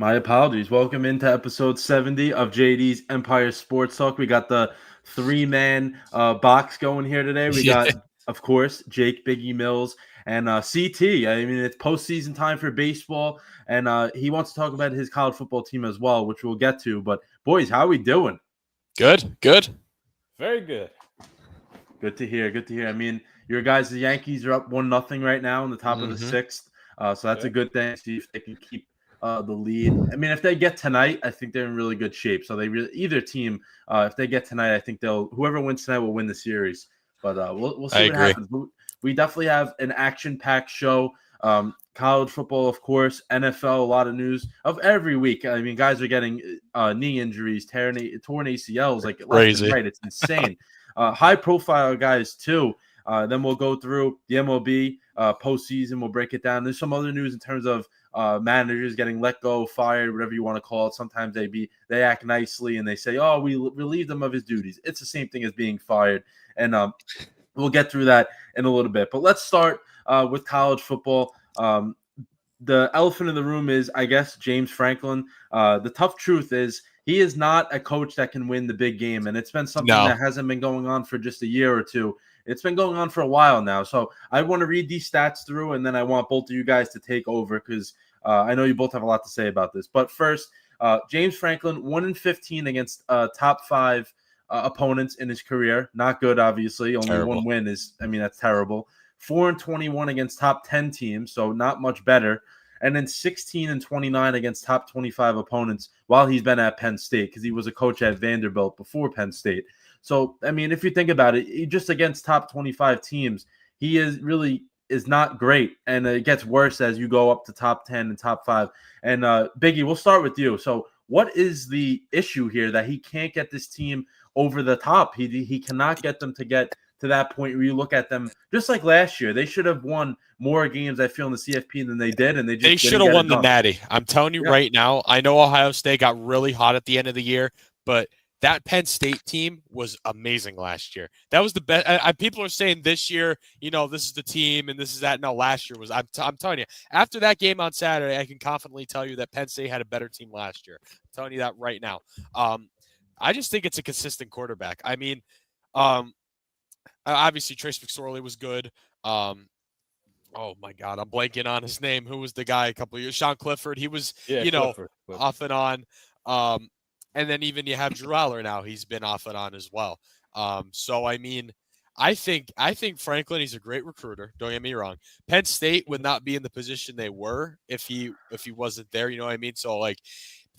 My apologies. Welcome into episode 70 of JD's Empire Sports Talk. We got the three-man box going here today. We got, of course, Jake Biggie Mills and CT. I mean, it's postseason time for baseball, and he wants to talk about his college football team as well, which we'll get to. But, boys, how are we doing? Good. Very good. Good to hear. I mean, your guys, the Yankees are up 1-0 right now in the top of the sixth, so that's a good thing. See if they can keep the lead. I mean, if they get tonight, I think they're in really good shape. So either team, if they get tonight, I think whoever wins tonight will win the series. But we'll see what happens. We definitely have an action-packed show. College football, of course, NFL, a lot of news of every week. I mean, guys are getting knee injuries, torn ACLs, like left and right. It's insane. High-profile guys too. Then we'll go through the MLB postseason. We'll break it down. There's some other news in terms of managers getting let go, fired, whatever you want to call it. Sometimes they act nicely and they say, "Oh, we relieved him of his duties." It's the same thing as being fired, and we'll get through that in a little bit. But let's start with college football. The elephant in the room is, I guess, James Franklin. The tough truth is he is not a coach that can win the big game, and it's been something that hasn't been going on for just a year or two. It's been going on for a while now. So I want to read these stats through, and then I want both of you guys to take over because I know you both have a lot to say about this. But first, James Franklin, 1-15 against top 5 opponents in his career. Not good, obviously. Only one win that's terrible. 4-21 against top 10 teams, so not much better. And then 16-29 against top 25 opponents while he's been at Penn State because he was a coach at Vanderbilt before Penn State. So, I mean, if you think about it, just against top 25 teams, he is not great. And it gets worse as you go up to top 10 and top 5. And Biggie, we'll start with you. So what is the issue here that he can't get this team over the top? He cannot get them to get to that point where you look at them just like last year. They should have won more games, I feel, in the CFP than they did, and they just should have won the Natty. I'm telling you right now. I know Ohio State got really hot at the end of the year, but that Penn State team was amazing last year. That was the best. People are saying this year, this is the team and this is that. No, last year was. I'm telling you, after that game on Saturday, I can confidently tell you that Penn State had a better team last year. I'm telling you that right now. I just think it's a consistent quarterback. I mean, obviously Trace McSorley was good. Oh my God, I'm blanking on his name. Who was the guy a couple of years? Sean Clifford. He was, Clifford. Off and on. And then even you have Drew Aller now. He's been off and on as well. So I mean, I think Franklin, he's a great recruiter. Don't get me wrong. Penn State would not be in the position they were if he wasn't there. You know what I mean? So like,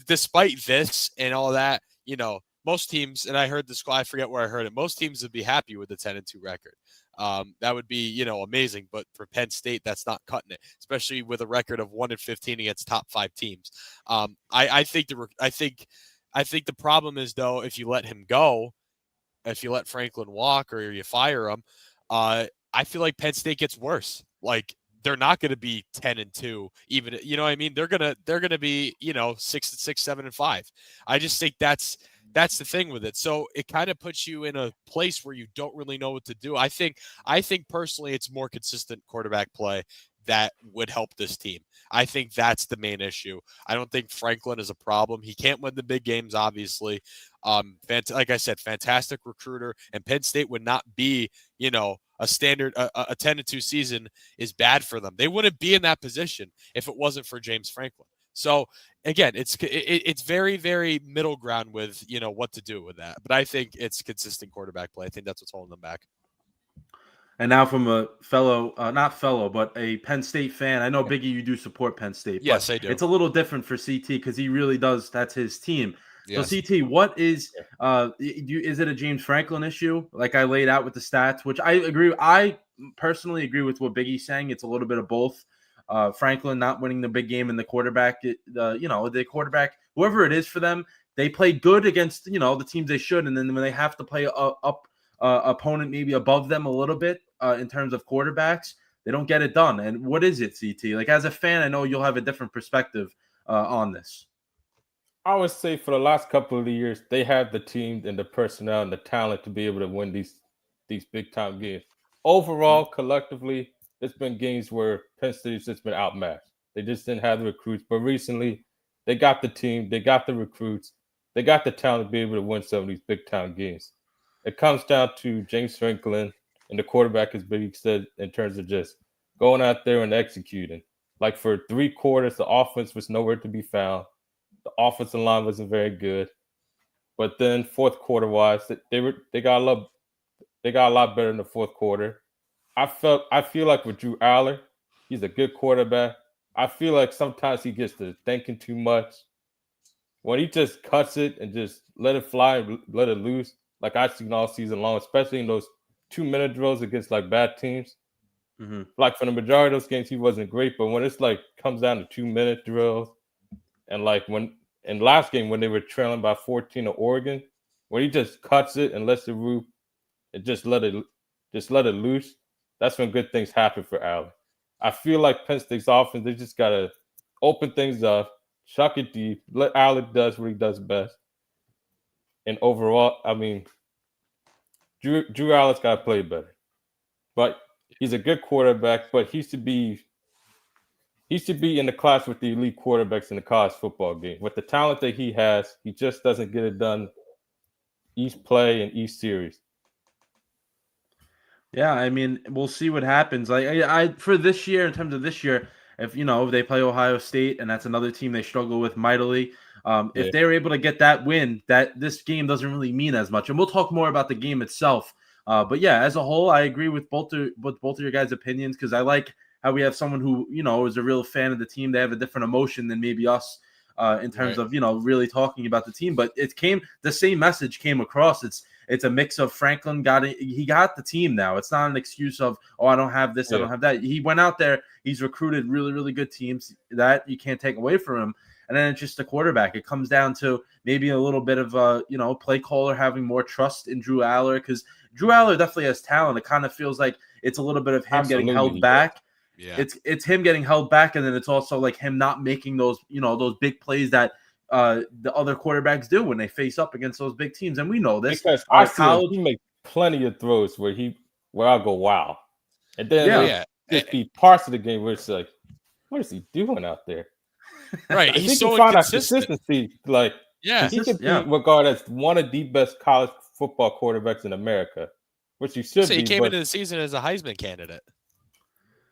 despite this and all that, most teams, and I heard this, I forget where I heard it. Most teams would be happy with the 10-2 record. That would be, amazing. But for Penn State, that's not cutting it, especially with a record of 1-15 against top 5 teams. I think the problem is, though, if you let him go, if you let Franklin walk or you fire him, I feel like Penn State gets worse. Like, they're not going to be 10-2, even, you know what I mean? They're going to be, 6-6, 7-5. I just think that's the thing with it. So it kind of puts you in a place where you don't really know what to do. I think personally it's more consistent quarterback play that would help this team. I think that's the main issue. I don't think Franklin is a problem. He can't win the big games, obviously. Like I said, fantastic recruiter, and Penn State would not be, a standard, a 10-2 season is bad for them. They wouldn't be in that position if it wasn't for James Franklin. So again, it's very, very middle ground with, what to do with that. But I think it's consistent quarterback play. I think that's what's holding them back. And now from a but a Penn State fan, I know, Biggie, you do support Penn State. Yes, I do. It's a little different for CT because he really does. That's his team. Yes. So CT, what is is it a James Franklin issue? Like I laid out with the stats, which I agree. I personally agree with what Biggie's saying. It's a little bit of both. Franklin not winning the big game and the quarterback, the quarterback, whoever it is for them, they play good against, the teams they should. And then when they have to play opponent maybe above them a little bit in terms of quarterbacks, they don't get it done. And what is it, CT? Like as a fan, I know you'll have a different perspective on this. I would say for the last couple of years, they have the team and the personnel and the talent to be able to win these big time games. Overall, collectively, there's been games where Penn State's just been outmatched. They just didn't have the recruits. But recently, they got the team, they got the recruits, they got the talent to be able to win some of these big time games. It comes down to James Franklin and the quarterback, as Biggie said, in terms of just going out there and executing. Like for 3 quarters, the offense was nowhere to be found. The offensive line wasn't very good. But then fourth quarter wise, they got a lot better in the fourth quarter. I feel like with Drew Aller, he's a good quarterback. I feel like sometimes he gets to thinking too much. When he just cuts it and just let it fly, let it loose, like I've seen all season long, especially in those 2-minute drills against like bad teams. Mm-hmm. Like for the majority of those games, he wasn't great, but when it's like comes down to 2-minute drills, and like when in last game when they were trailing by 14 to Oregon, when he just cuts it and lets it root and just let it loose, that's when good things happen for Allen. I feel like Penn State's offense, they just gotta open things up, chuck it deep, let Allen does what he does best. And overall, I mean, Drew Allen's got to play better. But he's a good quarterback, but he should be in the class with the elite quarterbacks in the college football game. With the talent that he has, he just doesn't get it done each play and each series. Yeah, I mean, we'll see what happens. Like I for this year, in terms of this year, if they play Ohio State, and that's another team they struggle with mightily. If they're able to get that win, that this game doesn't really mean as much. And we'll talk more about the game itself. But yeah, as a whole, I agree with both of your guys' opinions because I like how we have someone who is a real fan of the team. They have a different emotion than maybe us in terms of really talking about the team. But the same message came across. It's a mix of Franklin he got the team now. It's not an excuse of, I don't have this, I don't have that. He went out there. He's recruited really, really good teams that you can't take away from him. and then it's just the quarterback. It comes down to maybe a little bit of play caller having more trust in Drew Aller, because Drew Aller definitely has talent. It kind of feels like it's a little bit of him getting held back. Yeah. It's him getting held back, and then it's also like him not making those big plays that the other quarterbacks do when they face up against those big teams. And we know this because I see he makes plenty of throws where I'll go, wow. And then just be parts of the game where it's like, what is he doing out there? Right. He's so find out consistency. Like, he could be regarded as one of the best college football quarterbacks in America, which he should be. He came into the season as a Heisman candidate.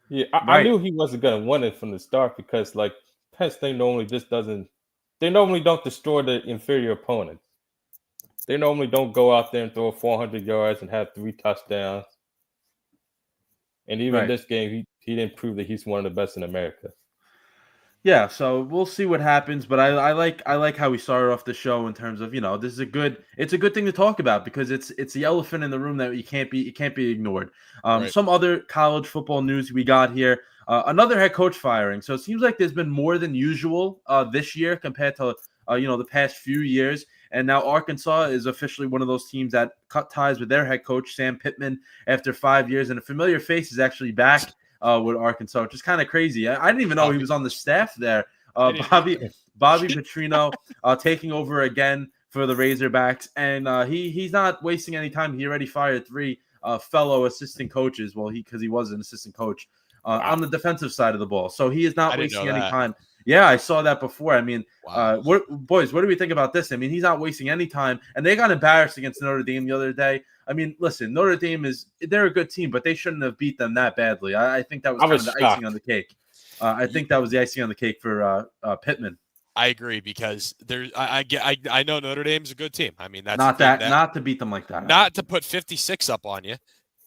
Yeah, I knew he wasn't going to win it from the start because, like, Penn State normally don't destroy the inferior opponents. They normally don't go out there and throw 400 yards and have 3 touchdowns. And even this game, he didn't prove that he's one of the best in America. Yeah, so we'll see what happens, but I like how we started off the show in terms of, this is a good thing to talk about because it's the elephant in the room that it can't be ignored. Some other college football news we got here. Another head coach firing. So it seems like there's been more than usual this year compared to the past few years. And now Arkansas is officially one of those teams that cut ties with their head coach, Sam Pittman, after 5 years. And a familiar face is actually back with Arkansas, which is kind of crazy. I didn't even know he was on the staff there. Bobby Petrino taking over again for the Razorbacks. And he's not wasting any time. He already fired 3 fellow assistant coaches. Well, because he was an assistant coach on the defensive side of the ball. So he is not wasting any time. Yeah, I saw that before. I mean, what do we think about this? I mean, he's not wasting any time. And they got embarrassed against Notre Dame the other day. I mean, listen, Notre Dame they're a good team, but they shouldn't have beat them that badly. I think that was kind of the icing on the cake. I think that was the icing on the cake for Pittman. I agree because I know Notre Dame's a good team. I mean, that's not to beat them like that. Not to put 56 up on you.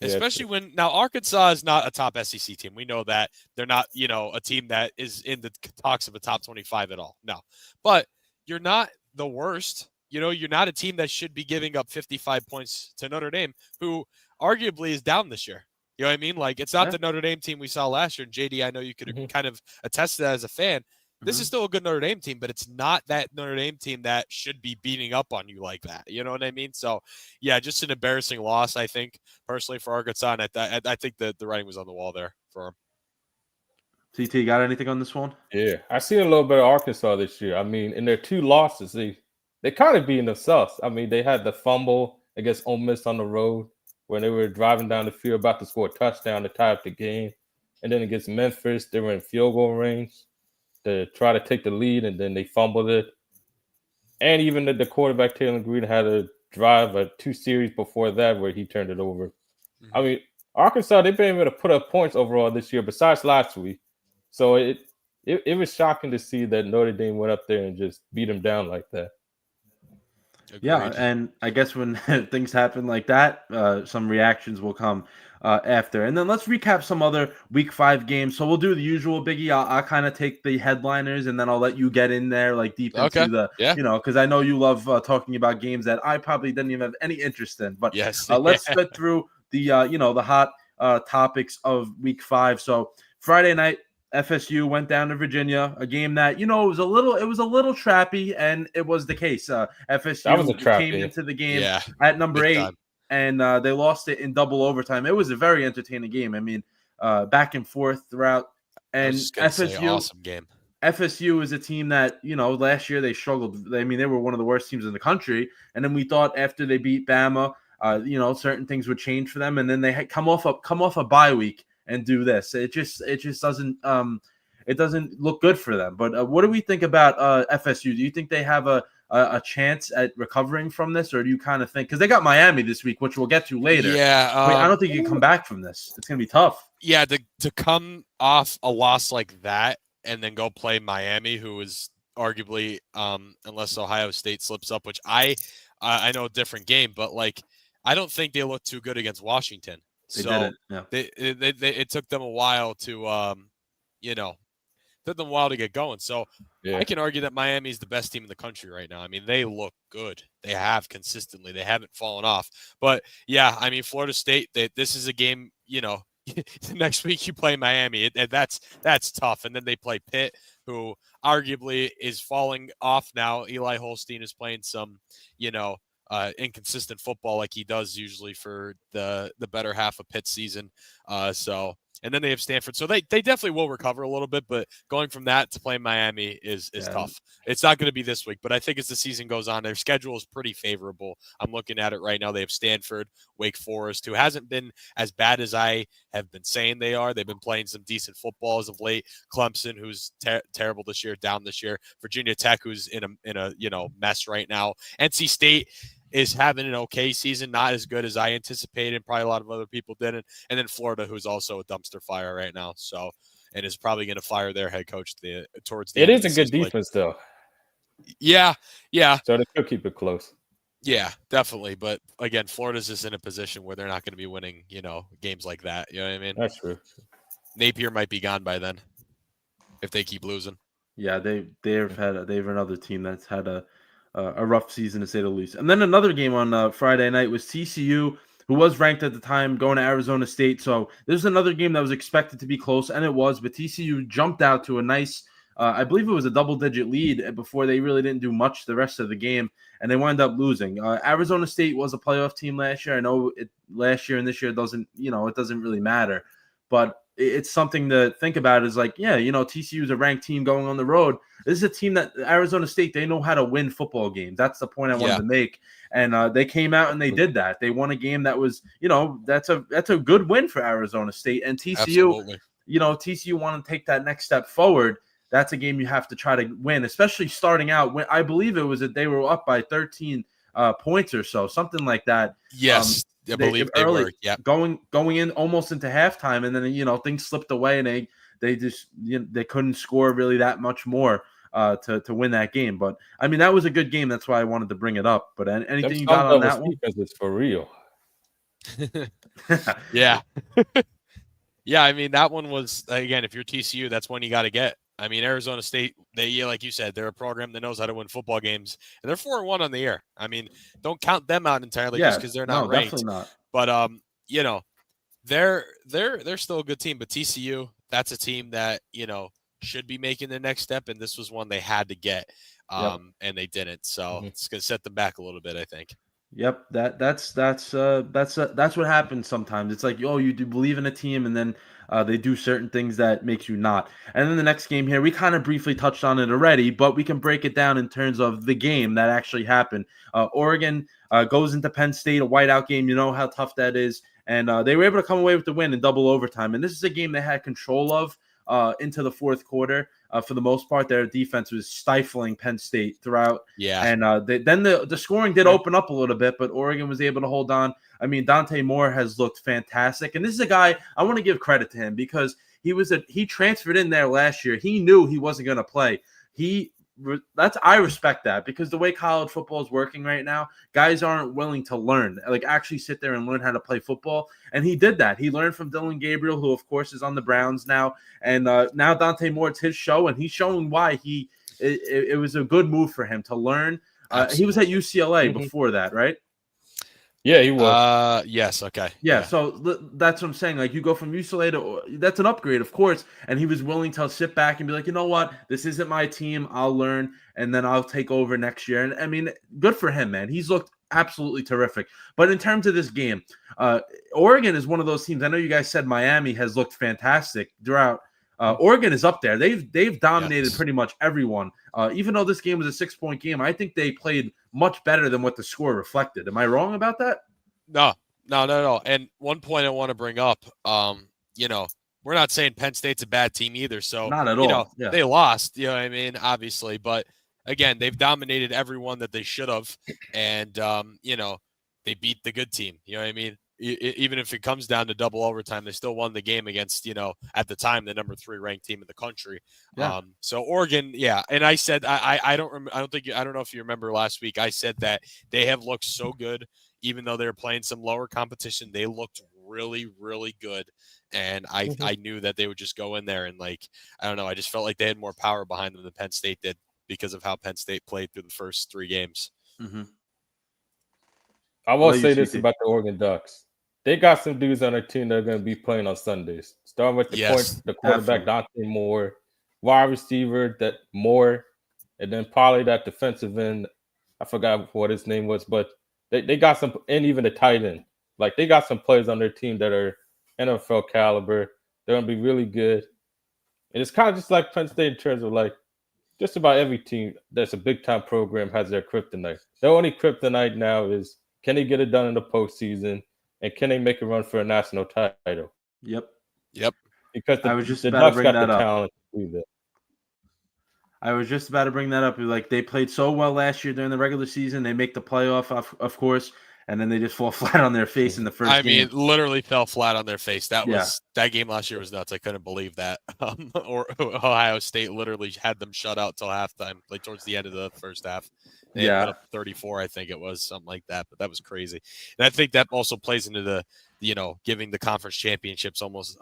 Especially when now Arkansas is not a top SEC team. We know that they're not, a team that is in the talks of a top 25 at all. No, but you're not the worst. You're not a team that should be giving up 55 points to Notre Dame, who arguably is down this year. You know what I mean? Like, it's not the Notre Dame team we saw last year. And JD, I know you could kind of attest to that as a fan. This is still a good Notre Dame team, but it's not that Notre Dame team that should be beating up on you like that. You know what I mean? So, yeah, just an embarrassing loss, I think, personally for Arkansas. And I think that the writing was on the wall there for him. CT, got anything on this one? Yeah, I seen a little bit of Arkansas this year. I mean, in their 2 losses, they kind of beating themselves. I mean, they had the fumble against Ole Miss on the road when they were driving down the field about to score a touchdown to tie up the game. And then against Memphis, they were in field goal range to try to take the lead, and then they fumbled it. And even the quarterback, Taylor Green, had a drive, 2 series before that where he turned it over. Mm-hmm. I mean, Arkansas, they've been able to put up points overall this year besides last week. So it was shocking to see that Notre Dame went up there and just beat them down like that. Agreed. Yeah, and I guess when things happen like that, some reactions will come after. And then let's recap some other Week 5 games. So we'll do the usual, Biggie. I'll kind of take the headliners, and then I'll let you get in there, like deep into because I know you love talking about games that I probably didn't even have any interest in. But let's get through the the hot topics of Week 5. So Friday night, FSU went down to Virginia, a game that, it was a little trappy, and it was the case. FSU came into the game at number 8, and they lost it in double overtime. It was a very entertaining game. I mean, back and forth throughout. And FSU, awesome game. FSU is a team that, last year they struggled. I mean, they were one of the worst teams in the country. And then we thought after they beat Bama, certain things would change for them. And then they had come off a bye week and do this. It just doesn't look good for them. But what do we think about FSU? Do you think they have a chance at recovering from this, or do you kind of think, because they got Miami this week, which we'll get to later? Yeah, I don't think you can come back from this. It's gonna be tough. Yeah, to come off a loss like that and then go play Miami, who is arguably, unless Ohio State slips up, which I know a different game, but like I don't think they look too good against Washington. It took them a while to, get going. So I can argue that Miami is the best team in the country right now. I mean, they look good. They have consistently. They haven't fallen off. But, yeah, I mean, Florida State, this is a game, next week you play Miami, and that's tough. And then they play Pitt, who arguably is falling off now. Eli Holstein is playing some, inconsistent football like he does usually for the better half of Pitt's season. And then they have Stanford. So they definitely will recover a little bit, but going from that to play Miami is tough. It's not going to be this week, but I think as the season goes on, their schedule is pretty favorable. I'm looking at it right now. They have Stanford, Wake Forest, who hasn't been as bad as I have been saying they are. They've been playing some decent football as of late. Clemson, who's terrible this year, down this year. Virginia Tech, who's in a mess right now. NC State is having an okay season, not as good as I anticipated. Probably a lot of other people didn't. And then Florida, who's also a dumpster fire right now. So, and is probably going to fire their head coach towards the end. It is a good defense, though. Yeah. So they could keep it close. Yeah, definitely. But again, Florida's just in a position where they're not going to be winning, games like that. You know what I mean? That's true. Napier might be gone by then if they keep losing. Yeah, they've another team that's had a rough season to say the least. And then another game on Friday night was TCU, who was ranked at the time, going to Arizona State. So there's another game that was expected to be close, and it was. But TCU jumped out to a nice, I believe it was a double-digit lead before they really didn't do much the rest of the game, and they wound up losing. Arizona State was a playoff team last year. I know last year and this year doesn't really matter, but it's something to think about. Is like, TCU is a ranked team going on the road. This is a team that Arizona State, they know how to win football games. That's the point I wanted to make. And they came out and they did that. They won a game that was, that's a good win for Arizona State. And TCU, Absolutely. TCU want to take that next step forward. That's a game you have to try to win, especially starting out. When I believe it was that they were up by 13 points or so, something like that. Yes. I believe they were. Yeah, going in almost into halftime, and then things slipped away, and they just they couldn't score really that much more to win that game. But I mean, that was a good game. That's why I wanted to bring it up. But anything you got on that one? Because it's for real. Yeah, yeah. I mean, that one was, again, if you're TCU, that's one you got to get. I mean, Arizona State, like you said, they're a program that knows how to win football games, and they're 4-1 on the year. I mean, don't count them out entirely just because they're not ranked. Definitely not. But they're still a good team. But TCU, that's a team that should be making the next step, and this was one they had to get, and they didn't. So it's going to set them back a little bit, I think. Yep, that's what happens sometimes. It's like, you do believe in a team, and then they do certain things that makes you not. And then the next game here, we kind of briefly touched on it already, but we can break it down in terms of the game that actually happened. Oregon goes into Penn State, a whiteout game. You know how tough that is, and they were able to come away with the win in double overtime. And this is a game they had control of into the fourth quarter. For the most part, their defense was stifling Penn State throughout. Yeah. And then the scoring did open up a little bit, but Oregon was able to hold on. I mean, Dante Moore has looked fantastic. And this is a guy, I want to give credit to him because he transferred in there last year. He knew he wasn't going to play. I respect that because the way college football is working right now, guys aren't willing to learn, like actually sit there and learn how to play football. And he did that. He learned from Dylan Gabriel, who of course is on the Browns now. And now Dante Moore, it's his show, and he's showing why it was a good move for him to learn. He was at UCLA before that, right? Yeah, he was. Yes. Okay. Yeah. So that's what I'm saying. Like, you go from UCLA that's an upgrade, of course. And he was willing to sit back and be like, you know what? This isn't my team. I'll learn, and then I'll take over next year. And I mean, good for him, man. He's looked absolutely terrific. But in terms of this game, Oregon is one of those teams. I know you guys said Miami has looked fantastic throughout. Oregon is up there. They've dominated pretty much everyone. Even though this game was a 6-point game, I think they played much better than what the score reflected. Am I wrong about that? No. And one point I want to bring up, we're not saying Penn State's a bad team either. So not at all. They lost, you know what I mean? Obviously, but again, they've dominated everyone that they should have, and they beat the good team. You know what I mean? Even if it comes down to double overtime, they still won the game against, at the time, the number 3 ranked team in the country. Yeah. So Oregon, yeah. And I said, I don't know if you remember last week, I said that they have looked so good, even though they're playing some lower competition. They looked really, really good. And I knew that they would just go in there and, like, I don't know, I just felt like they had more power behind them than Penn State did because of how Penn State played through the first 3 games. Mm-hmm. I will say this about the Oregon Ducks. they got some dudes on their team that are going to be playing on Sundays. Starting with the quarterback, Dante Moore, wide receiver that Moore, and then probably that defensive end. I forgot what his name was, but they got some, and even the tight end. Like, they got some players on their team that are NFL caliber. They're going to be really good. And it's kind of just like Penn State in terms of, like, just about every team that's a big-time program has their kryptonite. Their only kryptonite now is, can they get it done in the postseason, and can they make a run for a national title? Yep. Because I was just the about to Ducks bring got that the up. talent to do that. I was just about to bring that up. Like, they played so well last year during the regular season. They make the playoff, of course, and then they just fall flat on their face in the first game. I mean, literally fell flat on their face. That game last year was nuts. I couldn't believe that. Or Ohio State literally had them shut out till halftime, like towards the end of the first half. They put up 34, I think it was, something like that. But that was crazy. And I think that also plays into the, giving the conference champions almost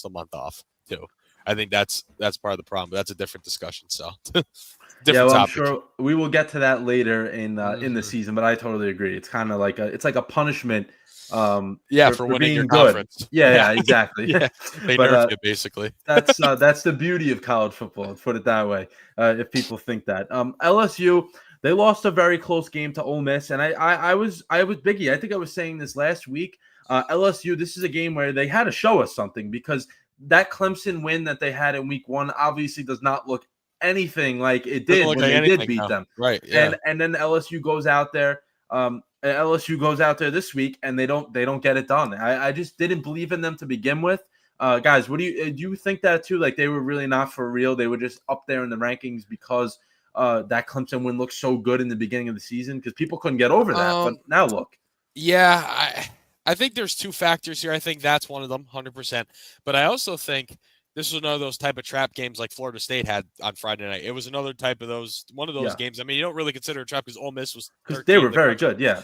a month off too. I think that's part of the problem, but that's a different discussion. So, topic. I'm sure we will get to that later in the season. But I totally agree. It's kind of like a punishment. For winning being your good. Conference. Yeah, exactly. They nerfed it basically. That's the beauty of college football. Let's put it that way. If people think that, LSU, they lost a very close game to Ole Miss, and I was Biggie. I think I was saying this last week. LSU, this is a game where they had to show us something, because that Clemson win that they had in week 1 obviously does not look anything like it did when they did beat them. Right. Yeah. And then LSU goes out there. LSU goes out there this week and they don't get it done. I just didn't believe in them to begin with. Guys, what do you think that too? Like, they were really not for real. They were just up there in the rankings because that Clemson win looked so good in the beginning of the season, because people couldn't get over that. But now look. Yeah, I think there's two factors here. I think that's one of them, 100%. But I also think this was one of those type of trap games like Florida State had on Friday night. It was another type of one of those games. I mean, you don't really consider a trap because Ole Miss was, because they were very good. Yeah.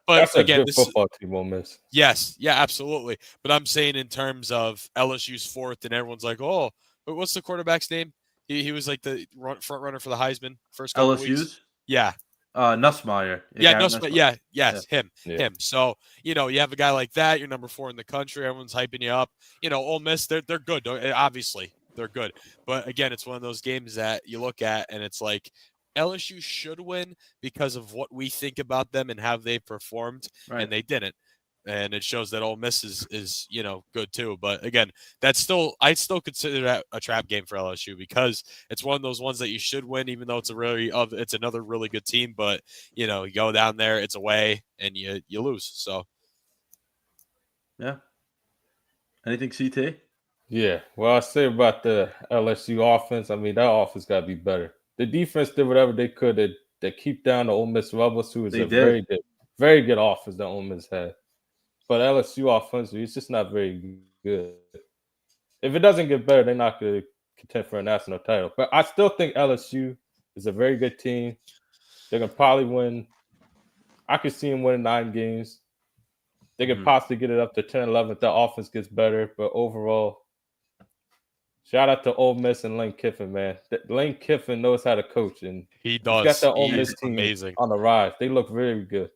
But that's again, a good football team, Ole Miss. Yes, yeah, absolutely. But I'm saying in terms of LSU's fourth, and everyone's like, oh, but what's the quarterback's name? He was like the front runner for the Heisman first couple LSU's? weeks. Yeah. Nussmeier. Nussmeier. Him. So, you have a guy like that, you're number 4 in the country, everyone's hyping you up. Ole Miss, they're good. Obviously, they're good. But again, it's one of those games that you look at and it's like, LSU should win because of what we think about them and how they performed, and they didn't. And it shows that Ole Miss is good too. But again, I still consider that a trap game for LSU, because it's one of those ones that you should win, even though it's another really good team. But you go down there, it's away, and you lose. So yeah. Anything, CT? Yeah. Well, I say about the LSU offense. I mean, that offense got to be better. The defense did whatever they could to keep down the Ole Miss Rebels, who is very good offense that Ole Miss had. But LSU offensively, it's just not very good. If it doesn't get better, they're not going to contend for a national title. But I still think LSU is a very good team. They're going to probably win. I could see them winning 9 games. They could possibly get it up to 10, 11 if the offense gets better. But overall, shout out to Ole Miss and Lane Kiffin, man. Lane Kiffin knows how to coach, and he does. He's got the Ole Miss team amazing on the rise. They look very good.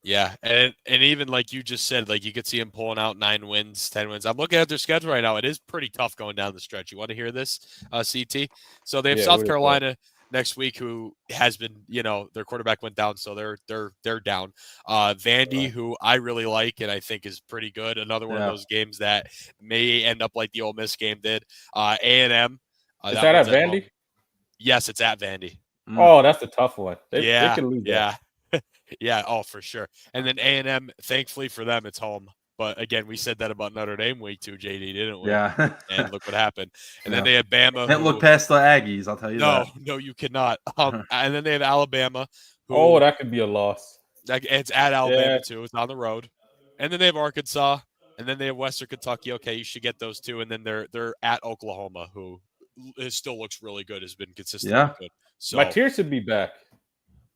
Yeah, and even like you just said, like you could see him pulling out 9 wins, 10 wins. I'm looking at their schedule right now. It is pretty tough going down the stretch. You want to hear this, CT? So they have South Carolina next week, who has been, their quarterback went down, so they're down. Vandy, who I really like and I think is pretty good. Another one of those games that may end up like the Ole Miss game did. A&M. Is that at Vandy? Yes, it's at Vandy. Oh, that's a tough one. They can lose that. Yeah, for sure. And then A&M, thankfully for them, it's home. But again, we said that about Notre Dame week 2, JD, didn't we? Yeah. And look what happened. And then they have Bama. Can't look past the Aggies, I'll tell you that. No, you cannot. And then they have Alabama. That could be a loss. It's at Alabama, too. It's on the road. And then they have Arkansas. And then they have Western Kentucky. Okay, you should get those 2. And then they're at Oklahoma, who still looks really good, has been consistently good. So Mateer should be back.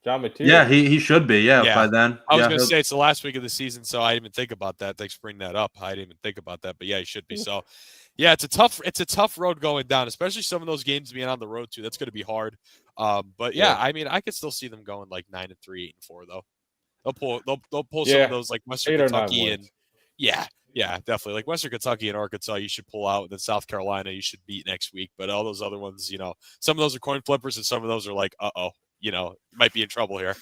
John Mateer. Yeah, he should be. Yeah, by then. I was going to say it's the last week of the season, so I didn't even think about that. Thanks for bringing that up. I didn't even think about that, but yeah, he should be. So, yeah, it's a tough road going down, especially some of those games being on the road too. That's going to be hard. But yeah, I mean, I could still see them going like 9-3, 8-4 though. They'll pull some of those like Western 8 or 9 Kentucky and wins. yeah, definitely. Like Western Kentucky and Arkansas, you should pull out, and then South Carolina, you should beat next week. But all those other ones, some of those are coin flippers, and some of those are like, might be in trouble here.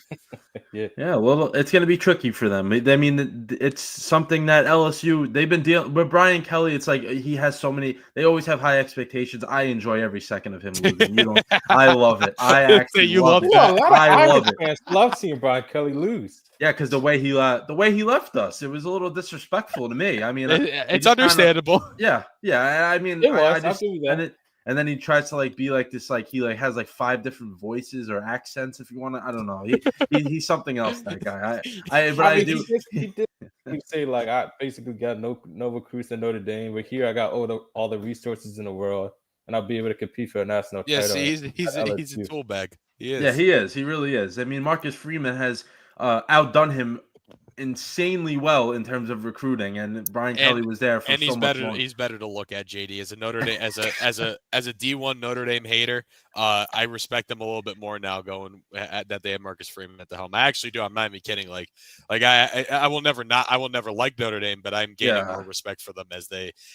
Yeah. Well, it's going to be tricky for them. I mean, it's something that LSU they've been dealing with. Brian Kelly, it's like he has so many. They always have high expectations. I enjoy every second of him losing. You don't. I love it. I actually love it. Well, a lot of I love Irish fans love seeing Brian Kelly lose. Yeah, because the way he left us, it was a little disrespectful to me. I mean, it's understandable. Yeah. I mean, it was. I just and then he tries to like be like this, like he like has like 5 different voices or accents. If you want to, I don't know. He's something else. That guy. He did say like I basically got Nova Cruz and Notre Dame, but here I got all the resources in the world, and I'll be able to compete for a national title. Yes, he's a tool bag. He is. Yeah, he is. He really is. I mean, Marcus Freeman has outdone him insanely well in terms of recruiting, and Brian Kelly was there for so much longer. He's better to look at, JD, as a Notre Dame as a D1 Notre Dame hater. I respect them a little bit more now going that they have Marcus Freeman at the helm. I actually do. I'm not even kidding. Like I will never like Notre Dame, but I'm gaining more respect for them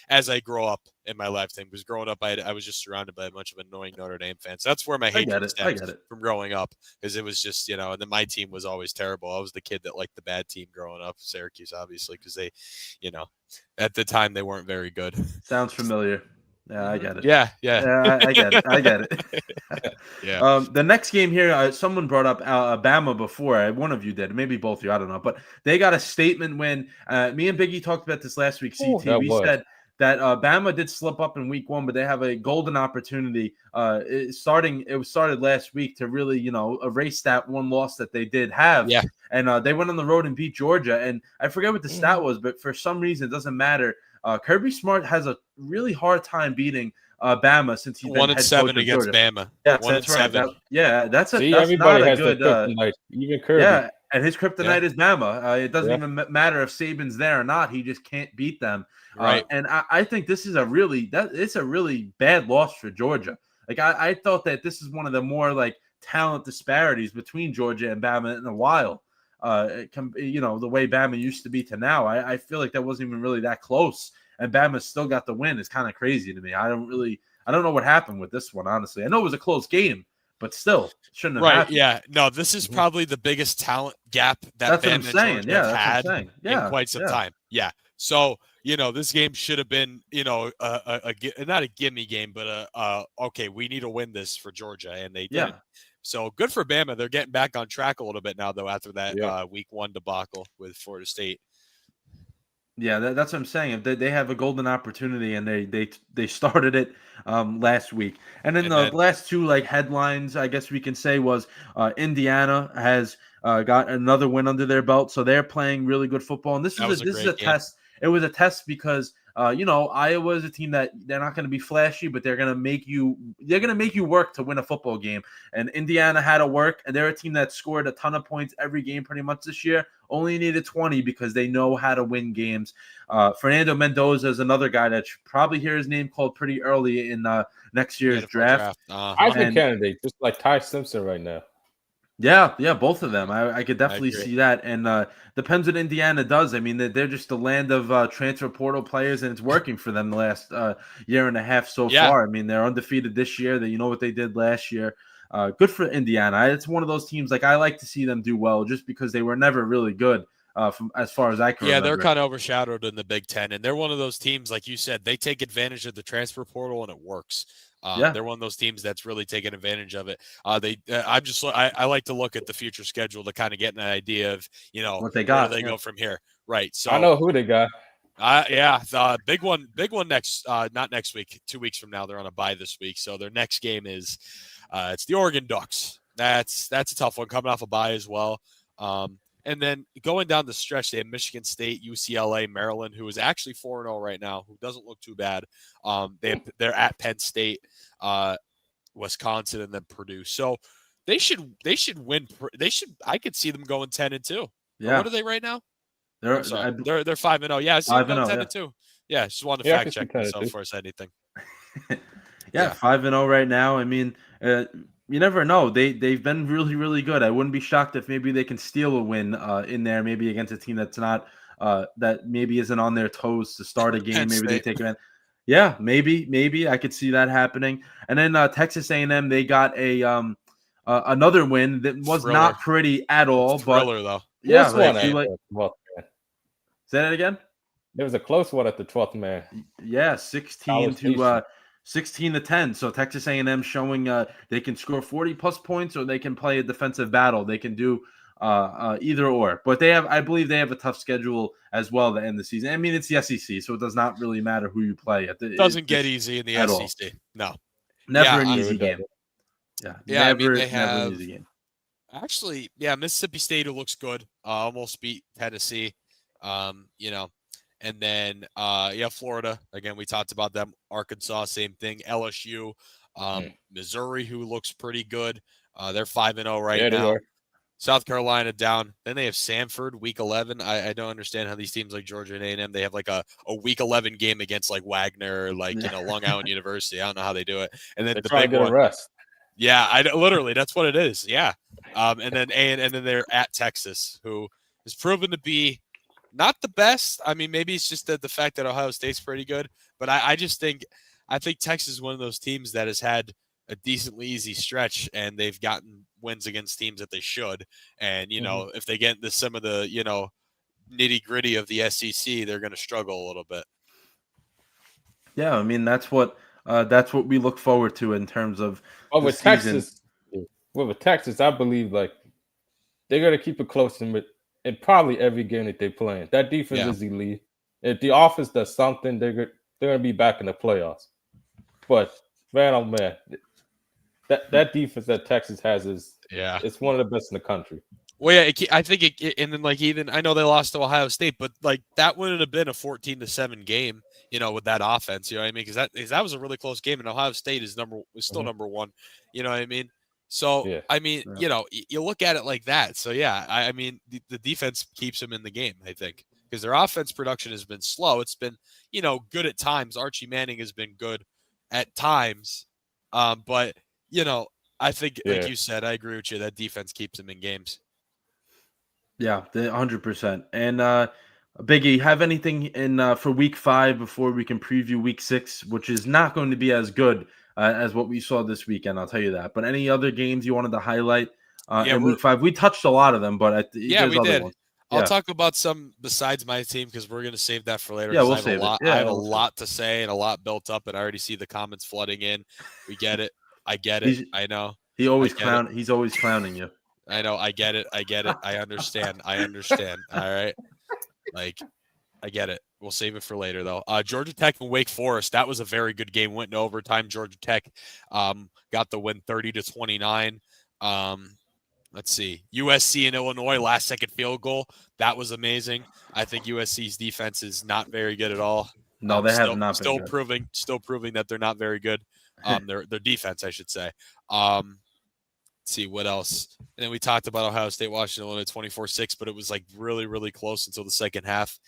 as I grow up in my lifetime. Because growing up, I was just surrounded by a bunch of annoying Notre Dame fans. That's where my hatred stems from growing up, because it was just and then my team was always terrible. I was the kid that liked the bad team growing up, Syracuse, obviously, because they, at the time they weren't very good. Sounds familiar. Yeah, I get it. Yeah, I get it. I get it. Yeah. The next game here, someone brought up Alabama before. One of you did, maybe both of you. I don't know, but they got a statement win. Me and Biggie talked about this last week. CT, we said that Bama did slip up in week 1, but they have a golden opportunity. It started last week to really, erase that one loss that they did have. Yeah. And they went on the road and beat Georgia. And I forget what the stat was, but for some reason, it doesn't matter. Kirby Smart has a really hard time beating Bama since he's been 1-7 against Georgia. Bama. Yeah, that's right. That's everybody not has a good kryptonite, even Kirby. Yeah, and his kryptonite is Bama. It doesn't even matter if Saban's there or not. He just can't beat them. Right. And I think this is it's a really bad loss for Georgia. Like I thought that this is one of the more like talent disparities between Georgia and Bama in a while. The way Bama used to be to now, I feel like that wasn't even really that close, and Bama still got the win. It's kind of crazy to me. I don't know what happened with this one, honestly. I know it was a close game, but still shouldn't have happened. Yeah, no, this is probably the biggest talent gap that Bama and Georgia have had in quite some time. Yeah, so this game should have been not a gimme game, but okay, we need to win this for Georgia, and they did. So good for Bama. They're getting back on track a little bit now, though, after that week 1 debacle with Florida State. Yeah, that's what I'm saying. They have a golden opportunity, and they started it last week. And then the last 2 headlines, I guess we can say, was Indiana has got another win under their belt, so they're playing really good football. And this is a test. It was a test because Iowa is a team that they're not going to be flashy, but they're going to make you work to win a football game. And Indiana had to work, and they're a team that scored a ton of points every game pretty much this year. Only needed 20 because they know how to win games. Fernando Mendoza is another guy that should probably hear his name called pretty early in next year's draft. Heisman candidate, just like Ty Simpson right now. Yeah, both of them. I could definitely see that. And depends what Indiana does. I mean, they're just the land of transfer portal players, and it's working for them the last year and a half so far. I mean, they're undefeated this year. You know what they did last year. Good for Indiana. It's one of those teams, I like to see them do well just because they were never really good from as far as I can remember. They're kind of overshadowed in the Big Ten, and they're one of those teams, like you said, they take advantage of the transfer portal, and it works. They're one of those teams that's really taking advantage of it. I like to look at the future schedule to kind of get an idea of what they got. Where they go from here. Right. So I know who they got. The big one next, not next week, 2 weeks from now. They're on a bye this week, so their next game is it's the Oregon Ducks. That's a tough one, coming off a bye as well. And then going down the stretch, they have Michigan State, UCLA, Maryland, who is actually 4-0 right now, who doesn't look too bad. They're at Penn State, Wisconsin, and then Purdue. So they should win. I could see them going 10-2. Yeah. What are they right now? They're 5-0. Yeah, I see them going 10-2. Yeah, just wanted to fact check myself before I said anything. 5-0 right now. I mean, You never know. They've been really, really good. I wouldn't be shocked if maybe they can steal a win in there, maybe against a team that's not that maybe isn't on their toes to start a game. Penn Maybe they State. take it. Yeah, maybe I could see that happening. And then Texas A&M, they got another win that was Thriller. not pretty at all, Thriller though. Yeah, like, say that again. There was a close one at the 12th man. Yeah, 16 to 10. So Texas A&M showing they can score 40 plus points, or they can play a defensive battle. They can do either or. But I believe they have a tough schedule as well to end the season. I mean, it's the SEC, so it does not really matter who you play. It doesn't get easy in the SEC. No, never an easy game. Yeah, never, I mean, they never have an easy game. Actually, yeah, Mississippi State, who looks good, almost beat Tennessee. And then Florida, again, we talked about them. Arkansas, same thing. LSU, Missouri, who looks pretty good. They're 5-0 right now. South Carolina down. Then they have Samford, week 11. I don't understand how these teams like Georgia and A&M, they have like a week 11 game against like Wagner, Long Island University. I don't know how they do it. And then the big one. Rest. Yeah, literally that's what it is. Yeah. And then they're at Texas, who is proven to be not the best. I mean, maybe it's just the fact that Ohio State's pretty good, but I think Texas is one of those teams that has had a decently easy stretch, and they've gotten wins against teams that they should. And if they get into some of the nitty gritty of the SEC, they're going to struggle a little bit. Yeah, I mean that's what we look forward to in terms of with Texas. With Texas, I believe like they're going to keep it close in probably every game that they play. That defense is elite. If the offense does something, they're going to be back in the playoffs. But man, oh man, that defense that Texas has it's one of the best in the country. Well, yeah, I think and then even I know they lost to Ohio State, but like that wouldn't have been a 14-7 game, with that offense. You know what I mean? Because that was a really close game, and Ohio State is still number one. You know what I mean? So I mean, you look at it like that. So yeah, I mean, the defense keeps them in the game. I think because their offense production has been slow. It's been good at times. Archie Manning has been good at times, but I think like you said, I agree with you. That defense keeps them in games. Yeah, 100%. And Biggie, have anything in for week 5 before we can preview week 6, which is not going to be as good as what we saw this weekend, I'll tell you that. But any other games you wanted to highlight in week 5? We touched a lot of them, but we did. I'll talk about some besides my team because we're going to save that for later. Yeah, we'll save it. I have a lot to say and a lot built up, and I already see the comments flooding in. We get it. I get it. I know. He's always clowning you. I know. I get it. I understand. All right. Like, I get it. We'll save it for later, though. Georgia Tech and Wake Forest. That was a very good game. Went in overtime. Georgia Tech got the win 30-29. Let's see. USC and Illinois, last second field goal. That was amazing. I think USC's defense is not very good at all. No, they have not been good. Still proving that they're not very good. Their defense, I should say. Let's see what else. And then we talked about Ohio State, Washington, Illinois 24-6, but it was like really, really close until the second half.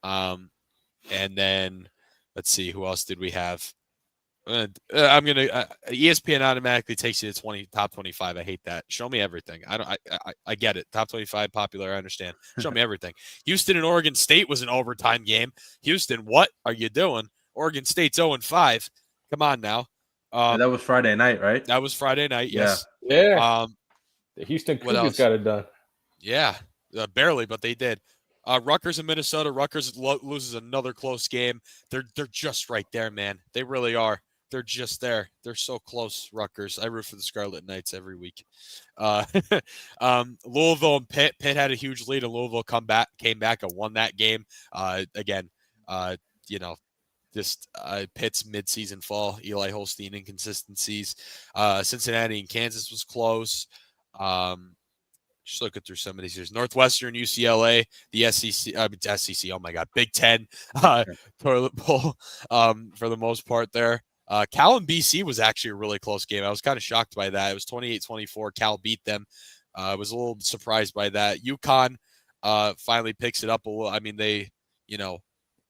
And then let's see, who else did we have? I'm gonna ESPN automatically takes you to top 25. I hate that. Show me everything. I get it. Top 25 popular. I understand. Show me everything. Houston and Oregon State was an overtime game. Houston, what are you doing? Oregon State's 0-5. Come on now. That was Friday night, right? That was Friday night. Yes. Yeah. The Houston Cougars got it done. Yeah, barely, but they did. Rutgers and Minnesota. Rutgers loses another close game. They're just right there, man. They really are. They're just there. They're so close, Rutgers. I root for the Scarlet Knights every week. Louisville and Pitt. Pitt had a huge lead, and Louisville came back and won that game. Again, just Pitt's midseason fall. Eli Holstein inconsistencies. Cincinnati and Kansas was close. Just looking through some of these years. Northwestern, UCLA, the SEC. Oh my God, Big Ten toilet bowl for the most part there. Cal and BC was actually a really close game. I was kind of shocked by that. It was 28-24. Cal beat them. I was a little surprised by that. UConn finally picks it up a little. I mean, they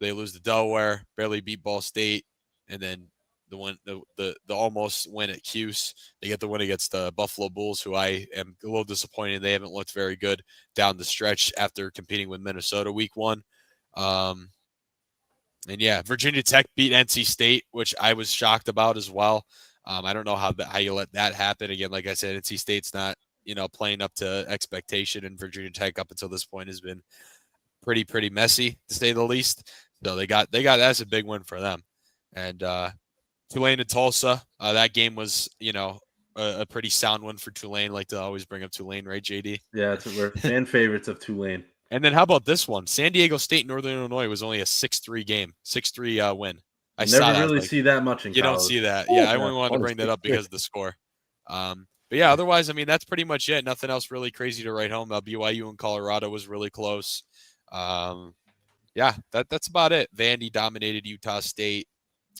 lose to Delaware, barely beat Ball State, and then the almost win at Cuse. They get the win against the Buffalo Bulls, who I am a little disappointed. They haven't looked very good down the stretch after competing with Minnesota week 1. And yeah, Virginia Tech beat NC State, which I was shocked about as well. I don't know how you let that happen. Again, like I said, NC State's not, playing up to expectation, and Virginia Tech up until this point has been pretty messy, to say the least. So they got that's a big win for them. And Tulane and Tulsa, that game was, a pretty sound one for Tulane. Like to always bring up Tulane, right, JD? Yeah, we're fan favorites of Tulane. And then how about this one? San Diego State, Northern Illinois was only a 6-3 game, 6-3 win. I never really see that much in college. You don't see that. Yeah, I only wanted to bring that up because of the score. But yeah, otherwise, I mean, that's pretty much it. Nothing else really crazy to write home. BYU and Colorado was really close. Yeah, that's about it. Vandy dominated Utah State.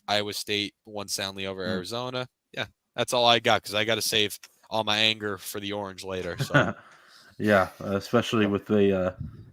Iowa State won soundly over Arizona. Yeah, that's all I got because I got to save all my anger for the Orange later. So. Yeah, especially with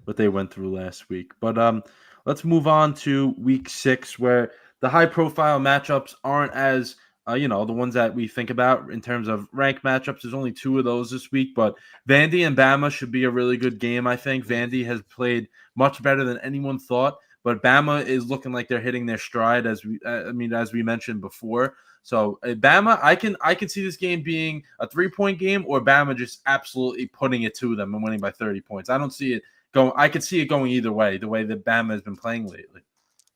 what they went through last week. But let's move on to week 6, where the high-profile matchups aren't as the ones that we think about in terms of ranked matchups. There's only 2 of those this week, but Vandy and Bama should be a really good game. I think Vandy has played much better than anyone thought, but Bama is looking like they're hitting their stride as we mentioned before. So Bama, I can see this game being a 3-point game, or Bama just absolutely putting it to them and winning by 30 points. I don't see it going. I could see it going either way, the way that Bama has been playing lately.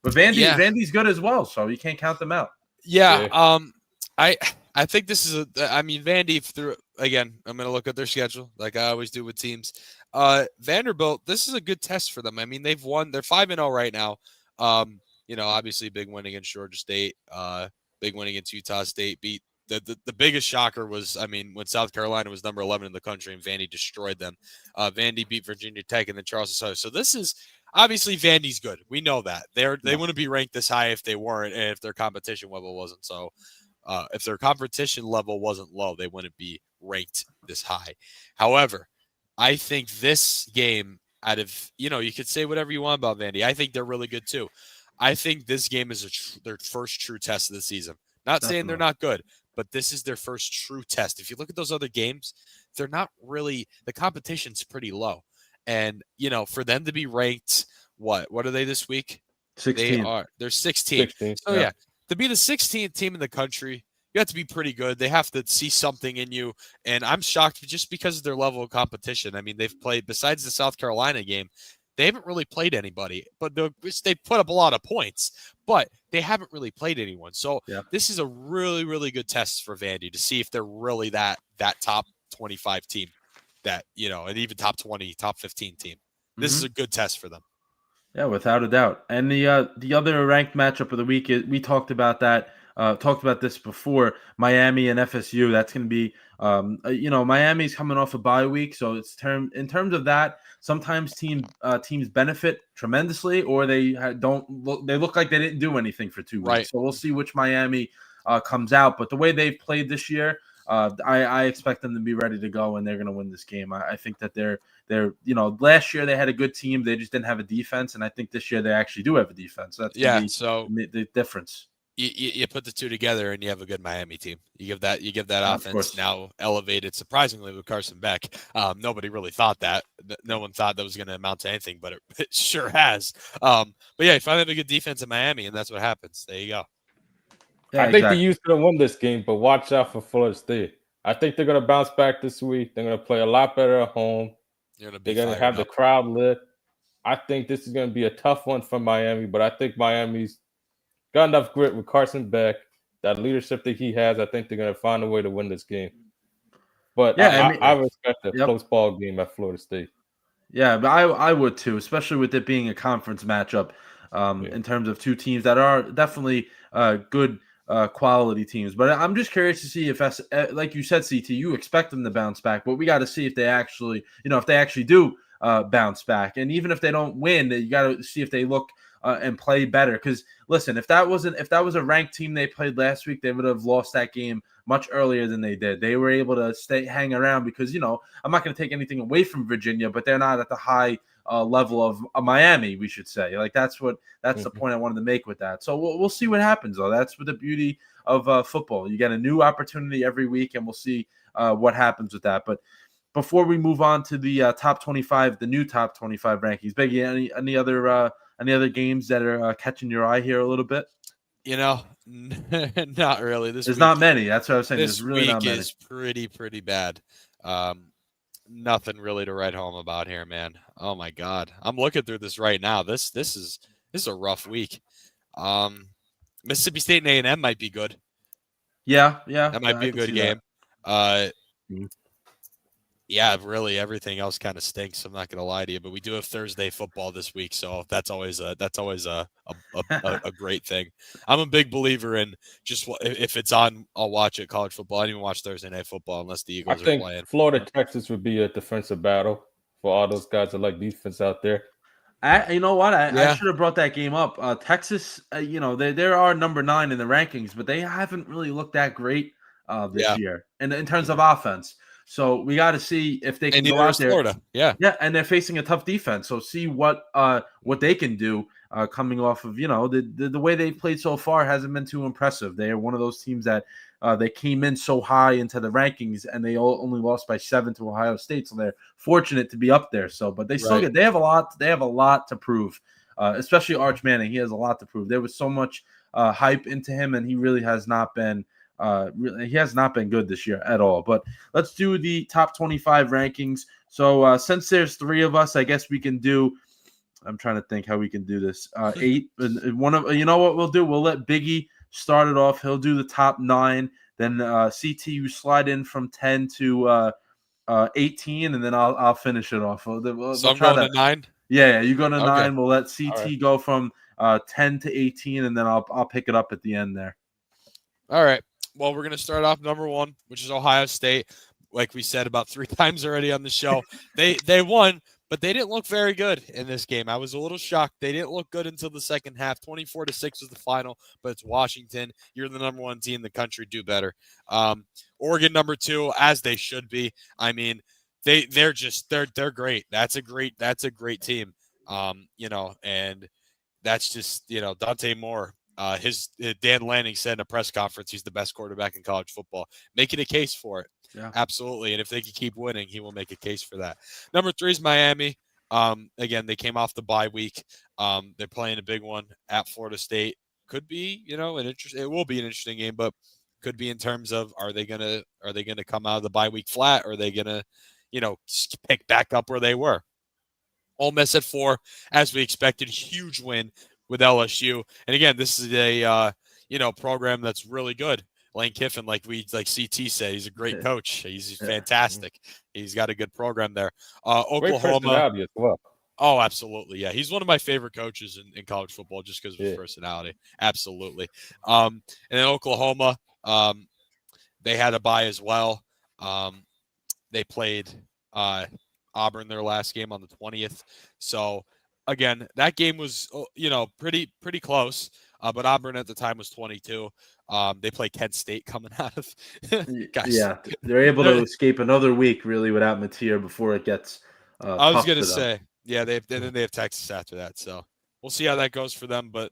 But Vandy's good as well, so you can't count them out. Yeah. I think this is Vandy through again. I'm going to look at their schedule like I always do with teams. Vanderbilt, this is a good test for them. I mean, they've won. They're 5-0 right now. Obviously big win against Georgia State. Big win against Utah State. Beat the biggest shocker was, when South Carolina was number 11 in the country and Vandy destroyed them. Vandy beat Virginia Tech and then Charleston Southern. So this is obviously Vandy's good. We know that they wouldn't be ranked this high if they weren't, and if their competition level wasn't so. If their competition level wasn't low, they wouldn't be ranked this high. However, I think this game, out of you could say whatever you want about Vandy. I think they're really good too. I think this game is their first true test of the season. Not saying they're not good, but this is their first true test. If you look at those other games, they're not really – the competition's pretty low. And, for them to be ranked, what are they this week? 16. They're 16. So, yeah, to be the 16th team in the country, you have to be pretty good. They have to see something in you. And I'm shocked just because of their level of competition. I mean, they've played – besides the South Carolina game – they haven't really played anybody, but they put up a lot of points, but they haven't really played anyone. So This is a really, really good test for Vandy to see if they're really that top 25 team that, and even top 20, top 15 team. This is a good test for them. Yeah, without a doubt. And the other ranked matchup of the week is, we talked about that. Talked about this before, Miami and FSU. That's going to be, Miami's coming off a bye week, so in terms of that, sometimes teams benefit tremendously, or they don't look. They look like they didn't do anything for 2 weeks. Right. So we'll see which Miami comes out. But the way they've played this year, I expect them to be ready to go, and they're going to win this game. I think that they're last year they had a good team. They just didn't have a defense, and I think this year they actually do have a defense. That's the difference. You put the two together and you have a good Miami team. You give that offense now elevated surprisingly with Carson Beck. Nobody really thought that. No one thought that was going to amount to anything, but it sure has. But yeah, you finally have a good defense in Miami, and that's what happens. There you go. Yeah, I think the Utes going to win this game, but watch out for Florida State. I think they're going to bounce back this week. They're going to play a lot better at home. They're going to have the crowd lit. I think this is going to be a tough one for Miami, but I think Miami's got enough grit with Carson Beck, that leadership that he has. I think they're going to find a way to win this game. But I respect a close ball game at Florida State. Yeah, but I would too, especially with it being a conference matchup in terms of two teams that are definitely good quality teams. But I'm just curious to see if, like you said, CT, you expect them to bounce back, but we got to see if they actually, if they actually do bounce back. And even if they don't win, you got to see if they look and play better. Because listen, if that was a ranked team they played last week, they would have lost that game much earlier than they did. They were able to hang around because, I'm not going to take anything away from Virginia, but they're not at the high level of Miami, we should say. Like that's the point I wanted to make with that. So we'll see what happens though. That's what the beauty of football. You get a new opportunity every week, and we'll see what happens with that. But before we move on to the top 25, the new top 25 rankings, Biggie, any other games that are catching your eye here a little bit? Not really. There's not many. That's what I was saying. There's really not many. This week is pretty bad. Nothing really to write home about here, man. Oh my God, I'm looking through this right now. This is a rough week. Mississippi State and A&M might be good. Yeah, that might be a good game. Yeah, really, everything else kind of stinks. I'm not going to lie to you, but we do have Thursday football this week, so that's always a great thing. I'm a big believer in just if it's on, I'll watch it. College football, I don't even watch Thursday night football unless the Eagles are playing. Florida Texas would be a defensive battle for all those guys that like defense out there. You know what? I should have brought that game up. Texas, they are number 9 in the rankings, but they haven't really looked that great this year, and in terms of offense. So we got to see if they can go out there. Florida. Yeah, and they're facing a tough defense. So see what they can do coming off of the way they played so far hasn't been too impressive. They are one of those teams that they came in so high into the rankings and they only lost by 7 to Ohio State. So they're fortunate to be up there. So, but they still they have a lot. They have a lot to prove, especially Arch Manning. He has a lot to prove. There was so much hype into him, and he really has not been. He has not been good this year at all. But let's do the top 25 rankings. So since there's 3 of us, I guess we can do. I'm trying to think how we can do this. 8. One of what we'll do. We'll let Biggie start it off. He'll do the top 9. Then CT, you slide in from 10 to 18, and then I'll finish it off. We'll I'm going to 9. Yeah, you go to 9. We'll let CT go from 10 to 18, and then I'll pick it up at the end there. All right. Well, we're going to start off number 1, which is Ohio State. Like we said about 3 times already on the show, they won, but they didn't look very good in this game. I was a little shocked. They didn't look good until the second half. 24-6 was the final, but it's Washington. You're the number 1 team in the country. Do better. Oregon number 2, as they should be. I mean, they're great. That's a great team. And that's just Dante Moore. Dan Lanning said in a press conference he's the best quarterback in college football, making a case for it. Yeah, absolutely. And if they can keep winning, he will make a case for that. Number 3 is Miami. Again, they came off the bye week. They're playing a big one at Florida State. Could be, it will be an interesting game, but could be in terms of are they gonna come out of the bye week flat, or are they gonna, pick back up where they were? Ole Miss at 4, as we expected, huge win with LSU. And again, this is a program that's really good. Lane Kiffin, like CT said, he's a great coach. He's fantastic. He's got a good program there. Oklahoma as well. Oh, absolutely. Yeah. He's one of my favorite coaches in college football just because of his personality. Absolutely. And then Oklahoma, they had a bye as well. They played Auburn their last game on the 20th. So again, that game was, pretty close. But Auburn at the time was 22. They play Kent State coming out of. Yeah, they're able to escape another week really without Mateer before it gets. I was going to say, yeah, then they have Texas after that. So we'll see how that goes for them. But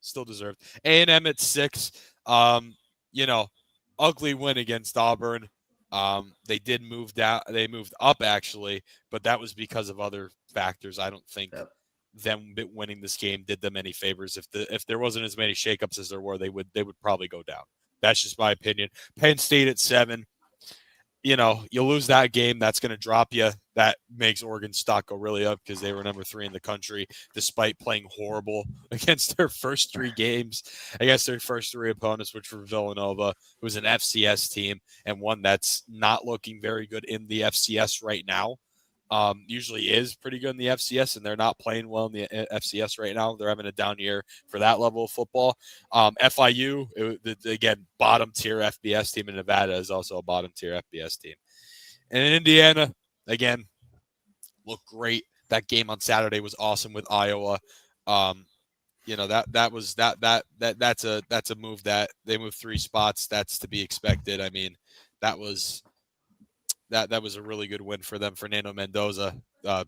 still deserved. A&M at 6. Ugly win against Auburn. They did move down. They moved up actually, but that was because of other factors. I don't think them winning this game did them any favors. If there wasn't as many shakeups as there were, they would probably go down. That's just my opinion. Penn State at 7. You lose that game, that's going to drop you. That makes Oregon stock go really up because they were number 3 in the country, despite playing horrible against their first 3 games. I guess their first 3 opponents, which were Villanova, who was an FCS team and one that's not looking very good in the FCS right now. Usually is pretty good in the FCS, and they're not playing well in the FCS right now. They're having a down year for that level of football. FIU, again, bottom tier FBS team in Nevada is also a bottom tier FBS team. And in Indiana, again, looked great. That game on Saturday was awesome with Iowa. That's a move that they moved 3 spots. That's to be expected. I mean, that was a really good win for them. Fernando Mendoza,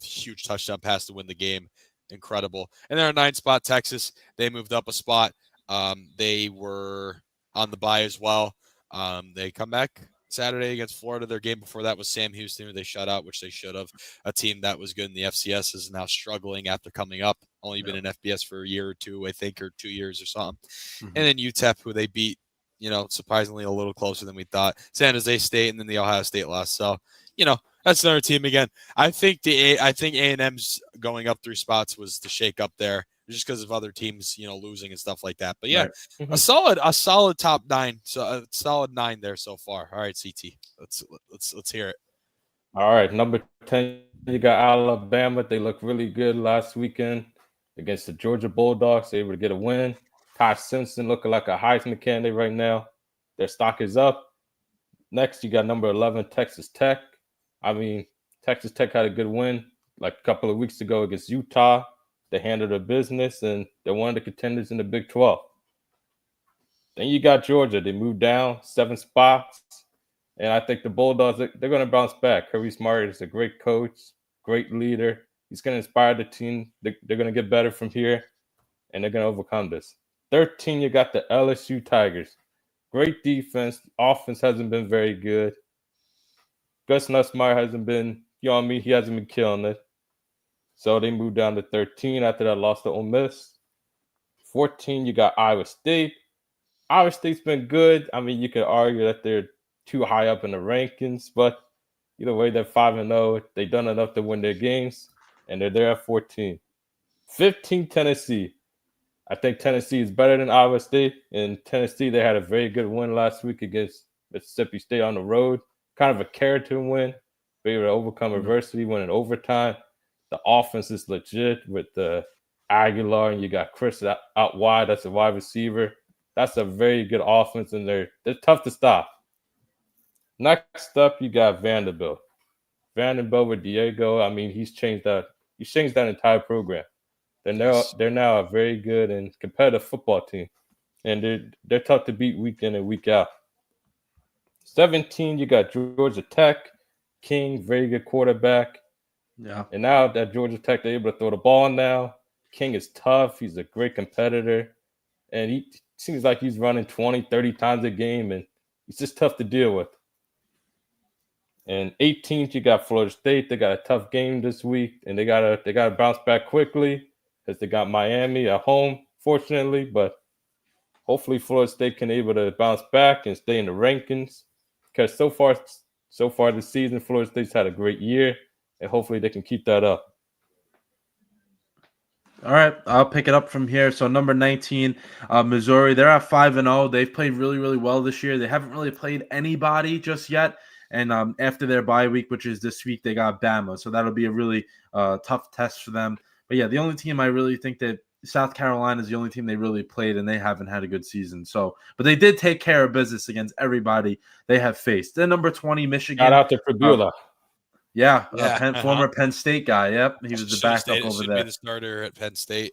huge touchdown pass to win the game. Incredible. And they're a 9 spot Texas. They moved up a spot. They were, on the bye as well. They come back Saturday against Florida. Their game before that was Sam Houston, who they shut out, which they should have. A team that was good in the FCS is now struggling after coming up. Only been in FBS for a year or two, I think, or 2 years or something. And then UTEP, who they beat, surprisingly a little closer than we thought. San Jose State, and then the Ohio State loss. So, that's another team again. I think A&M's going up 3 spots was the shake up there, just because of other teams, losing and stuff like that. But yeah, right. a solid top 9, so a solid 9 there so far. All right, CT, let's hear it. All right, number 10, you got Alabama. They looked really good last weekend against the Georgia Bulldogs. They were able to get a win. Ty Simpson looking like a Heisman candidate right now. Their stock is up. Next, you got number 11, Texas Tech. Texas Tech had a good win like a couple of weeks ago against Utah. They handled their business, and they're one of the contenders in the Big 12. Then you got Georgia. They moved down 7 spots, and I think the Bulldogs, they're going to bounce back. Kirby Smart is a great coach, great leader. He's going to inspire the team. They're going to get better from here, and they're going to overcome this. 13, you got the LSU Tigers. Great defense. Offense hasn't been very good. Gus Nussmeier hasn't been, he hasn't been killing it. So they moved down to 13 after that loss to Ole Miss. 14, you got Iowa State. Iowa State's been good. You could argue that they're too high up in the rankings, but either way, they're 5-0. They've done enough to win their games, and they're there at 14. 15, Tennessee. I think Tennessee is better than Iowa State. In Tennessee, they had a very good win last week against Mississippi State on the road. Kind of a character win. Be able to overcome adversity, win in overtime. The offense is legit with Aguilar, and you got Chris out wide. That's a wide receiver. That's a very good offense, and they're tough to stop. Next up, you got Vanderbilt. Vanderbilt with Diego. He's changed that. He's changed that entire program. They're now a very good and competitive football team, and they're tough to beat week in and week out. 17, you got Georgia Tech. King, very good quarterback. Yeah. And now that Georgia Tech, they're able to throw the ball now. King is tough. He's a great competitor. And he seems like he's running 20, 30 times a game, and he's just tough to deal with. And 18th, you got Florida State. They got a tough game this week, and they gotta bounce back quickly because they got Miami at home, fortunately. But hopefully Florida State can able to bounce back and stay in the rankings. Because so far this season, Florida State's had a great year, and hopefully they can keep that up. All right, I'll pick it up from here. So number 19, Missouri. They're at 5-0. They've played really, really well this year. They haven't really played anybody just yet. And after their bye week, which is this week, they got Bama. So that'll be a really tough test for them. But yeah, the only team I really think that South Carolina is the only team they really played, and they haven't had a good season. So, but they did take care of business against everybody they have faced. Then number 20, Michigan. Shout out to Perdula. Former Penn State guy. Yep, he was the backup over there. Should be the starter at Penn State.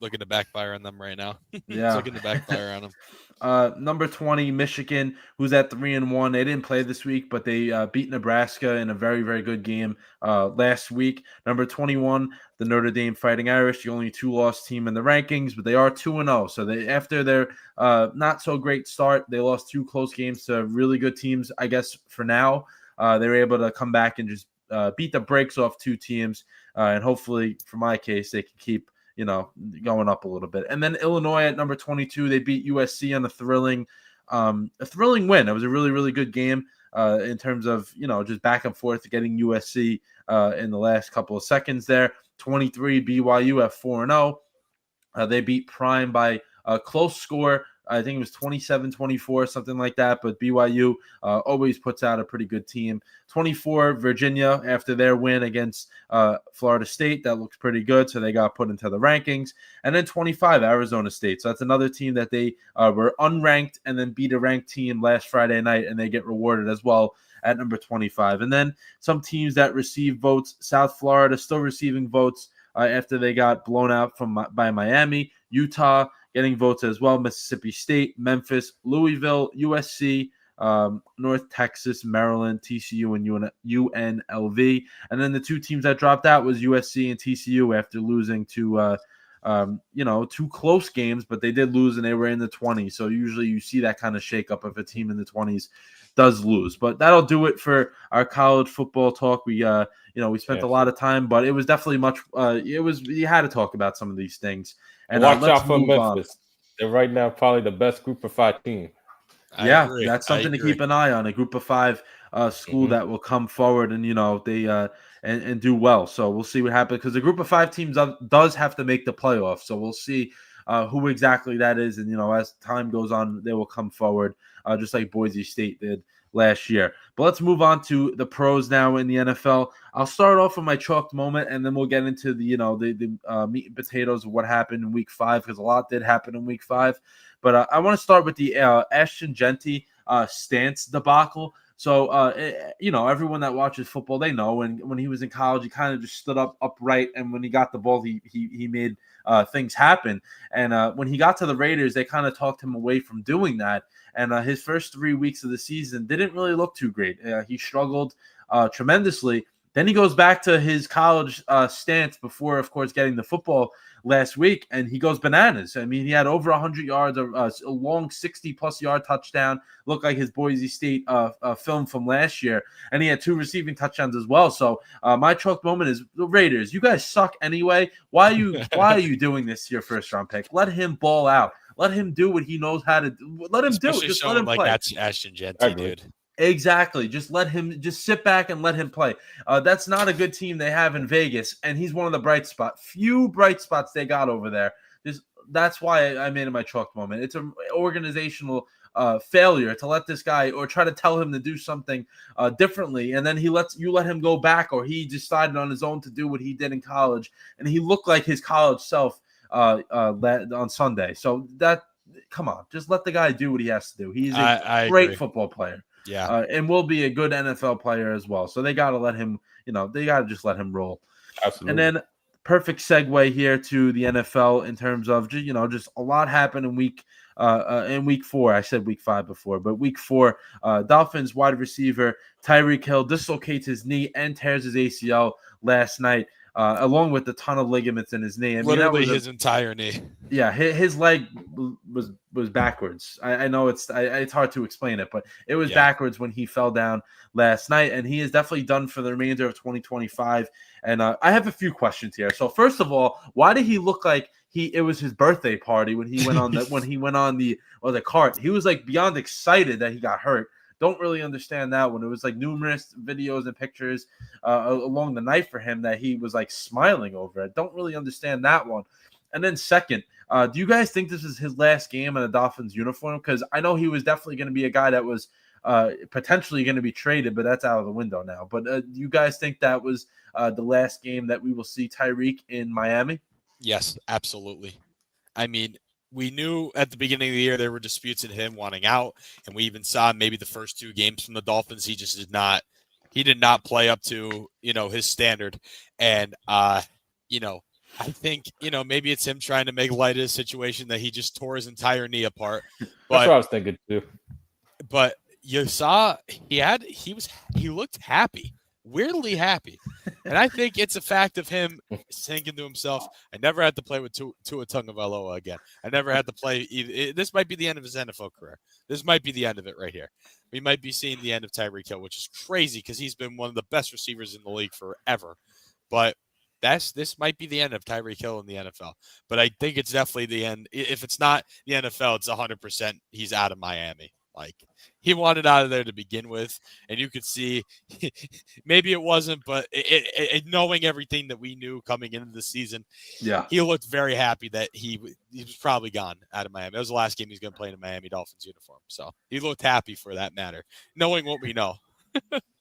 Looking to backfire on them right now. Yeah, looking to backfire on them. Number 20, Michigan, who's at 3-1. They didn't play this week, but they beat Nebraska in a very, very good game last week. Number 21, the Notre Dame Fighting Irish, the only 2-loss team in the rankings, but they are 2-0. So they, after their not so great start, they lost 2 close games to really good teams. I guess for now, they were able to come back and just beat the brakes off 2 teams, and hopefully, for my case, they can keep going up a little bit. And then Illinois at number 22, they beat USC on a thrilling win. It was a really, really good game in terms of, just back and forth getting USC in the last couple of seconds there. 23, BYU at 4-0. They beat Prime by a close score. I think it was 27-24, something like that. But BYU always puts out a pretty good team. 24, Virginia, after their win against Florida State, that looks pretty good. So they got put into the rankings. And then 25, Arizona State. So that's another team that they were unranked and then beat a ranked team last Friday night, and they get rewarded as well at number 25. And then some teams that receive votes. South Florida still receiving votes after they got blown out by Miami. Utah getting votes as well. Mississippi State, Memphis, Louisville, USC, North Texas, Maryland, TCU, and UNLV. And then the 2 teams that dropped out was USC and TCU after losing to two close games, but they did lose and they were in the 20s. So usually you see that kind of shakeup if a team in the 20s does lose. But that'll do it for our college football talk. We spent a lot of time, but it was definitely you had to talk about some of these things. And watch out for Memphis. They're right now probably the best Group of 5 team. That's something to keep an eye on. A Group of 5 school that will come forward and they and do well. So we'll see what happens because the Group of 5 teams does have to make the playoffs. So we'll see who exactly that is, and as time goes on, they will come forward just like Boise State did last year. But let's move on to the pros now in the NFL. I'll start off with my chalk moment, and then we'll get into the meat and potatoes of what happened in Week 5 because a lot did happen in Week 5. But I want to start with the Ashton Jeanty stance debacle. So everyone that watches football, they know when he was in college, he kind of just stood up upright, and when he got the ball, he made things happen. And when he got to the Raiders, they kind of talked him away from doing that. And his first 3 weeks of the season didn't really look too great. He struggled tremendously. Then he goes back to his college stance before, of course, getting the football last week, and he goes bananas. I mean, he had over 100 yards, a long 60-plus yard touchdown, looked like his Boise State film from last year, and he had 2 receiving touchdowns as well. So my chalk moment is the Raiders. You guys suck anyway. Why are you doing this to your first-round pick? Let him ball out. Let him do what he knows how to do. Let him do it. Just let him play. That's Ashton Jeanty, dude. Exactly. Just let him sit back and let him play. That's not a good team they have in Vegas, and he's one of the bright spots. Few bright spots they got over there. That's why I made it my chalk moment. It's an organizational failure to let this guy or try to tell him to do something differently, and then let him go back, or he decided on his own to do what he did in college, and he looked like his college self on Sunday. So come on, just let the guy do what he has to do. He's a great football player. Yeah. And will be a good NFL player as well. So they got to let him, they got to just let him roll. Absolutely. And then perfect segue here to the NFL in terms of, just a lot happened in week 4. I said week 5 before, but week 4, Dolphins wide receiver Tyreek Hill dislocates his knee and tears his ACL last night. Along with a ton of ligaments in his knee. Literally his entire knee. Yeah, his leg was backwards. I know it's hard to explain it, but it was backwards when he fell down last night, and he is definitely done for the remainder of 2025. And I have a few questions here. So first of all, why did he look like it was his birthday party when he went on the cart? He was like beyond excited that he got hurt. Don't really understand that one. It was like numerous videos and pictures along the night for him that he was like smiling over it. Don't really understand that one. And then second, do you guys think this is his last game in a Dolphins uniform? Because I know he was definitely going to be a guy that was potentially going to be traded, but that's out of the window now. But do you guys think that was the last game that we will see Tyreek in Miami? Yes, absolutely. I mean, we knew at the beginning of the year there were disputes in him wanting out, and we even saw maybe the first 2 games from the Dolphins. He just did not play up to, his standard. And, I think, maybe it's him trying to make light of his situation that he just tore his entire knee apart. But, that's what I was thinking too. But you saw he looked happy. Weirdly happy. And I think it's a fact of him thinking to himself, I never had to play with Tua Tagovailoa again. I never had to play this might be the end of his NFL career. This might be the end of it right here. We might be seeing the end of Tyreek Hill, which is crazy because he's been one of the best receivers in the league forever. But this might be the end of Tyreek Hill in the NFL. But I think it's definitely the end. If it's not the NFL, it's 100% he's out of Miami. Like, he wanted out of there to begin with, and you could see maybe it wasn't, but knowing everything that we knew coming into the season, he looked very happy that he was probably gone out of Miami. That was the last game he's going to play in a Miami Dolphins uniform, so he looked happy for that matter, knowing what we know.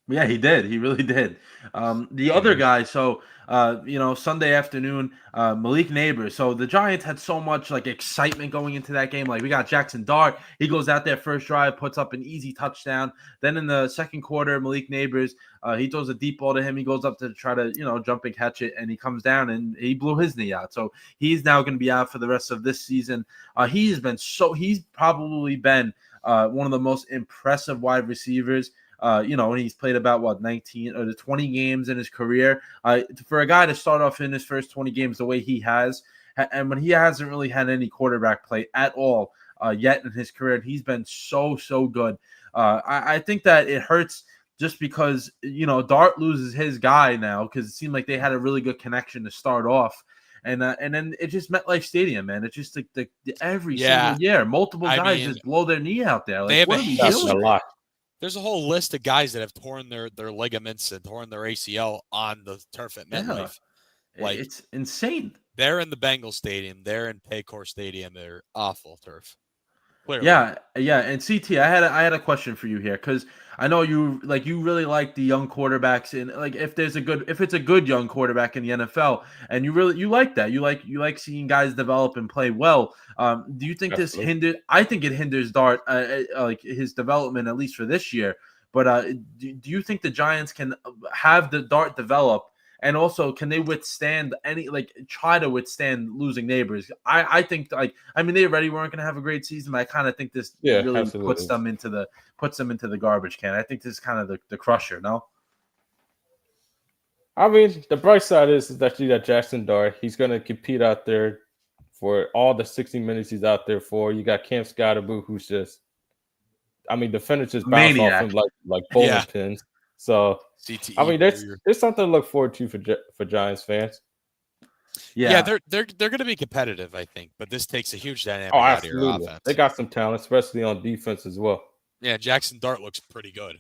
Yeah, he did. He really did. The other guy, so, Sunday afternoon, Malik Neighbors. So the Giants had so much like excitement going into that game. Like, we got Jackson Dart. He goes out there first drive, puts up an easy touchdown. Then in the second quarter, Malik Neighbors, he throws a deep ball to him. He goes up to try to, jump and catch it, and he comes down and he blew his knee out. So he's now going to be out for the rest of this season. He's probably been one of the most impressive wide receivers And he's played about 19 or 20 games in his career. For a guy to start off in his first 20 games the way he has, and when he hasn't really had any quarterback play at all yet in his career, and he's been so good. I think that it hurts just because Dart loses his guy now, because it seemed like they had a really good connection to start off. And then it just MetLife Stadium, man. It's just like every single year, multiple guys just blow their knee out there. Like, what are we doing? A lot. There's a whole list of guys that have torn their ligaments and torn their ACL on the turf at MetLife. Like, it's insane. They're in the Bengals Stadium. They're in Paycor Stadium. They're awful turf. Clearly. Yeah. And CT, I had a question for you here, because I know you really like the young quarterbacks, and like if it's a good young quarterback in the NFL, and you like that, you like seeing guys develop and play well. Do you think this hindered? I think it hinders Dart, like his development, at least for this year. But do you think the Giants can have the Dart develop? And also, can they withstand try to withstand losing Neighbors? I think they already weren't going to have a great season, but I kind of think this really puts them into the garbage can. I think this is kind of the crusher, no? I mean, the bright side is that you got Jackson Dart. He's going to compete out there for all the 60 minutes he's out there for. You got Cam Scottaboo, who's just, the finish just bounce off him like bowling pins. So, CTE, there's something to look forward to for Giants fans. Yeah, they're going to be competitive, I think, but this takes a huge dynamic out of your offense. They got some talent, especially on defense as well. Yeah, Jackson Dart looks pretty good.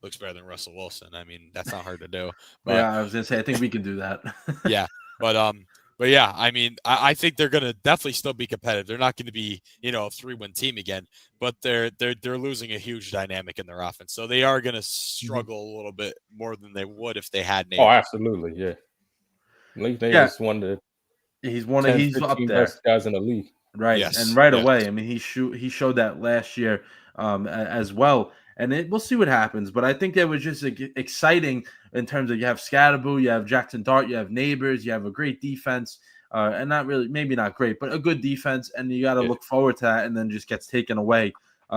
Looks better than Russell Wilson. That's not hard to do. But, yeah, I was going to say, I think we can do that. Yeah, but yeah, I think they're going to definitely still be competitive. They're not going to be, a 3-win team again, but they're losing a huge dynamic in their offense. So they are going to struggle a little bit more than they would if they had Nate. Oh, absolutely, yeah. Malik Nate is one of the he's up there best guys in the league. Right. Yes. And right away, he showed that last year as well. And we'll see what happens. But I think that was just exciting in terms of you have Scatterboo, you have Jackson Dart, you have Neighbors, you have a great defense, and maybe not great, but a good defense. And you got to look forward to that, and then just gets taken away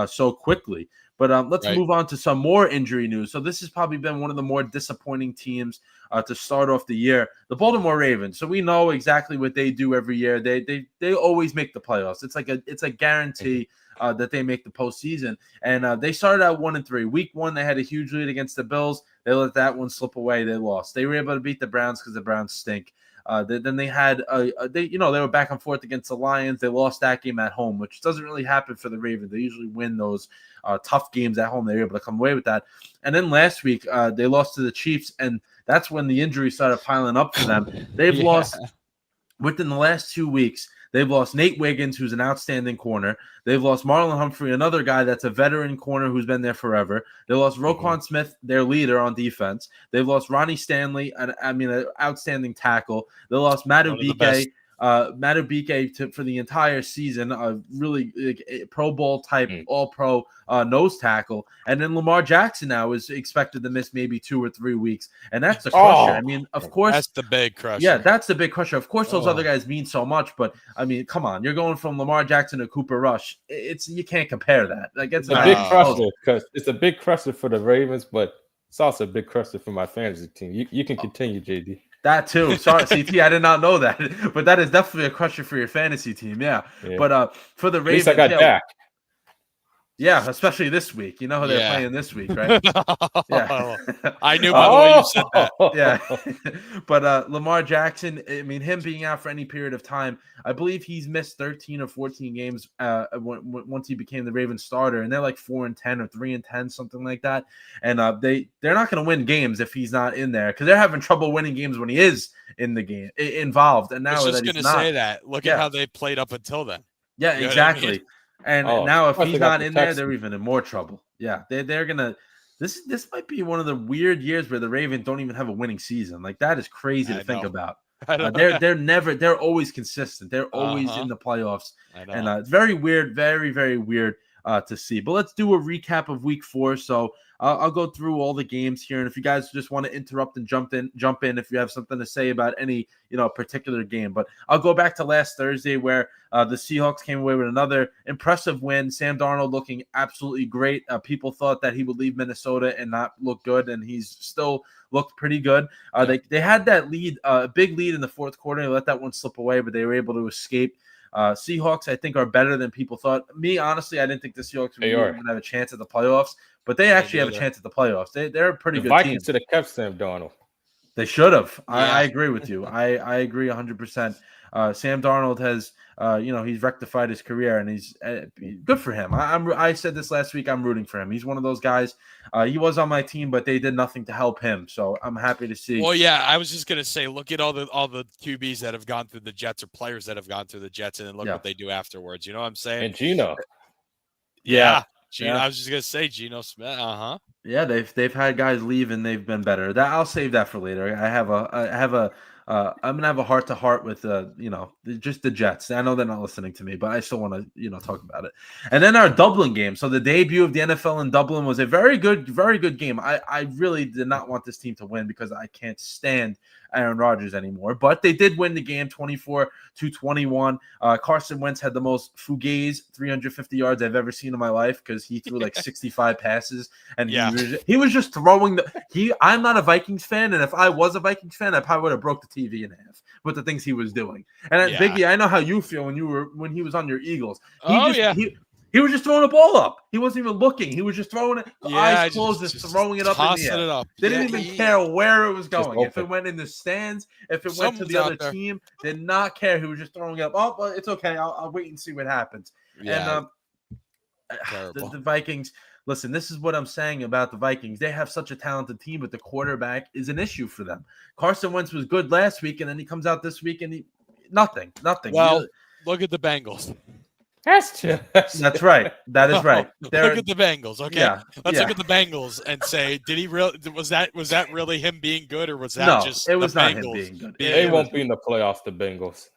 so quickly. But let's move on to some more injury news. So this has probably been one of the more disappointing teams to start off the year, the Baltimore Ravens. So we know exactly what they do every year. They always make the playoffs. It's a guarantee that they make the postseason. And they started out 1-3. Week 1, they had a huge lead against the Bills. They let that one slip away. They lost. They were able to beat the Browns because the Browns stink. Then they had they were back and forth against the Lions. They lost that game at home, which doesn't really happen for the Ravens. They usually win those tough games at home. They were able to come away with that. And then last week they lost to the Chiefs, and that's when the injuries started piling up for them. They've lost within the last 2 weeks. They've lost Nate Wiggins, who's an outstanding corner. They've lost Marlon Humphrey, another guy that's a veteran corner who's been there forever. They lost Roquan Smith, their leader on defense. They've lost Ronnie Stanley, an outstanding tackle. They lost Madubuike for the entire season, a really Pro Bowl type, all-pro nose tackle. And then Lamar Jackson now is expected to miss maybe 2 or 3 weeks. And that's the crusher. Of course. That's the big crusher. Yeah, that's the big crusher. Of course, those other guys mean so much. But, come on. You're going from Lamar Jackson to Cooper Rush. You can't compare that. It's a big crusher, because it's a big crusher for the Ravens, but it's also a big crusher for my fantasy team. You can continue, JD. That too. Sorry, CT. I did not know that, but that is definitely a crusher for your fantasy team. Yeah. But for the Ravens, at least I got Dak. Yeah, especially this week. You know how they're playing this week, right? Yeah. I knew by the way you said that. Yeah. But Lamar Jackson, him being out for any period of time, I believe he's missed 13 or 14 games once he became the Ravens starter, and they're like 4-10 or 3-10, something like that. And they're not going to win games if he's not in there, because they're having trouble winning games when he is in the game involved. And now I was just going to say that. Look at how they played up until then. Yeah, you know exactly. And now if he's not in there, they're even in more trouble. Yeah, they're gonna. This might be one of the weird years where the Ravens don't even have a winning season. Like, that is crazy to think about. They're always consistent. They're always in the playoffs, and it's very weird, very very weird. to see. But let's do a recap of Week 4. So I'll go through all the games here, and if you guys just want to interrupt and jump in if you have something to say about any particular game. But I'll go back to last Thursday where the Seahawks came away with another impressive win. Sam Darnold looking absolutely great. People thought that he would leave Minnesota and not look good, and he's still looked pretty good. They had that lead, a big lead in the fourth quarter. They let that one slip away, but they were able to escape. Seahawks, I think, are better than people thought. Me, honestly, I didn't think the Seahawks would have a chance at the playoffs, but they actually have a chance at the playoffs. They're a pretty good team. The Vikings should have kept Sam Darnold. They should have. Yeah. I agree with you. I agree 100%. Sam Darnold has, he's rectified his career, and he's good for him. I said this last week. I'm rooting for him. He's one of those guys. He was on my team, but they did nothing to help him. So I'm happy to see. Well, yeah, I was just gonna say, look at all the QBs that have gone through the Jets or players that have gone through the Jets, and then look what they do afterwards. You know what I'm saying? And Geno. Yeah. Geno. I was just gonna say Geno Smith. Yeah, they've had guys leave and they've been better. That I'll save that for later. I'm gonna have a heart-to-heart with just the Jets. I know they're not listening to me, but I still want to talk about it. And then our Dublin game. So the debut of the NFL in Dublin was a very good game. I really did not want this team to win because I can't stand Aaron Rodgers anymore, but they did win the game 24-21. Carson Wentz had the most fugazi 350 yards I've ever seen in my life because he threw like 65 passes, and he was just throwing I'm not a Vikings fan, and if I was a Vikings fan, I probably would have broke the TV in half with the things he was doing. And Biggie, I know how you feel when he was on your Eagles. He was just throwing the ball up. He wasn't even looking. He was just throwing it, eyes closed, just throwing it up in the air. They didn't even care where it was going. If it went in the stands, if it went to the other team, did not care. He was just throwing it up. Oh, well, it's okay. I'll wait and see what happens. Yeah. And the Vikings, listen, this is what I'm saying about the Vikings. They have such a talented team, but the quarterback is an issue for them. Carson Wentz was good last week, and then he comes out this week and nothing. Well, look at the Bengals. That's right. That is right. Look at the Bengals. Okay, let's look at the Bengals and say, did he really? Was that really him being good, or was that just it was the not Bengals him being good? They won't be in the playoffs. The Bengals.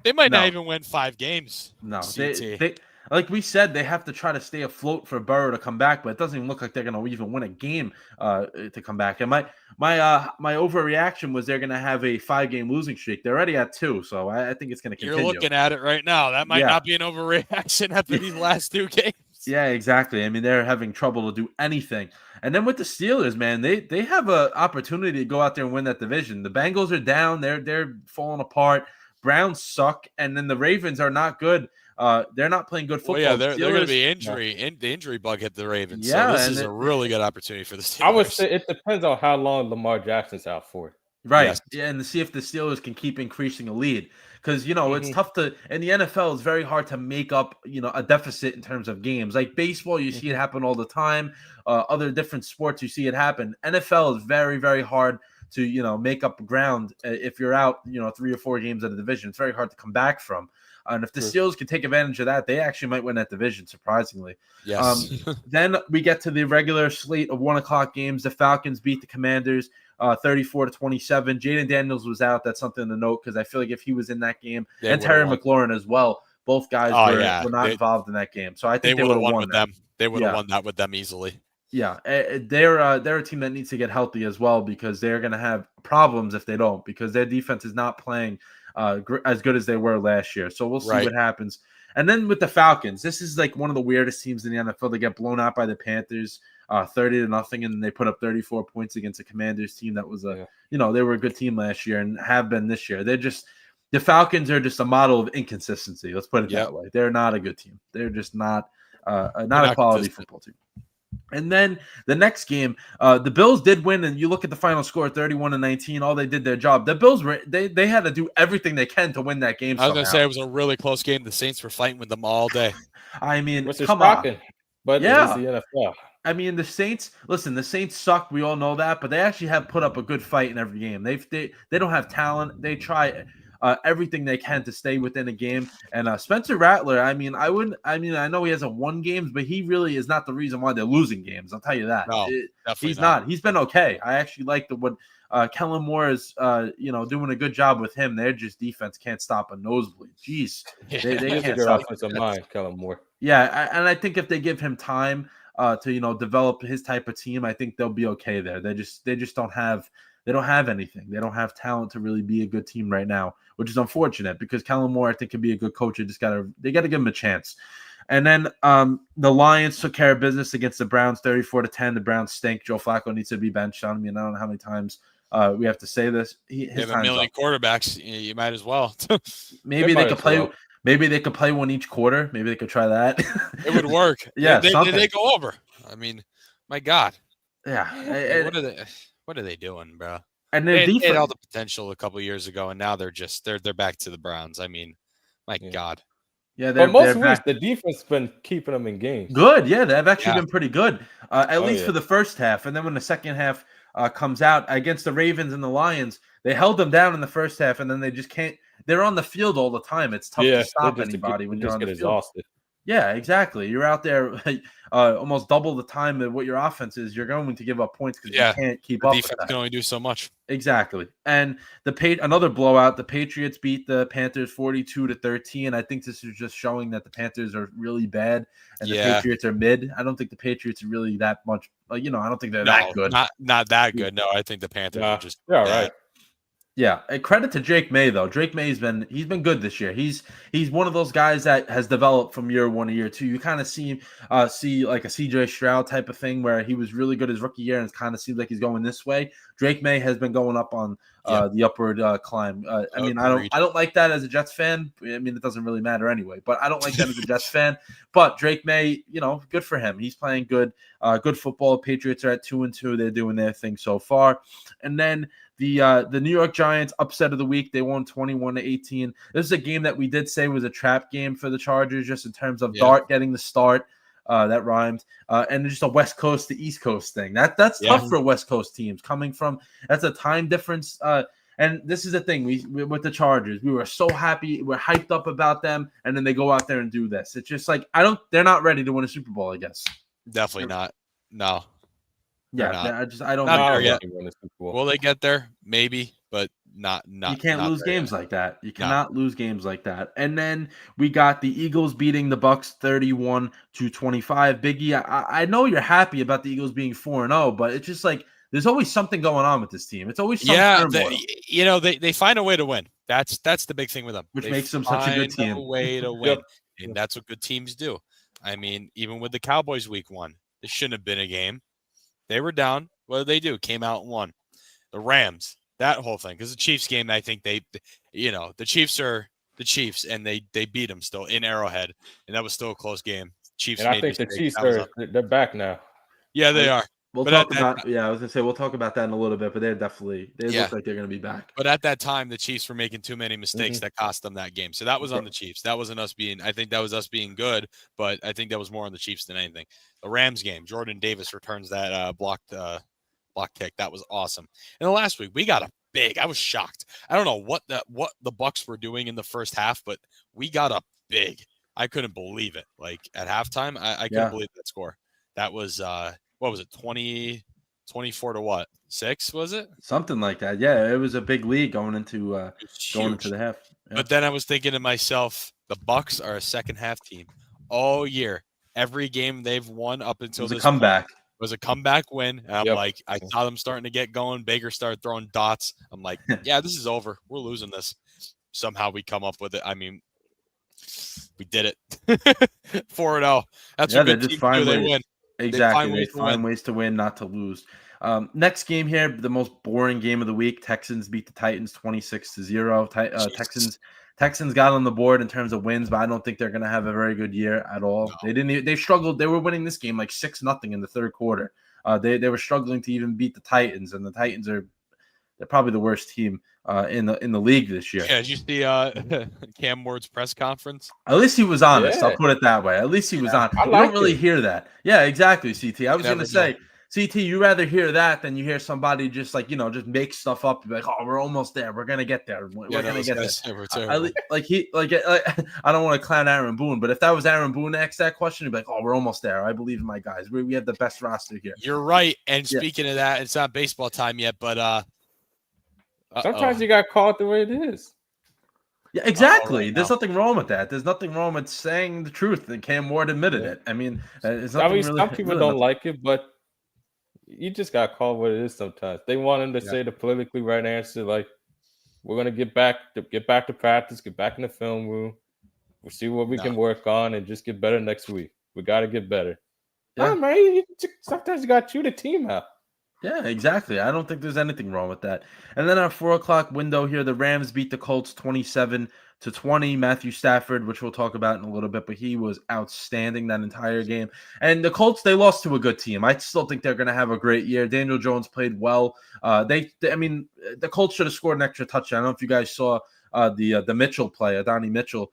They might not even win 5 games. No, they like we said, they have to try to stay afloat for Burrow to come back, but it doesn't even look like they're going to even win a game to come back. And my overreaction was they're going to have a 5-game losing streak. They're already at 2, so I think it's going to continue. You're looking at it right now. That might not be an overreaction after these last 2 games. Yeah, exactly. I mean, they're having trouble to do anything. And then with the Steelers, man, they have an opportunity to go out there and win that division. The Bengals are down. They're falling apart. Browns suck, and then the Ravens are not good. They're not playing good football. Well, they're going to be injury. The injury bug hit the Ravens. Yeah, so this is a really good opportunity for the Steelers. I would say it depends on how long Lamar Jackson's out for. Right. Yes. Yeah, and to see if the Steelers can keep increasing a lead. Because, it's tough to – in the NFL, it's very hard to make up, a deficit in terms of games. Like baseball, you see it happen all the time. Other different sports, you see it happen. NFL is very, very hard to, make up ground if you're out, 3 or 4 games at a division. It's very hard to come back from. And if the Steelers can take advantage of that, they actually might win that division, surprisingly. Yes. Then we get to the regular slate of 1:00 games. The Falcons beat the Commanders 34-27. Jaden Daniels was out. That's something to note because I feel like if he was in that game, and Terry McLaurin as well, both guys were not involved in that game. So I think they would have won with them. They would have won that with them easily. Yeah, they're a team that needs to get healthy as well because they're going to have problems if they don't because their defense is not playing as good as they were last year. So we'll see what happens. And then with the Falcons, this is like one of the weirdest teams in the NFL. They get blown out by the Panthers 30-0, and they put up 34 points against a Commanders team that was they were a good team last year and have been this year. The Falcons are just a model of inconsistency. Let's put it that way. They're not a good team. They're just not a quality football team. And then the next game, the Bills did win, and you look at the final score, 31-19. All they did their job. The Bills they had to do everything they can to win that game. I was going to say it was a really close game. The Saints were fighting with them all day. I mean, come on, but it's the NFL. I mean, the Saints. Listen, the Saints suck. We all know that, but they actually have put up a good fight in every game. They don't have talent. They try everything they can to stay within a game. And Spencer Rattler, I know he hasn't won games, but he really is not the reason why they're losing games. I'll tell you that. No, he's not. He's been okay. I actually like what Kellen Moore is, doing a good job with him. Their just defense can't stop a nosebleed. Jeez, they can't stop offensive mind, Kellen Moore. Yeah, and I think if they give him time to develop his type of team, I think they'll be okay there. They just don't have anything. They don't have talent to really be a good team right now, which is unfortunate because Kellen Moore, I think, can be a good coach. They gotta give him a chance. And then the Lions took care of business against the Browns, 34-10. The Browns stink. Joe Flacco needs to be benched. I don't know how many times we have to say this. His have a million quarterbacks. You might as well. Maybe they could play. Well. Maybe they could play one each quarter. Maybe they could try that. It would work. Yeah, they go over. I mean, my God. Yeah. What are they doing, bro? And they had all the potential a couple of years ago, and now they're back to the Browns. I mean, my God. Yeah, but most weeks the defense has been keeping them in games. Good, yeah, they've actually been pretty good, at least for the first half. And then when the second half comes out against the Ravens and the Lions, they held them down in the first half, and then they just can't. They're on the field all the time. It's tough to stop anybody when you're on the field. Exhausted. Yeah, exactly. You're out there almost double the time of what your offense is. You're going to give up points because you can't keep up with that. Defense can only do so much. Exactly. And another blowout. The Patriots beat the Panthers 42-13. I think this is just showing that the Panthers are really bad and the Patriots are mid. I don't think the Patriots are really that much. I don't think they're that good. Not that good. No, I think the Panthers are just right. Yeah, and credit to Drake May though. Drake May's been good this year. He's one of those guys that has developed from year one to year two. You kind of see like a CJ Stroud type of thing where he was really good his rookie year and it kind of seems like he's going this way. Drake May has been going up on the upward climb. I mean, I don't like that as a Jets fan. I mean, it doesn't really matter anyway. But I don't like that as a Jets fan. But Drake May, good for him. He's playing good football. Patriots are at 2-2. They're doing their thing so far, and then. The New York Giants upset of the week. They won 21-18. This is a game that we did say was a trap game for the Chargers, just in terms of Dart getting the start. That rhymed. And just a West Coast to East Coast thing. That's tough for West Coast teams coming from. That's a time difference. And this is the thing we with the Chargers. We were so happy. We're hyped up about them, and then they go out there and do this. It's just like they're not ready to win a Super Bowl. I guess. Definitely not. No. Yeah, I don't know yet. Will they get there? Maybe, but not. You can't lose games like that. You cannot lose games like that. And then we got the Eagles beating the Bucks 31-25. Biggie, I know you're happy about the Eagles being 4-0, but it's just like there's always something going on with this team. It's always they find a way to win. That's the big thing with them, which makes them such a good team. A way to win, and that's what good teams do. I mean, even with the Cowboys week 1, this shouldn't have been a game. They were down. What did they do? Came out and won. The Rams, that whole thing. Because the Chiefs game, I think the Chiefs are the Chiefs, and they beat them still in Arrowhead, and that was still a close game. Chiefs. And I think the Chiefs they're back now. Yeah, they are. We'll talk about. I was gonna say we'll talk about that in a little bit, but they look like they're gonna be back. But at that time, the Chiefs were making too many mistakes that cost them that game. So that was on the Chiefs. That wasn't us being. I think that was us being good, but I think that was more on the Chiefs than anything. The Rams game, Jordan Davis returns that block kick. That was awesome. And the last week we got a big. I was shocked. I don't know what the Bucks were doing in the first half, but we got a big. I couldn't believe it. Like at halftime, I couldn't believe that score. That was what was it? 24 to what? 6 was it? Something like that. Yeah, it was a big lead going into the half. Yeah. But then I was thinking to myself, the Bucks are a second half team all year. Every game they've won up until this comeback. Was a comeback win. And I'm like, I saw them starting to get going. Baker started throwing dots. I'm like, yeah, this is over. We're losing this. Somehow we come up with it. I mean, we did it. 4-0. That's what good teams do. They win. Exactly. They find ways to win, not to lose. Next game here, the most boring game of the week. Texans beat the Titans 26-0. Texans got on the board in terms of wins, but I don't think they're going to have a very good year at all. No. They struggled. They were winning this game like 6-0 in the third quarter. They were struggling to even beat the Titans, and the Titans they're probably the worst team in the league this year. Yeah, did you see Cam Ward's press conference? At least he was honest. I'll put it that way. At least he was honest. You don't really hear that. Yeah, exactly, CT. I was going to say, CT, you rather hear that than you hear somebody just just make stuff up. Be like, oh, we're almost there. We're going to get there. We're going to get there. I don't want to clown Aaron Boone, but if that was Aaron Boone asked that question, he'd be like, oh, we're almost there. I believe in my guys. We have the best roster here. You're right. And speaking of that, it's not baseball time yet, but sometimes you got called the way it is. Yeah, exactly. There's nothing wrong with that. There's nothing wrong with saying the truth, and Cam Ward admitted it. I mean, there's nothing really. Some people don't like it, but you just got to call what it is sometimes. They want him to say the politically right answer, like, we're going to get back to practice, get back in the film room. We'll see what we can work on and just get better next week. We got to get better. Yeah, man, sometimes you got to chew the team out. Yeah, exactly. I don't think there's anything wrong with that. And then our 4:00 window here, the Rams beat the Colts 27-20. Matthew Stafford, which we'll talk about in a little bit, but he was outstanding that entire game. And the Colts, they lost to a good team. I still think they're going to have a great year. Daniel Jones played well. I mean, the Colts should have scored an extra touchdown. I don't know if you guys saw the Mitchell play, Donnie Mitchell.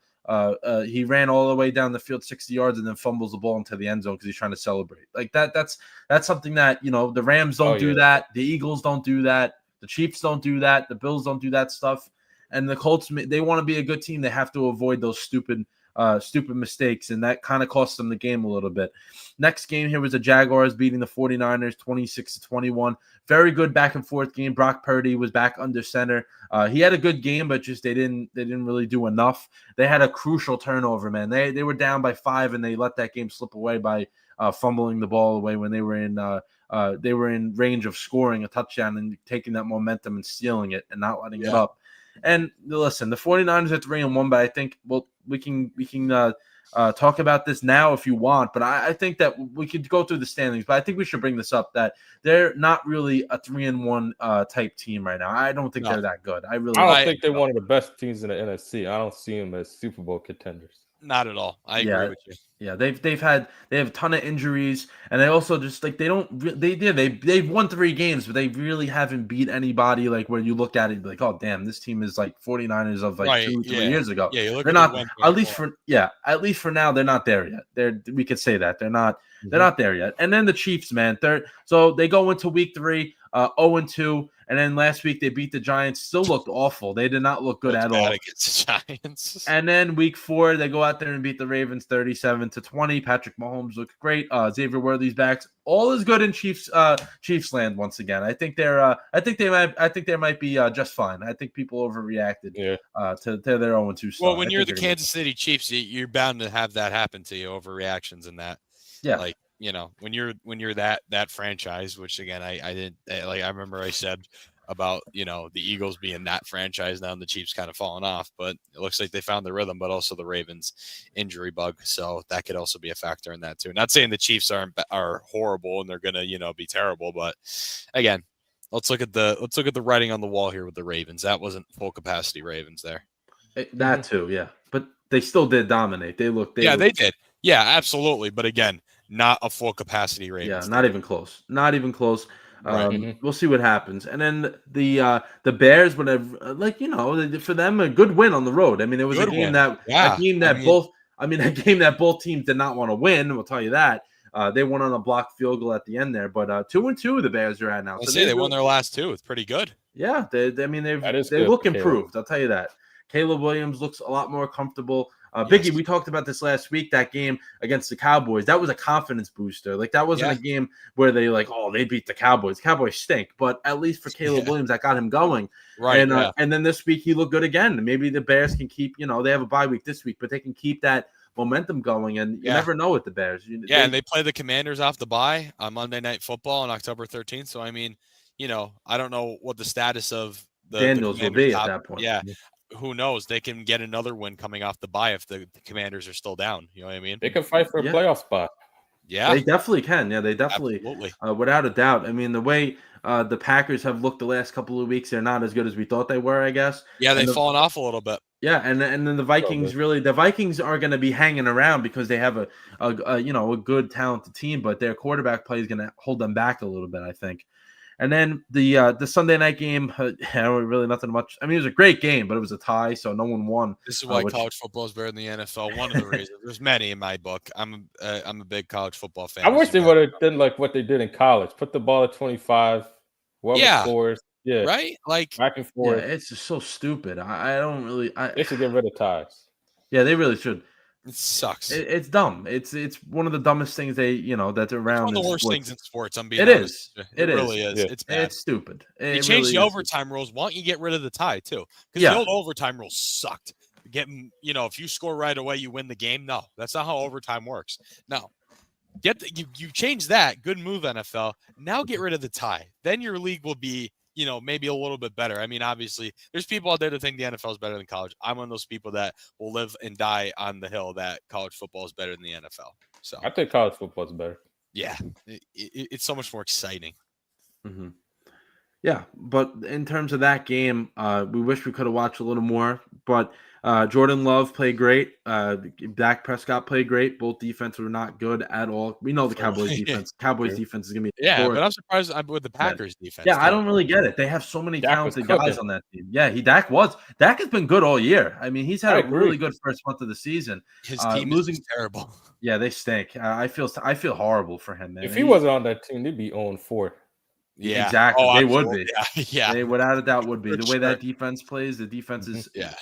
He ran all the way down the field 60 yards and then fumbles the ball into the end zone because he's trying to celebrate. Like that's something that, the Rams don't do that. The Eagles don't do that. The Chiefs don't do that. The Bills don't do that stuff. And the Colts, they want to be a good team. They have to avoid those stupid mistakes, and that kind of cost them the game a little bit. Next game here was the Jaguars beating the 49ers 26-21. Very good back and forth game. Brock Purdy was back under center. He had a good game, but just they didn't really do enough. They had a crucial turnover, man. They were down by 5, and they let that game slip away by fumbling the ball away when they were in range of scoring a touchdown and taking that momentum and stealing it and not letting it up. And listen, the 49ers are 3-1, but I think we can talk about this now if you want. But I think that we could go through the standings, but I think we should bring this up that they're not really a 3-1 type team right now. I don't think they're that good. I don't think they're one of the best teams in the NFC. I don't see them as Super Bowl contenders. Not at all. I agree with you. Yeah, they have a ton of injuries, and they also just like they've won 3 games, but they really haven't beat anybody like where you look at it like, oh damn, this team is like 49ers of like 2-3 years ago. Yeah, you look they're not at least for now they're not there yet. We could say that they're not there yet. And then the Chiefs, man, so they go into week 3 0-2. And then last week they beat the Giants. Still looked awful. They did not look good at all against the Giants. And then week 4 they go out there and beat the Ravens 37-20. Patrick Mahomes looked great. Xavier Worthy's back. All is good in Chiefs land once again. I think they might be just fine. I think people overreacted to their 0-2 start. Well, when you're the Kansas City Chiefs, you're bound to have that happen to you, overreactions and that. Yeah. Like, when you're that franchise, which again, I remember I said about, the Eagles being that franchise now and the Chiefs kind of falling off, but it looks like they found the rhythm, but also the Ravens injury bug. So that could also be a factor in that too. Not saying the Chiefs are horrible and they're going to, be terrible, but again, let's look at the writing on the wall here with the Ravens. That wasn't full capacity Ravens there. That too. Yeah. But they still did dominate. They did. Yeah, absolutely. But again, not a full capacity Ravens. Yeah, not even close. Not even close. We'll see what happens. And then the Bears, whatever, for them a good win on the road. I mean, it was a game that both teams did not want to win. We'll tell you that. They won on a blocked field goal at the end there, but 2-2 the Bears are at now. So they won their last 2. It's pretty good. Yeah, they look improved. I'll tell you that. Caleb Williams looks a lot more comfortable. Biggie, we talked about this last week, that game against the Cowboys. That was a confidence booster. Like, that wasn't a game where they they beat the Cowboys. Cowboys stink. But at least for Caleb Williams, that got him going. Right. And then this week he looked good again. Maybe the Bears can keep, they have a bye week this week, but they can keep that momentum going. And you never know with the Bears. And they play the Commanders off the bye on Monday Night Football on October 13th. So, I mean, I don't know what the status of Daniels will be at that point. Yeah. Who knows? They can get another win coming off the bye if the Commanders are still down. You know what I mean? They can fight for a playoff spot. Yeah, they definitely can. Yeah, they definitely, without a doubt. I mean, the way the Packers have looked the last couple of weeks, they're not as good as we thought they were, I guess. Yeah, they've fallen off a little bit. Yeah, and then the Vikings the Vikings are going to be hanging around because they have a good talented team, but their quarterback play is going to hold them back a little bit, I think. And then the Sunday night game, really nothing much. I mean, it was a great game, but it was a tie, so no one won. This is why college football is better than the NFL. One of the reasons. There's many in my book. I'm a big college football fan. I wish they would have done like what they did in college. Put the ball at 25. Whoever scores. Yeah. Right? Like back and forth. Yeah, it's just so stupid. I don't really. They should get rid of ties. Yeah, they really should. It sucks. It's dumb. It's one of the dumbest things that's around. It's one of the worst things in sports. I'm being honest. It really is. Yeah. It's bad. It's stupid. They changed the overtime rules. Why don't you get rid of the tie too? Because the old overtime rules sucked. getting, if you score right away, you win the game. No, that's not how overtime works. No. You change that. Good move, NFL. Now get rid of the tie. Then your league will be, maybe a little bit better. I mean, obviously, there's people out there that think the NFL is better than college. I'm one of those people that will live and die on the hill that college football is better than the NFL. So I think college football is better. Yeah, it's so much more exciting. Mm-hmm. Yeah, but in terms of that game, we wish we could have watched a little more. But Jordan Love played great. Dak Prescott played great. Both defenses were not good at all. We know the Cowboys defense. Cowboys defense is going to be but I'm surprised with the Packers defense. Yeah, I don't really get it. They have so many talented guys on that team. Yeah, Dak has been good all year. I mean, he's had a really good first month of the season. His team is terrible. Yeah, they stink. I feel horrible for him, man. If he wasn't on that team, they'd be 0-4. Yeah, exactly. They would be. Yeah. They without a doubt would be. The way that defense plays, the defense is. Yeah.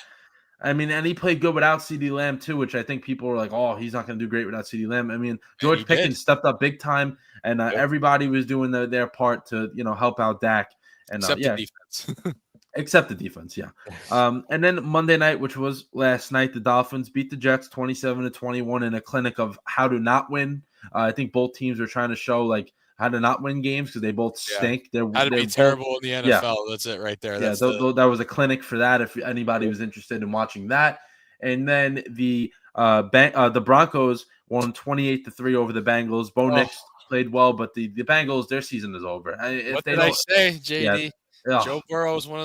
I mean, and he played good without CeeDee Lamb too, which I think people were like, "Oh, he's not going to do great without CeeDee Lamb." I mean, George Pickens stepped up big time, and everybody was doing their part to help out Dak. And except the defense. Except the defense, yeah. And then Monday night, which was last night, the Dolphins beat the Jets 27-21 in a clinic of how to not win. I think both teams are trying to show how to not win games because they both stink. They're be terrible in the NFL. That's it right there. That's that was a clinic for that. If anybody was interested in watching that, and then the Broncos won 28-3 over the Bengals. Bo Nix played well, but the Bengals, their season is over. What did I say, JD? Yeah. Joe Burrow is one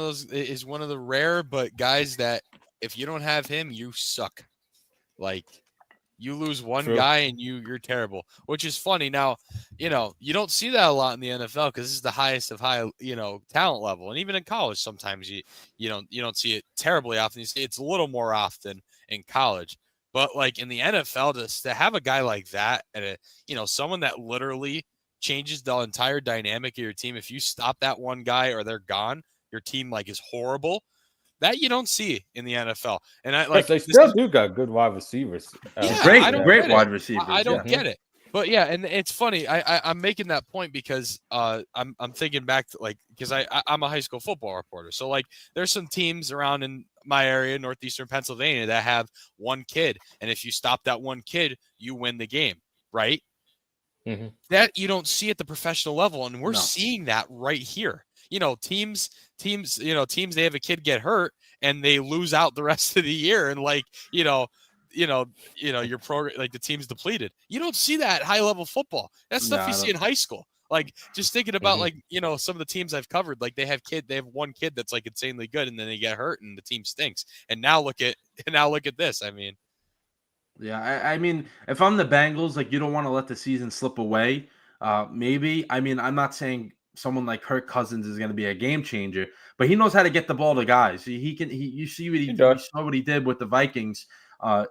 of the rare but guys that if you don't have him, you suck. You lose one guy and you're terrible, which is funny. Now, you don't see that a lot in the NFL because this is the highest of high, talent level. And even in college, sometimes you don't see it terribly often. You see it's a little more often in college. But in the NFL, to have a guy like that and someone that literally changes the entire dynamic of your team. If you stop that one guy or they're gone, your team is horrible. That you don't see in the NFL. And they still do got good wide receivers. Great wide receivers. I don't get it. But yeah, and it's funny. I'm making that point because I'm thinking back to because I'm a high school football reporter. So there's some teams around in my area, northeastern Pennsylvania, that have one kid, and if you stop that one kid, you win the game, right? Mm-hmm. That you don't see at the professional level, and we're seeing that right here. Teams, they have a kid get hurt and they lose out the rest of the year, and your program, the team's depleted. You don't see that high level football. That's stuff you see in high school. Just thinking about some of the teams I've covered, they have one kid that's insanely good, and then they get hurt and the team stinks. And now look at this. I mean. Yeah, I mean, if I'm the Bengals, you don't want to let the season slip away. Maybe. I mean, I'm not saying someone like Kirk Cousins is going to be a game changer, but he knows how to get the ball to guys. You see what you saw what he did with the Vikings.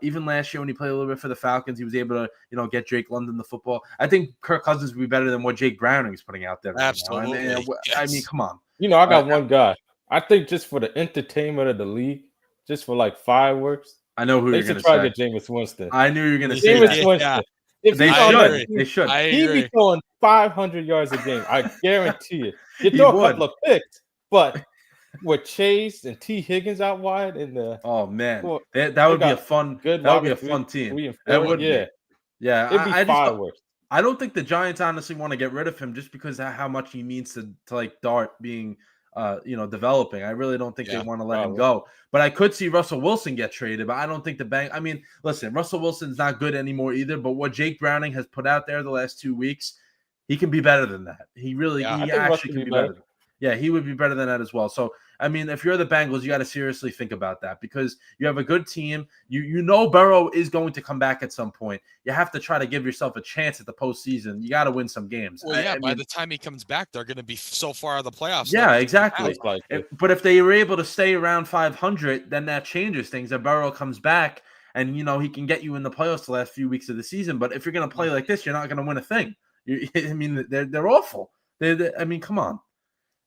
Even last year when he played a little bit for the Falcons, he was able to, get Drake London the football. I think Kirk Cousins would be better than what Jake Browning is putting out there. Right Absolutely. now. I mean, come on. I got one guy. I think just for the entertainment of the league, just for fireworks. I know who you're going to say. They should try to get Jameis Winston. I knew you were going to say Jameis Winston. Yeah. If they should. He'd be throwing 500 yards a game. I guarantee you. You throw a couple of picks, but with Chase and T. Higgins out wide in the that would be a fun team. That would be. Yeah, it'd be fireworks. I don't think the Giants honestly want to get rid of him just because of how much he means to Dart being developing. I really don't think they want to let him go. But I could see Russell Wilson get traded, but I don't think I mean, listen, Russell Wilson's not good anymore either, but what Jake Browning has put out there the last 2 weeks, he can be better than that. He actually can be better. Yeah, he would be better than that as well. So, I mean, if you're the Bengals, you got to seriously think about that because you have a good team. You know Burrow is going to come back at some point. You have to try to give yourself a chance at the postseason. You got to win some games. Well, by the time he comes back, they're going to be so far out of the playoffs. Yeah, exactly. But if they were able to stay around 500, then that changes things. If Burrow comes back and, he can get you in the playoffs the last few weeks of the season. But if you're going to play like this, you're not going to win a thing. I mean, they're awful. I mean, come on.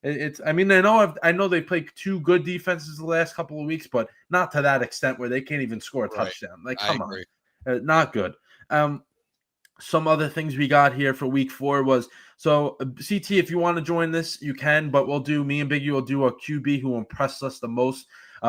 I know they played two good defenses the last couple of weeks, but not to that extent where they can't even score a touchdown. Come on, not good. Some other things we got here for week 4 was CT. If you want to join this, you can, but me and Biggie will do a QB who impressed us the most.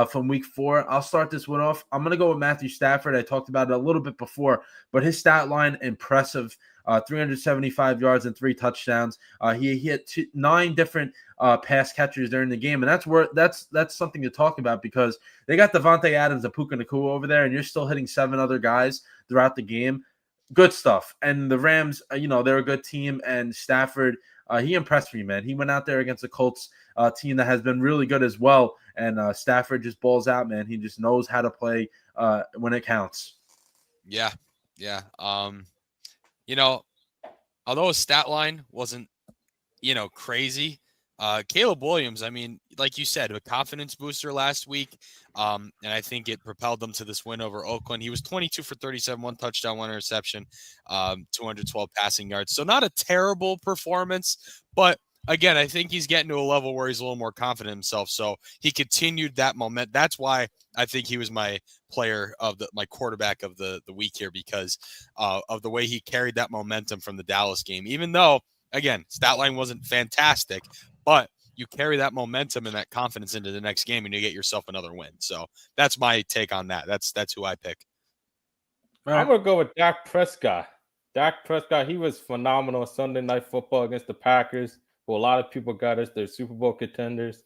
from week 4. I'll start this one off. I'm going to go with Matthew Stafford. I talked about it a little bit before, but his stat line, impressive. 375 yards and 3 touchdowns. He hit 9 different pass catchers during the game, and that's something to talk about because they got Devontae Adams and Puka Nacua over there, and you're still hitting 7 other guys throughout the game. Good stuff. And the Rams, they're a good team, and Stafford, he impressed me, man. He went out there against the Colts team that has been really good as well, and Stafford just balls out, man. He just knows how to play when it counts. Yeah. Although his stat line wasn't, crazy, Caleb Williams, I mean, like you said, a confidence booster last week. And I think it propelled them to this win over Oakland. He was 22 for 37, 1 touchdown, 1 interception, 212 passing yards. So not a terrible performance, but again, I think he's getting to a level where he's a little more confident in himself. So he continued that momentum. That's why I think he was my quarterback of the week here, because of the way he carried that momentum from the Dallas game. Even though, again, stat line wasn't fantastic, but you carry that momentum and that confidence into the next game and you get yourself another win. So that's my take on that. That's who I pick. Right. I'm going to go with Dak Prescott. Dak Prescott, he was phenomenal on Sunday Night Football against the Packers, who a lot of people got us their Super Bowl contenders.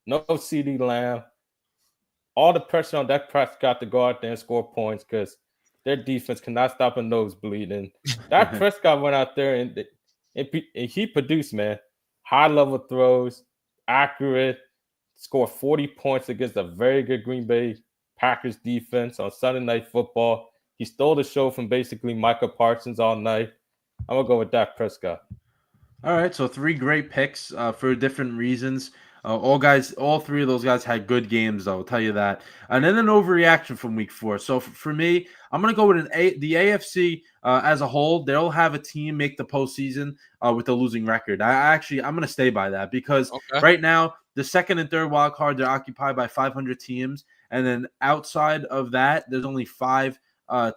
No CeeDee Lamb. All the pressure on Dak Prescott to go out there and score points because their defense cannot stop a nosebleed. And Dak Prescott went out there and he produced, man. High-level throws, accurate, scored 40 points against a very good Green Bay Packers defense on Sunday Night Football. He stole the show from basically Micah Parsons all night. I'm going to go with Dak Prescott. All right, so 3 great picks for different reasons. All 3 of those guys had good games, though, I'll tell you that. And then an overreaction from week 4. So for me, I'm going to go with the AFC as a whole. They'll have a team make the postseason with a losing record. I'm going to stay by that because right now, the second and third wild card, they're occupied by 500 teams. And then outside of that, there's only 5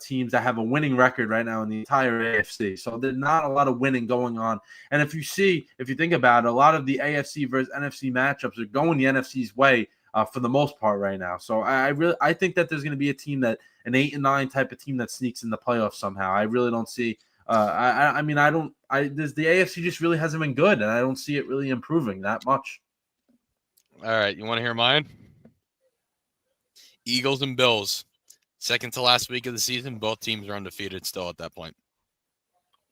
teams that have a winning record right now in the entire AFC. So there's not a lot of winning going on. And if you think about it, a lot of the AFC versus NFC matchups are going the NFC's way for the most part right now. So I think that there's going to be a team an 8-9 type of team that sneaks in the playoffs somehow. I really don't see. The AFC just really hasn't been good, and I don't see it really improving that much. All right, you want to hear mine? Eagles and Bills. Second to last week of the season, both teams are undefeated still at that point.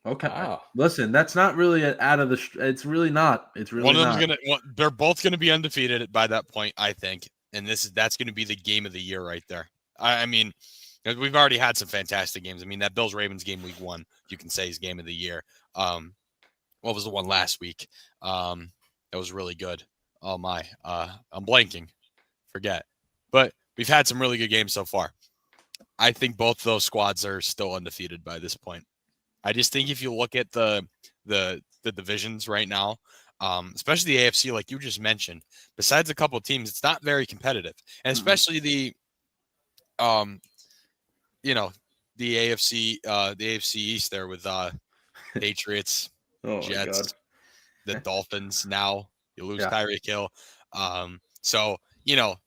Okay. Wow. Listen, that's not really out of the. It's really not. It's really one of them's not. They're both gonna be undefeated by that point, I think, and that's gonna be the game of the year right there. I mean, we've already had some fantastic games. I mean, that Bills Ravens game week 1, you can say is game of the year. What was the one last week? That was really good. Oh my, I'm blanking. Forget. But we've had some really good games so far. I think both those squads are still undefeated by this point. I just think if you look at the divisions right now, especially the AFC, like you just mentioned, besides a couple of teams, it's not very competitive, and especially the AFC East there with Patriots, Jets, the Dolphins. Now you lose Tyreek Hill, so.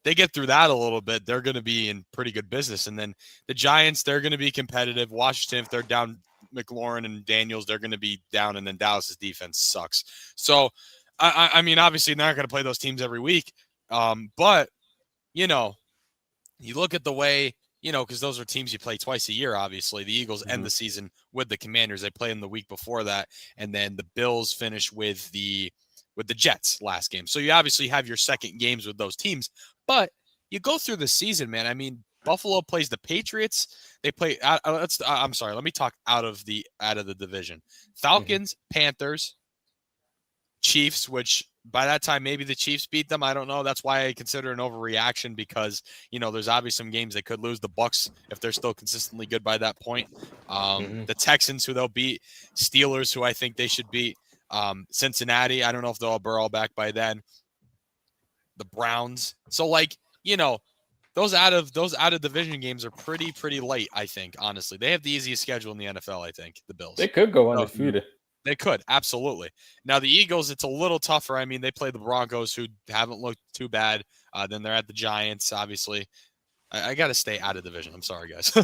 They get through that a little bit, they're going to be in pretty good business. And then the Giants, they're going to be competitive. Washington, if they're down McLaurin and Daniels, they're going to be down. And then Dallas's defense sucks. So, I mean, obviously, they're not going to play those teams every week. But, you look at the way, because those are teams you play twice a year, obviously. The Eagles end the season with the Commanders. They play them the week before that. And then the Bills finish with the Jets last game. So you obviously have your second games with those teams, but you go through the season, man. I mean, Buffalo plays the Patriots. They play I'm sorry, let me talk out of the division. Falcons, Panthers, Chiefs, which by that time maybe the Chiefs beat them. I don't know. That's why I consider an overreaction because, there's obviously some games they could lose. The Bucks, if they're still consistently good by that point. The Texans, who they'll beat. Steelers, who I think they should beat. Cincinnati, I don't know if they'll be all back by then. The Browns. So those out of division games are pretty light, I think, honestly. They have the easiest schedule in the NFL, I think, the Bills. They could go undefeated. They could, absolutely. Now, the Eagles, it's a little tougher. I mean, they play the Broncos, who haven't looked too bad. Then they're at the Giants, obviously. I got to stay out of division. I'm sorry, guys.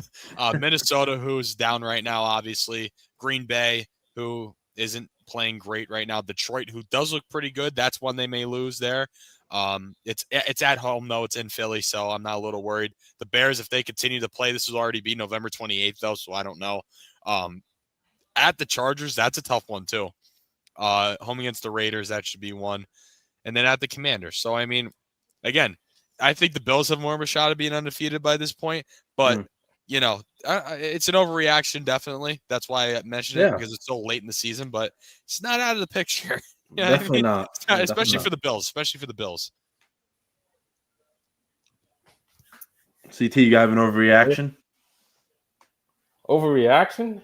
Minnesota, who's down right now, obviously. Green Bay, who isn't playing great right now. Detroit, who does look pretty good. That's one they may lose there. It's at home, though. It's in Philly, so I'm not a little worried. The Bears, if they continue to play, this will already be November 28th, though, so I don't know. At the Chargers, that's a tough one, too. Home against the Raiders, that should be one. And then at the Commanders. So, I mean, again, I think the Bills have more of a shot of being undefeated by this point. But, it's an overreaction, definitely. That's why I mentioned it, because it's so late in the season. But it's not out of the picture. Definitely not. Especially for the Bills. CT, you have an overreaction? Overreaction?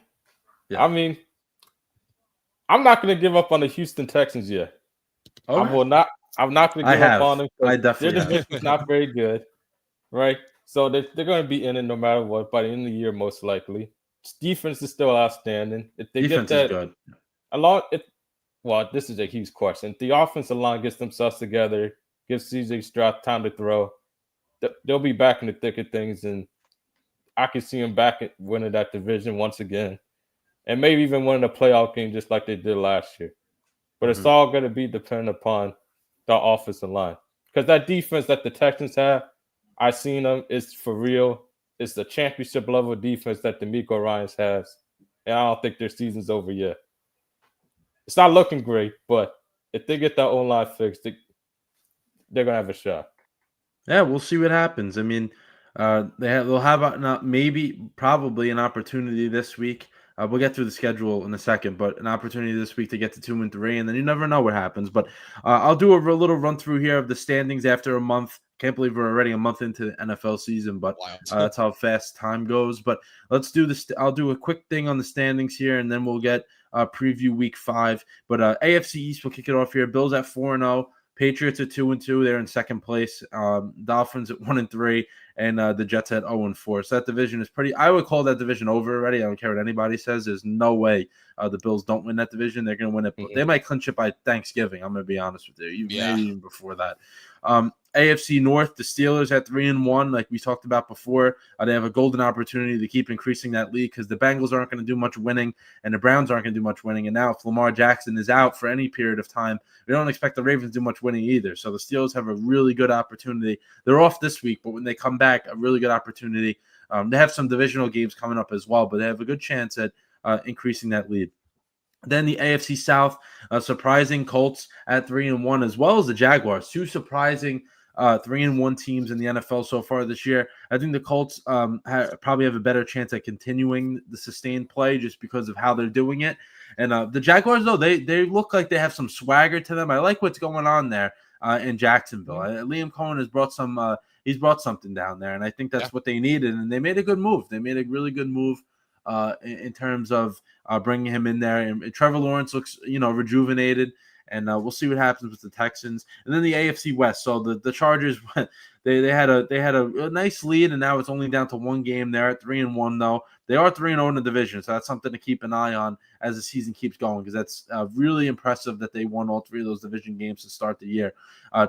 Yeah. I mean, I'm not going to give up on the Houston Texans yet. Okay. I'm not going to give up on them. I definitely their division's not very good, right? So they're going to be in it no matter what by the end of the year, most likely. Defense is still outstanding. If they defense get that is good. Well, this is a huge question. If the offensive line gets themselves together, gives CJ Stroud time to throw, they'll be back in the thick of things, and I can see them back at winning that division once again, and maybe even winning a playoff game just like they did last year. But it's all going to be dependent upon the offensive line, because that defense that the Texans have, I've seen them. It's for real. It's the championship level defense that DeMeco Ryans has, and I don't think their season's over yet. It's not looking great, but if they get that O-line fixed, they're going to have a shot. Yeah, we'll see what happens. I mean, they'll have probably an opportunity this week. We'll get through the schedule in a second, but an opportunity this week to get to 2-3, and then you never know what happens. But I'll do a little run through here of the standings after a month. Can't believe we're already a month into the NFL season, but that's how fast time goes. But let's do this. I'll do a quick thing on the standings here, and then we'll get preview week 5. But AFC East, we'll kick it off here. Bills at 4-0. Patriots at 2-2. They're in second place. Dolphins at 1-3, and the Jets at 0-4. So that division is I would call that division over already. I don't care what anybody says. There's no way the Bills don't win that division. They're going to win it. They might clinch it by Thanksgiving. I'm going to be honest with you. Maybe even before that. AFC North, the Steelers at 3-1, like we talked about before. They have a golden opportunity to keep increasing that lead, because the Bengals aren't going to do much winning and the Browns aren't going to do much winning. And now if Lamar Jackson is out for any period of time, we don't expect the Ravens to do much winning either. So the Steelers have a really good opportunity. They're off this week, but when they come back, a really good opportunity. They have some divisional games coming up as well, but they have a good chance at increasing that lead. Then the AFC South, surprising Colts at 3-1, as well as the Jaguars. Two surprising 3-1 teams in the NFL so far this year. I think the Colts probably have a better chance at continuing the sustained play just because of how they're doing it. And the Jaguars, though, they look like they have some swagger to them. I like what's going on there in Jacksonville. Liam Cohen has brought he's brought something down there, and I think that's what they needed. And they made a good move. They made a really good move in terms of bringing him in there. And Trevor Lawrence looks, rejuvenated. And we'll see what happens with the Texans. And then the AFC West. So the Chargers, they had a nice lead, and now it's only down to one game. They're at 3-1 though. They are 3-0 in the division, so that's something to keep an eye on as the season keeps going, because that's really impressive that they won all 3 of those division games to start the year.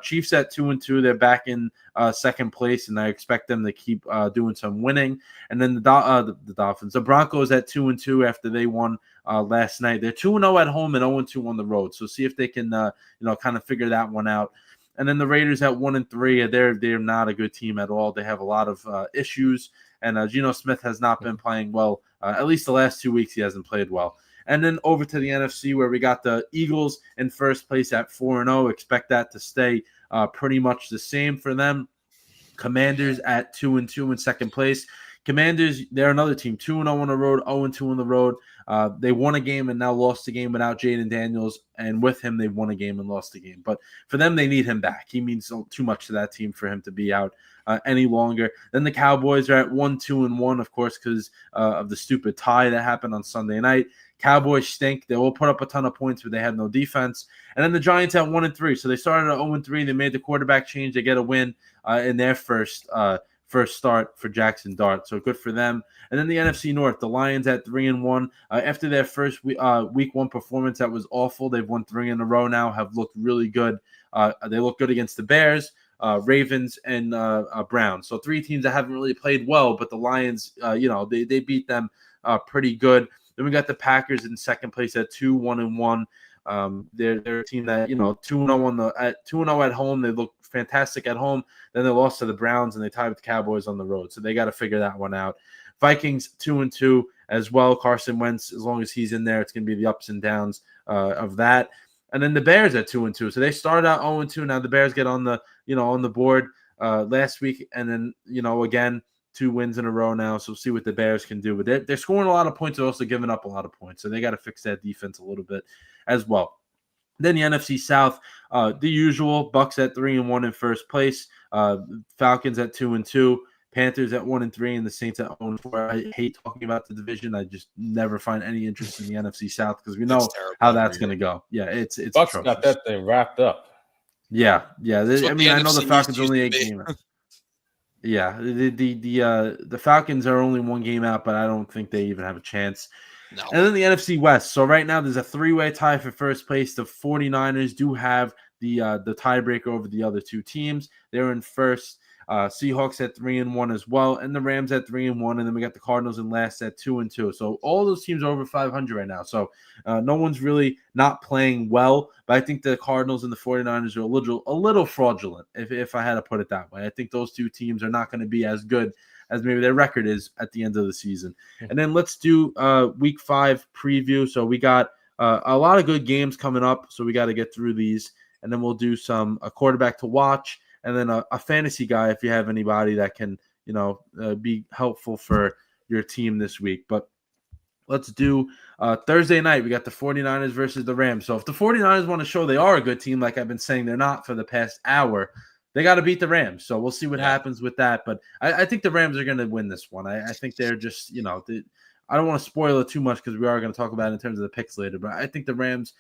Chiefs at 2-2. They're back in second place, and I expect them to keep doing some winning. And then the Dolphins, the Broncos at 2-2 after they won last night. They're 2-0 at home and 0-2 on the road. So see if they can kind of figure that one out. And then the Raiders at 1-3. They're not a good team at all. They have a lot of issues, and Geno Smith has not been playing well. At least the last 2 weeks, he hasn't played well. And then over to the NFC, where we got the Eagles in first place at 4-0. Expect that to stay pretty much the same for them. Commanders at 2-2 in second place. Commanders, they're another team, 2-0 on the road, 0-2 on the road. They won a game and now lost a game without Jaden Daniels, and with him, they won a game and lost a game. But for them, they need him back. He means too much to that team for him to be out any longer. Then the Cowboys are at 1-2-1, of course, because of the stupid tie that happened on Sunday night. Cowboys stink. They will put up a ton of points, but they had no defense. And then the Giants at 1-3. So they started at 0-3. They made the quarterback change. They get a win in their first first start for Jackson Dart. So good for them. And then the NFC North, the Lions at 3-1. After their first week 1 performance that was awful, they've won 3 in a row now, have looked really good. They look good against the Bears, Ravens, and Browns. So 3 teams that haven't really played well, but the Lions, they beat them pretty good. Then we got the Packers in second place at 2-1-1. They're a team that 2-0 2-0 at home. They look fantastic at home. Then they lost to the Browns and they tied with the Cowboys on the road. So they got to figure that one out. Vikings 2-2 as well. Carson Wentz, as long as he's in there, it's going to be the ups and downs of that. And then the Bears at 2-2. So they started out 0-2. Now the Bears get on the board last week, and then again 2 wins in a row now. So we'll see what the Bears can do. But they're scoring a lot of points. They're also giving up a lot of points. So they got to fix that defense a little bit as well. Then the NFC South, the usual Bucks at 3-1 in first place, Falcons at 2-2, Panthers at 1-3, and the Saints at 0-4. I hate talking about the division. I just never find any interest in the NFC South because we know how that's going to go. Yeah, it's Bucks atrocious. got that thing wrapped up. Yeah. I know the Falcons only 8 games. game out. Yeah, the Falcons are only 1 game out, but I don't think they even have a chance. No. And then the NFC West. So right now there's a 3-way tie for first place. The 49ers do have the tiebreaker over the other 2 teams. They're in first. Seahawks at 3-1 as well, and the Rams at 3-1, and then we got the Cardinals in last at 2-2. So all those teams are over 500 right now. So no one's really not playing well, but I think the Cardinals and the 49ers are a little fraudulent, if I had to put it that way. I think those 2 teams are not going to be as good as maybe their record is at the end of the season. And then let's do Week 5 preview. So we got a lot of good games coming up, so we got to get through these, and then we'll do a quarterback to watch. And then a fantasy guy, if you have anybody that can, be helpful for your team this week. But let's do Thursday night. We got the 49ers versus the Rams. So if the 49ers want to show they are a good team, like I've been saying they're not for the past hour, they got to beat the Rams. So we'll see what happens with that. But I think the Rams are going to win this one. I think they're just, I don't want to spoil it too much because we are going to talk about it in terms of the picks later. But I think the Rams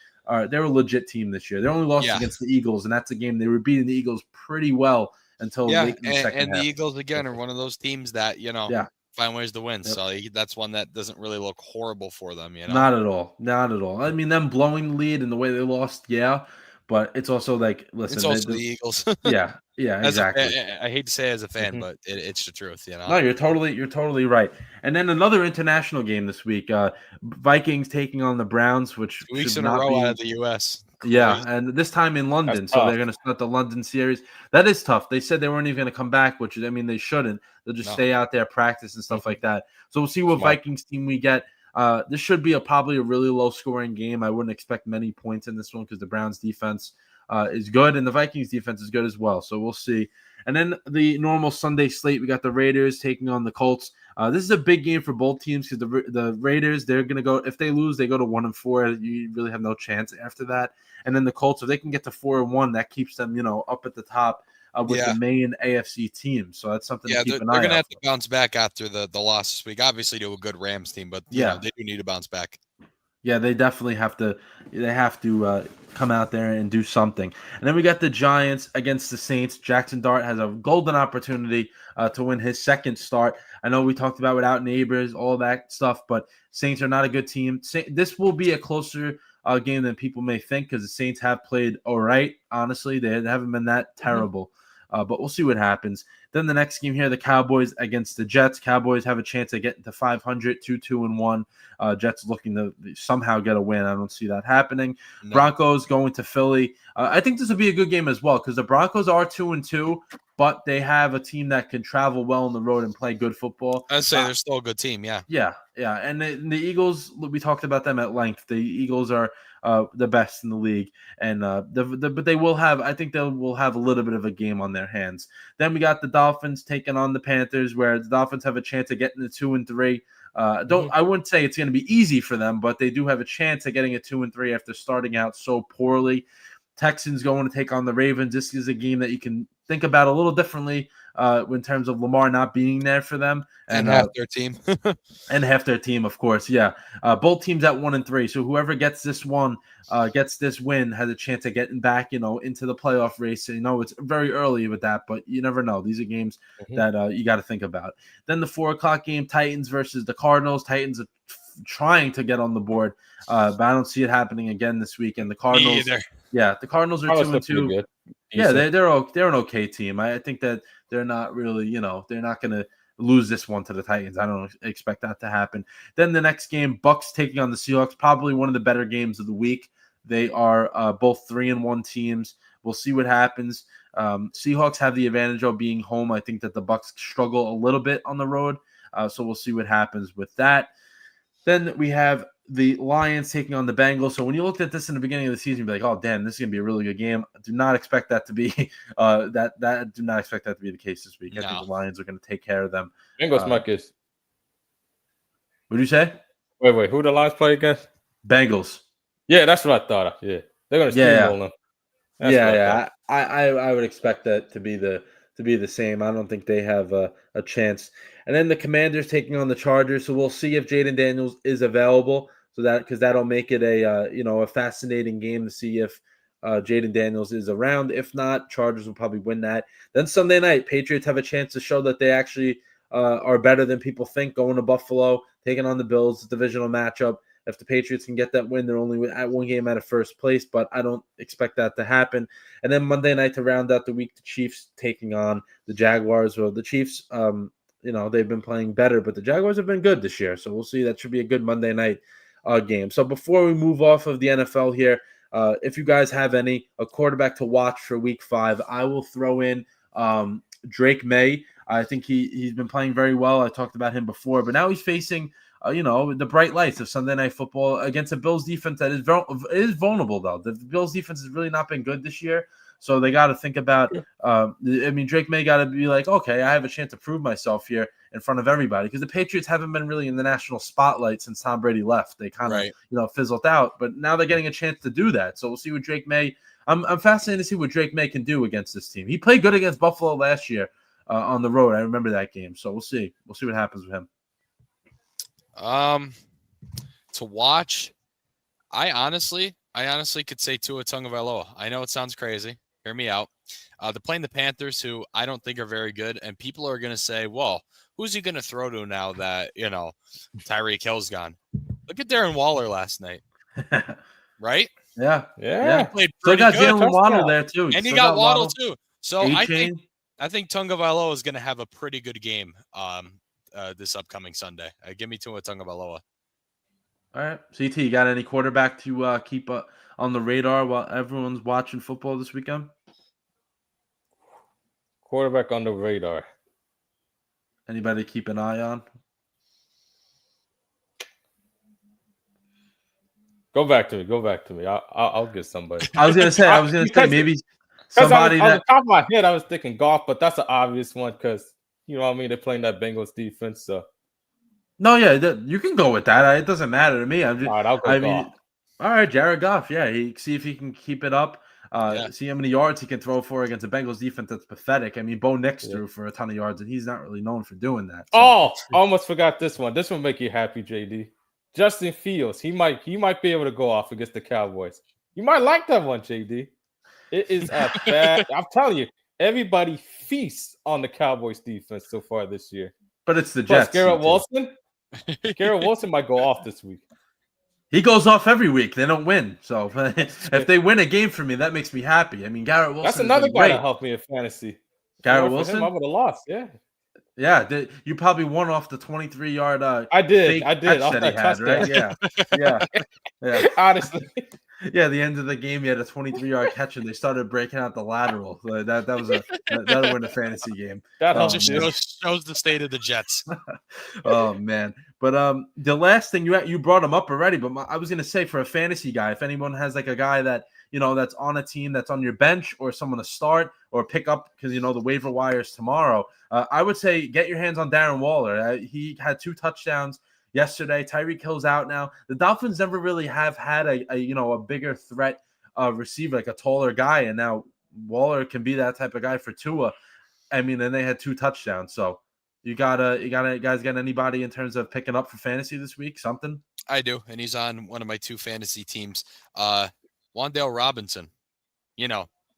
they're a legit team this year. They only lost against the Eagles, and that's a game they were beating the Eagles pretty well until late in the second and half. The Eagles again are one of those teams that find ways to win. Yep. So that's one that doesn't really look horrible for them. Not at all. I mean, them blowing the lead and the way they lost, but it's also like, listen, it's also the Eagles. yeah, exactly. I hate to say it as a fan, but it's the truth. No, you're totally right. And then another international game this week, Vikings taking on the Browns, which 2 weeks in a row out of the U.S. Crazy. Yeah, and this time in London, so they're going to start the London series. That is tough. They said they weren't even going to come back, which I mean they shouldn't. They'll just stay out there, practice and stuff like that. So we'll see what Vikings team we get. This should be probably a really low-scoring game. I wouldn't expect many points in this one because the Browns' defense is good, and the Vikings' defense is good as well. So we'll see. And then the normal Sunday slate, we got the Raiders taking on the Colts. This is a big game for both teams because the Raiders, they're going to go – if they lose, they go to 1-4. You really have no chance after that. And then the Colts, if they can get to 4-1, that keeps them, up at the top with the main AFC team. So that's something to keep an eye on. They're going to have to bounce back after the loss this week. Obviously, to a good Rams team, but they do need to bounce back. Yeah, they definitely have to. They have to come out there and do something. And then we got the Giants against the Saints. Jackson Dart has a golden opportunity to win his second start. I know we talked about without neighbors, all that stuff, but Saints are not a good team. This will be a closer game than people may think because the Saints have played all right. Honestly, they haven't been that terrible. But we'll see what happens. Then the next game here, the Cowboys against the Jets. Cowboys have a chance of getting to 500, 2-2-1. Jets looking to somehow get a win. I don't see that happening. No. Broncos going to Philly. I think this will be a good game as well because the Broncos are 2-2, but they have a team that can travel well on the road and play good football. I'd say they're still a good team, yeah. Yeah. And the Eagles, we talked about them at length. The Eagles are the best in the league, and but they will have. I think they will have a little bit of a game on their hands. Then we got the Dolphins taking on the Panthers, where the Dolphins have a chance of getting to 2-3. I wouldn't say it's going to be easy for them, but they do have a chance of getting a 2-3 after starting out so poorly. Texans going to take on the Ravens. This is a game that you can think about a little differently in terms of Lamar not being there for them and half their team. And half their team, of course. Yeah. Both teams at 1-3. So whoever gets this win has a chance of getting back, into the playoff race. So, it's very early with that, but you never know. These are games that you got to think about. Then the 4:00 game, Titans versus the Cardinals. Titans are trying to get on the board, but I don't see it happening again this week. And the Cardinals, the Cardinals are 2-2. Yeah, they're an okay team. I think that they're not really, they're not going to lose this one to the Titans. I don't expect that to happen. Then the next game, Bucks taking on the Seahawks, probably one of the better games of the week. They are both 3-1 teams. We'll see what happens. Seahawks have the advantage of being home. I think that the Bucks struggle a little bit on the road, so we'll see what happens with that. Then we have the Lions taking on the Bengals. So when you looked at this in the beginning of the season, you'd be like, "Oh, damn, this is gonna be a really good game." I do not expect that to be do not expect that to be the case this week. I think the Lions are going to take care of them. Bengals might get. What did you say? Wait, who the Lions play against? Bengals. Yeah, that's what I thought. Yeah, they're going to steamroll them. I would expect that to be the same. I don't think they have a chance. And then the Commanders taking on the Chargers. So we'll see if Jaden Daniels is available. So because that'll make it a fascinating game to see if Jaden Daniels is around. If not, Chargers will probably win that. Then Sunday night, Patriots have a chance to show that they actually are better than people think, going to Buffalo, taking on the Bills, divisional matchup. If the Patriots can get that win, they're only at one game out of first place, but I don't expect that to happen. And then Monday night to round out the week, the Chiefs taking on the Jaguars. Well, the Chiefs, they've been playing better, but the Jaguars have been good this year. So we'll see. That should be a good Monday night game. So before we move off of the NFL here, if you guys have a quarterback to watch for Week 5, I will throw in Drake May. I think he's been playing very well. I talked about him before, but now he's facing the bright lights of Sunday Night Football against a Bills defense that is vulnerable, though. The Bills defense has really not been good this year, so they got to think about Drake May got to be like, okay, I have a chance to prove myself here in front of everybody, because the Patriots haven't been really in the national spotlight since Tom Brady left. They kind of fizzled out, but now they're getting a chance to do that. So we'll see what Drake May – I'm fascinated to see what Drake May can do against this team. He played good against Buffalo last year on the road. I remember that game, so we'll see. We'll see what happens with him. To watch, I honestly could say Tua Tagovailoa. I know it sounds crazy. Hear me out. They're playing the Panthers, who I don't think are very good, and people are going to say, well, who's he going to throw to now that, Tyreek Hill's gone? Look at Darren Waller last night. Right? Yeah. He played so pretty got good. Jalen Waddle there, too. And he got Waddle, too. So I think Tagovailoa is going to have a pretty good game this upcoming Sunday. Give me Tua Tagovailoa. All right. CT, you got any quarterback to keep on the radar while everyone's watching football this weekend? Quarterback on the radar. Anybody to keep an eye on? Go back to me. I'll get somebody. I was gonna say maybe somebody on the top of my head, I was thinking golf, but that's an obvious one because they're playing that Bengals defense. So no, yeah, you can go with that. It doesn't matter to me. All right, I'll go Goff. All right, Jared Goff. Yeah, see if he can keep it up. See how many yards he can throw for against a Bengals defense that's pathetic. I mean, Bo Nix threw for a ton of yards, and he's not really known for doing that. So. Oh, I almost forgot this one. This one make you happy, JD. Justin Fields. He might be able to go off against the Cowboys. You might like that one, JD. It is a bad. I'm telling you, everybody feasts on the Cowboys defense so far this year. But it's the Jets. Garrett Wilson. Garrett Wilson might go off this week. He goes off every week. They don't win. So if they win a game for me, that makes me happy. I mean, Garrett Wilson. That's another guy that helped me in fantasy. Garrett Wilson? I would have lost. Yeah. Yeah. You probably won off the 23-yard I did. Off that touchdown. Right? Yeah. Honestly. Yeah, the end of the game, he had a 23-yard catch, and they started breaking out the lateral. So that'll win a fantasy game. That shows the state of the Jets. Oh man! But the last thing you brought him up already, but I was gonna say for a fantasy guy, if anyone has like a guy that that's on a team that's on your bench or someone to start or pick up because the waiver wires tomorrow, I would say get your hands on Darren Waller. He had 2 touchdowns yesterday. Tyreek Hill's out now. The Dolphins never really have had a bigger threat receiver, like a taller guy, and now Waller can be that type of guy for Tua. I mean, and they had 2 touchdowns. So you guys got anybody in terms of picking up for fantasy this week? Something? I do, and he's on one of my 2 fantasy teams. Wan'Dale Robinson.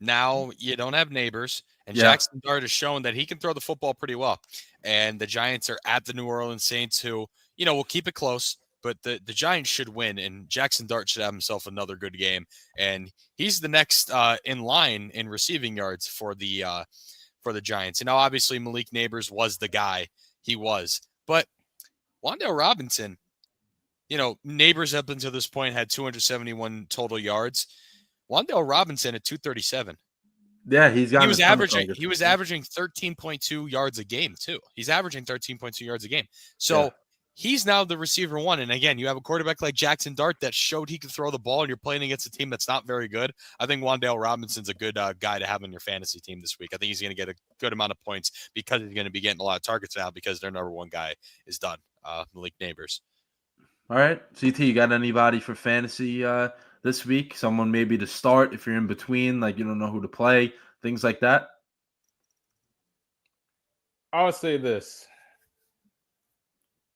Now you don't have Neighbors, and Jackson Dart has shown that he can throw the football pretty well. And the Giants are at the New Orleans Saints, who, will keep it close, but the Giants should win, and Jackson Dart should have himself another good game. And he's the next in line in receiving yards for the Giants. And now, obviously, Malik Neighbors was the guy. He was. But Wan'Dale Robinson, Neighbors up until this point had 271 total yards. Wan'Dale Robinson at 237. Yeah, he was averaging 13.2 yards a game too. He's averaging 13.2 yards a game. So he's now the receiver 1. And again, you have a quarterback like Jackson Dart that showed he could throw the ball, and you're playing against a team that's not very good. I think Wan'Dale Robinson's a good guy to have on your fantasy team this week. I think he's going to get a good amount of points because he's going to be getting a lot of targets now because their number 1 guy is done, Malik Neighbors. All right, CT, you got anybody for fantasy this week? Someone maybe to start if you're in between, like you don't know who to play, things like that? I would say this.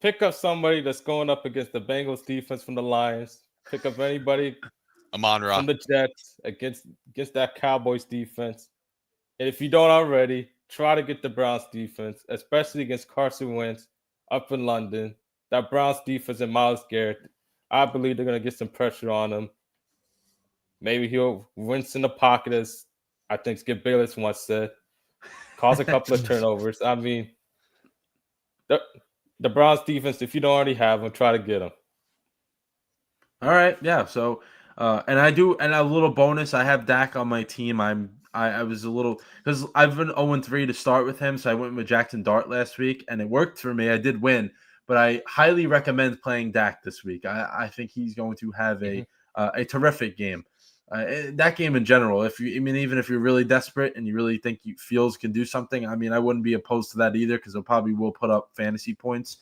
Pick up somebody that's going up against the Bengals defense from the Lions. Pick up anybody Amon-Ra from the Jets against that Cowboys defense. And if you don't already, try to get the Browns defense, especially against Carson Wentz up in London. That Browns defense and Myles Garrett, I believe they're going to get some pressure on him. Maybe he'll rinse in the pocket, as I think Skip Bayless once said. Cause a couple of turnovers. I mean, the Browns defense, if you don't already have them, try to get them. All right, yeah. So, and a little bonus, I have Dak on my team. I was a little, because I've been 0-3 to start with him, so I went with Jackson Dart last week, and it worked for me. I did win, but I highly recommend playing Dak this week. I think he's going to have a terrific game. That game in general, even if you're really desperate and you really think Fields can do something, I mean, I wouldn't be opposed to that either, because it probably will put up fantasy points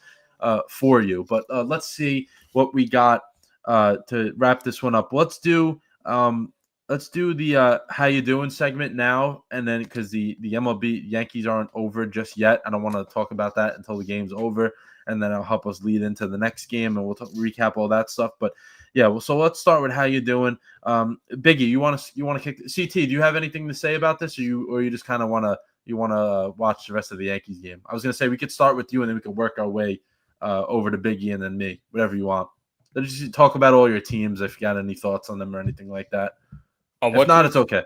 for you. But let's see what we got to wrap this one up. Let's do the how you doing segment now, and then because the MLB Yankees aren't over just yet, I don't want to talk about that until the game's over, and then it'll help us lead into the next game, and we'll recap all that stuff. But yeah, well, so let's start with how you doing. Biggie, you want to kick CT? Do you have anything to say about this, or you just kind of want to watch the rest of the Yankees game? I was gonna say we could start with you, and then we could work our way over to Biggie and then me, whatever you want. Let's just talk about all your teams if you got any thoughts on them or anything like that. If not, it's okay.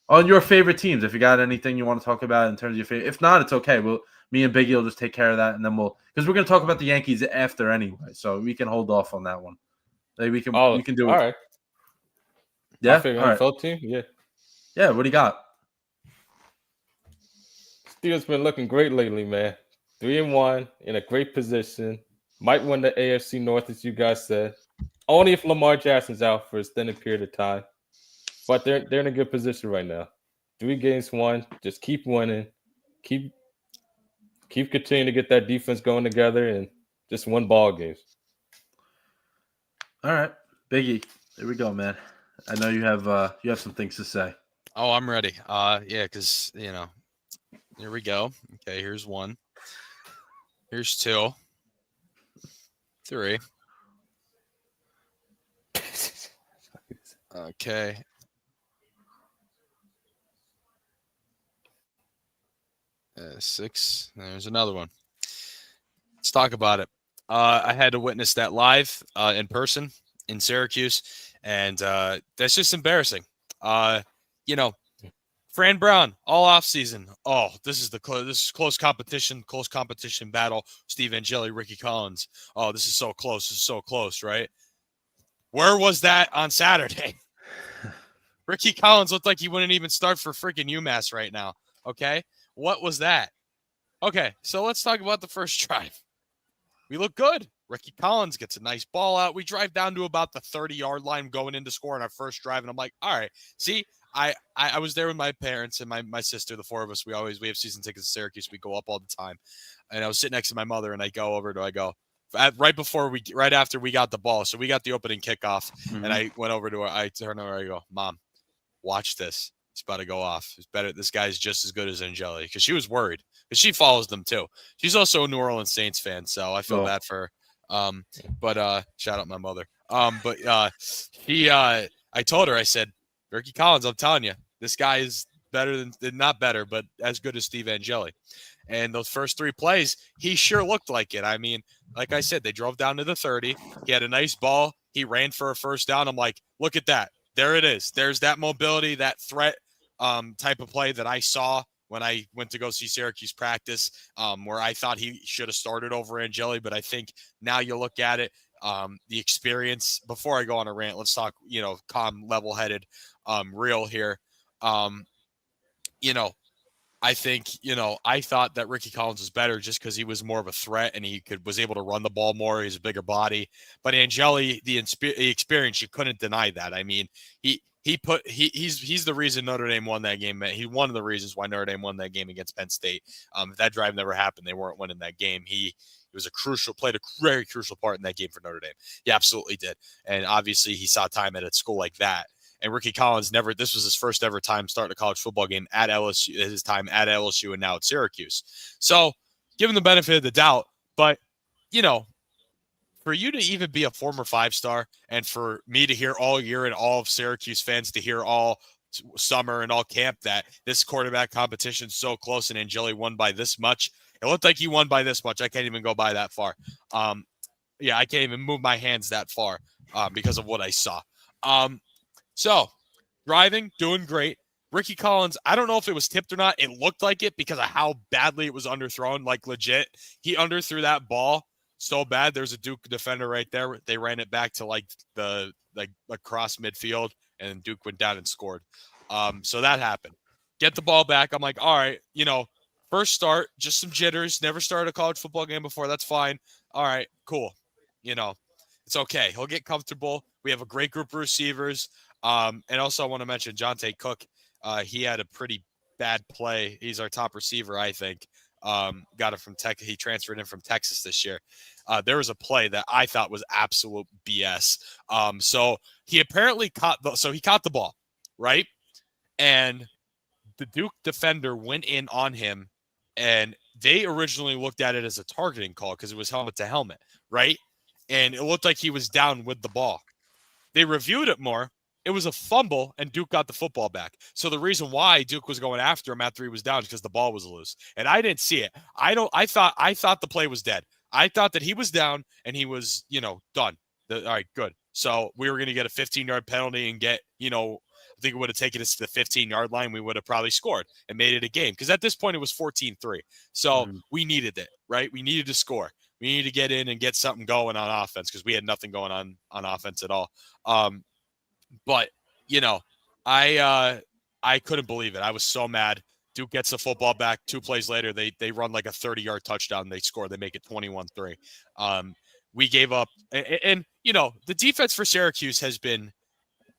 On your favorite teams, if you got anything you want to talk about in terms of your favorite. If not, it's okay. Me and Biggie will just take care of that, and then because we're going to talk about the Yankees after anyway, so we can hold off on that one. We can do it. All right. Yeah. All right. Team. Yeah. Yeah. What do you got? Steel's been looking great lately, man. 3-1 in a great position. Might win the AFC North, as you guys said. Only if Lamar Jackson's out for an extended period of time. But they're in a good position right now. 3 games won. Just keep winning. Keep continuing to get that defense going together and just win ball games. All right, Biggie. There we go, man. I know you have some things to say. Oh, I'm ready. Yeah, because here we go. Okay, here's 1. Here's 2. 3. Okay. 6. There's another one. Let's talk about it. I had to witness that live in person in Syracuse, and that's just embarrassing. Fran Brown all offseason. Oh, this is close competition battle. Steve Angeli, Ricky Collins. Oh, this is so close. This is so close, right? Where was that on Saturday? Ricky Collins looked like he wouldn't even start for freaking UMass right now. Okay, what was that? Okay, so let's talk about the first drive. We look good. Ricky Collins gets a nice ball out. We drive down to about the 30-yard line going in to score on our first drive, and I'm like, all right, see, I was there with my parents and my sister, the 4 of us. We have season tickets to Syracuse. We go up all the time. And I was sitting next to my mother, and I go right after we got the ball. So we got the opening kickoff, and I went over to her. I turned over, I go, Mom, watch this. he's about to go off. He's better. This guy's just as good as Angeli, because she was worried, because she follows them too. She's also a New Orleans Saints fan, so I feel bad for her. But shout out my mother. I told her, I said, Ricky Collins, I'm telling you, this guy is better than, not better, but as good as Steve Angeli. And those first 3 plays, he sure looked like it. I mean, like I said, they drove down to the 30. He had a nice ball. He ran for a first down. I'm like, look at that. There it is. There's that mobility, that threat type of play that I saw when I went to go see Syracuse practice, where I thought he should have started over Angeli. But I think now you look at it, the experience. Before I go on a rant, let's talk, calm, level-headed, real here. I think, I thought that Ricky Collins was better just because he was more of a threat and he was able to run the ball more. He's a bigger body. But Angeli, the experience, you couldn't deny that. I mean, he's the reason Notre Dame won that game. He's one of the reasons why Notre Dame won that game against Penn State. If that drive never happened, they weren't winning that game. He played a very crucial part in that game for Notre Dame. He absolutely did. And obviously he saw time at a school like that. And Ricky Collins this was his first ever time starting a college football game at LSU, his time at LSU and now at Syracuse. So give him the benefit of the doubt. But, for you to even be a former 5-star and for me to hear all year and all of Syracuse fans to hear all summer and all camp that this quarterback competition is so close and Angeli won by this much. It looked like he won by this much. I can't even go by that far. I can't even move my hands that far because of what I saw. So, driving, doing great. Ricky Collins, I don't know if it was tipped or not. It looked like it because of how badly it was underthrown. Like, legit, he underthrew that ball so bad. There's a Duke defender right there. They ran it back to, across midfield, and Duke went down and scored. So that happened. Get the ball back. I'm like, all right, first start, just some jitters. Never started a college football game before. That's fine. All right, cool. It's okay. He'll get comfortable. We have a great group of receivers. And also I want to mention Jonte Cook. He had a pretty bad play. He's our top receiver, I think. Got it from Tech. He transferred in from Texas this year. There was a play that I thought was absolute BS. So he apparently caught the ball, right? And the Duke defender went in on him, and they originally looked at it as a targeting call because it was helmet to helmet, right? And it looked like he was down with the ball. They reviewed it more. It was a fumble, and Duke got the football back. So the reason why Duke was going after him after he was down is because the ball was loose. And I didn't see it. I thought the play was dead. I thought that he was down and he was, done. All right, good. So we were going to get a 15-yard penalty and get, I think it would have taken us to the 15-yard line. We would have probably scored and made it a game. Because at this point, it was 14-3. So we needed it, right? We needed to score. We needed to get in and get something going on offense because we had nothing going on offense at all. But, I couldn't believe it. I was so mad. Duke gets the football back. 2 plays later, they run like a 30-yard touchdown. They score. They make it 21-3. We gave up. And, the defense for Syracuse has been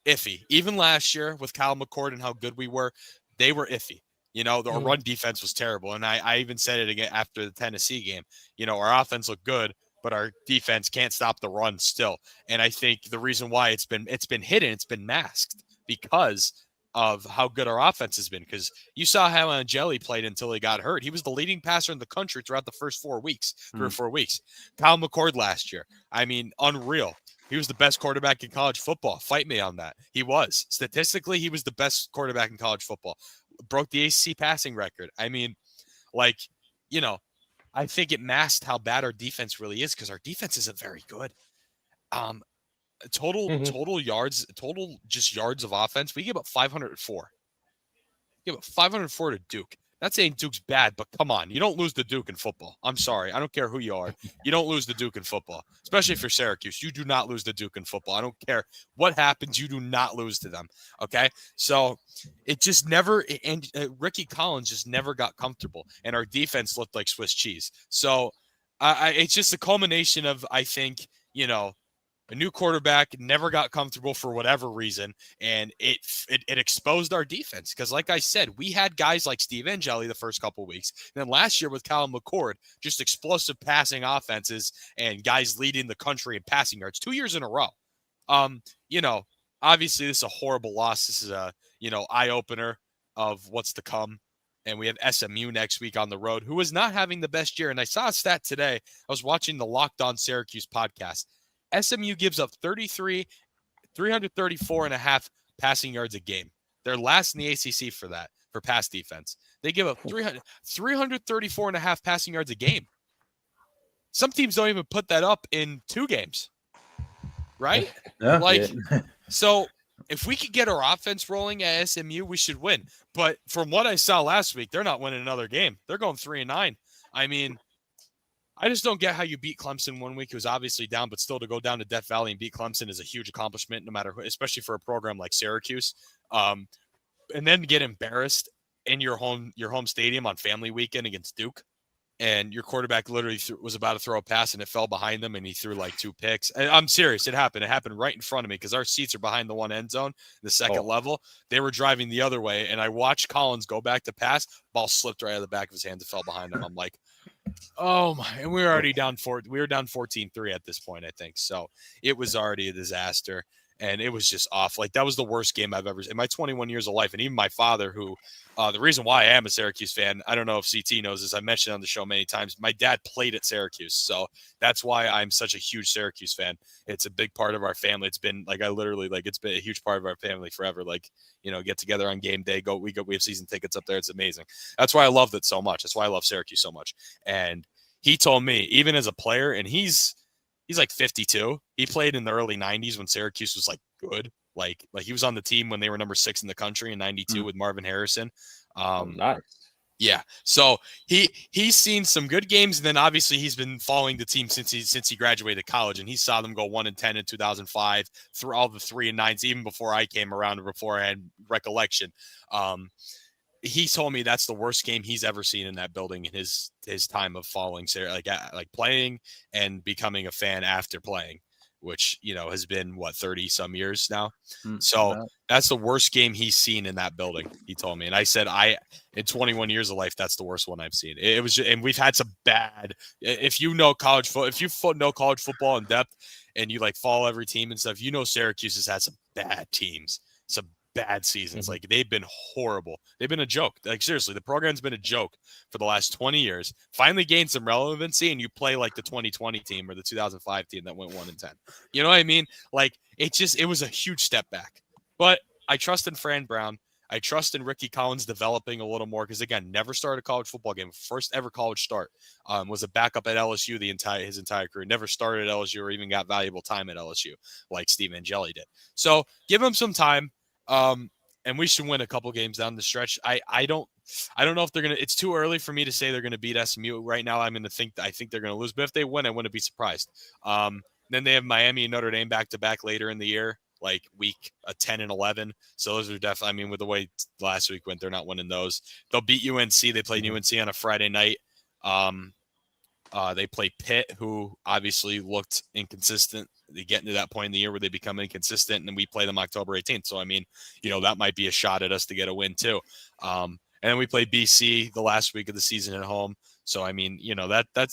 iffy. Even last year with Kyle McCord and how good we were, they were iffy. The run defense was terrible. And I even said it again after the Tennessee game. Our offense looked good, but our defense can't stop the run still. And I think the reason why it's been hidden, it's been masked because of how good our offense has been. Because you saw how Angeli played until he got hurt. He was the leading passer in the country throughout the first 4 weeks, 3 or 4 weeks. Kyle McCord last year, I mean, unreal. He was the best quarterback in college football. Fight me on that. He was. Statistically, he was the best quarterback in college football. Broke the ACC passing record. I mean, I think it masked how bad our defense really is because our defense isn't very good. Total yards of offense. We give up 504. Give up 504 to Duke. Not saying Duke's bad, but come on. You don't lose to Duke in football. I'm sorry. I don't care who you are. You don't lose to Duke in football, especially if you're Syracuse. You do not lose to Duke in football. I don't care what happens. You do not lose to them. Okay? So it just never – and Ricky Collins just never got comfortable, and our defense looked like Swiss cheese. So it's just a culmination of, I think, a new quarterback never got comfortable for whatever reason, and it exposed our defense. Because, like I said, we had guys like Steve Angeli the first couple of weeks. And then last year with Kyle McCord, just explosive passing offenses and guys leading the country in passing yards 2 years in a row. Obviously this is a horrible loss. This is a, eye-opener. of what's to come. And we have SMU next week on the road, who is not having the best year. And I saw a stat today. I was watching the Locked On Syracuse podcast. SMU gives up 334.5 passing yards a game. They're last in the ACC for that, for pass defense. They give up 334.5 passing yards a game. Some teams don't even put that up in 2 games, right? Yeah. So if we could get our offense rolling at SMU, we should win. But from what I saw last week, they're not winning another game. They're going 3-9. I mean, I just don't get how you beat Clemson one week. It was obviously down, but still to go down to Death Valley and beat Clemson is a huge accomplishment, no matter who, especially for a program like Syracuse. And then get embarrassed in your home stadium on family weekend against Duke. And your quarterback literally was about to throw a pass and it fell behind them and he threw like 2 picks. And I'm serious. It happened. It happened right in front of me because our seats are behind the one end zone, the second level. They were driving the other way. And I watched Collins go back to pass. Ball slipped right out of the back of his hands and fell behind him. I'm like, oh my. And we were already down 14-3 at this point, I think. So it was already a disaster. And it was just off. Like, that was the worst game I've ever seen in my 21 years of life. And even my father, who the reason why I am a Syracuse fan, I don't know if CT knows this, I mentioned on the show many times, my dad played at Syracuse. So that's why I'm such a huge Syracuse fan. It's a big part of our family. It's been like, it's been a huge part of our family forever. Like, get together on game day, we have season tickets up there. It's amazing. That's why I loved it so much. That's why I love Syracuse so much. And he told me, even as a player, and he's like 52. He played in the early 90s when Syracuse was like good. Like he was on the team when they were number 6 in the country in 92 with Marvin Harrison. Nice. Yeah. So he's seen some good games, and then obviously he's been following the team since he graduated college, and he saw them go 1-10 in 2005 through all the 3-9s, even before I came around and before I had recollection. He told me that's the worst game he's ever seen in that building in his time of following Sarah, like playing and becoming a fan after playing, which, has been 30 some years now. So that's the worst game he's seen in that building. He told me. And I said, in 21 years of life, that's the worst one I've seen. It was, and we've had some bad, if you know college football in depth and you follow every team and stuff, Syracuse has had some bad teams, some bad seasons. Like, they've been horrible. They've been a joke. Like, seriously, the program's been a joke for the last 20 years. Finally gained some relevancy, and you play like the 2020 team or the 2005 team that went 1-10. You know what I mean? Like, it was a huge step back. But I trust in Fran Brown. I trust in Ricky Collins developing a little more because, again, never started a college football game. First ever college start. Was a backup at LSU his entire career. Never started at LSU or even got valuable time at LSU like Steve Angeli did. So give him some time. And we should win a couple games down the stretch. I don't know if they're going to, it's too early for me to say they're going to beat SMU right now. I think they're going to lose, but if they win, I wouldn't be surprised. Then they have Miami and Notre Dame back to back later in the year, like week 10 and 11. So those are definitely, with the way last week went, they're not winning those. They'll beat UNC. They played UNC on a Friday night. They play Pitt, who obviously looked inconsistent. They get into that point in the year where they become inconsistent, and then we play them October 18th. So, that might be a shot at us to get a win too. And then we play BC the last week of the season at home. So,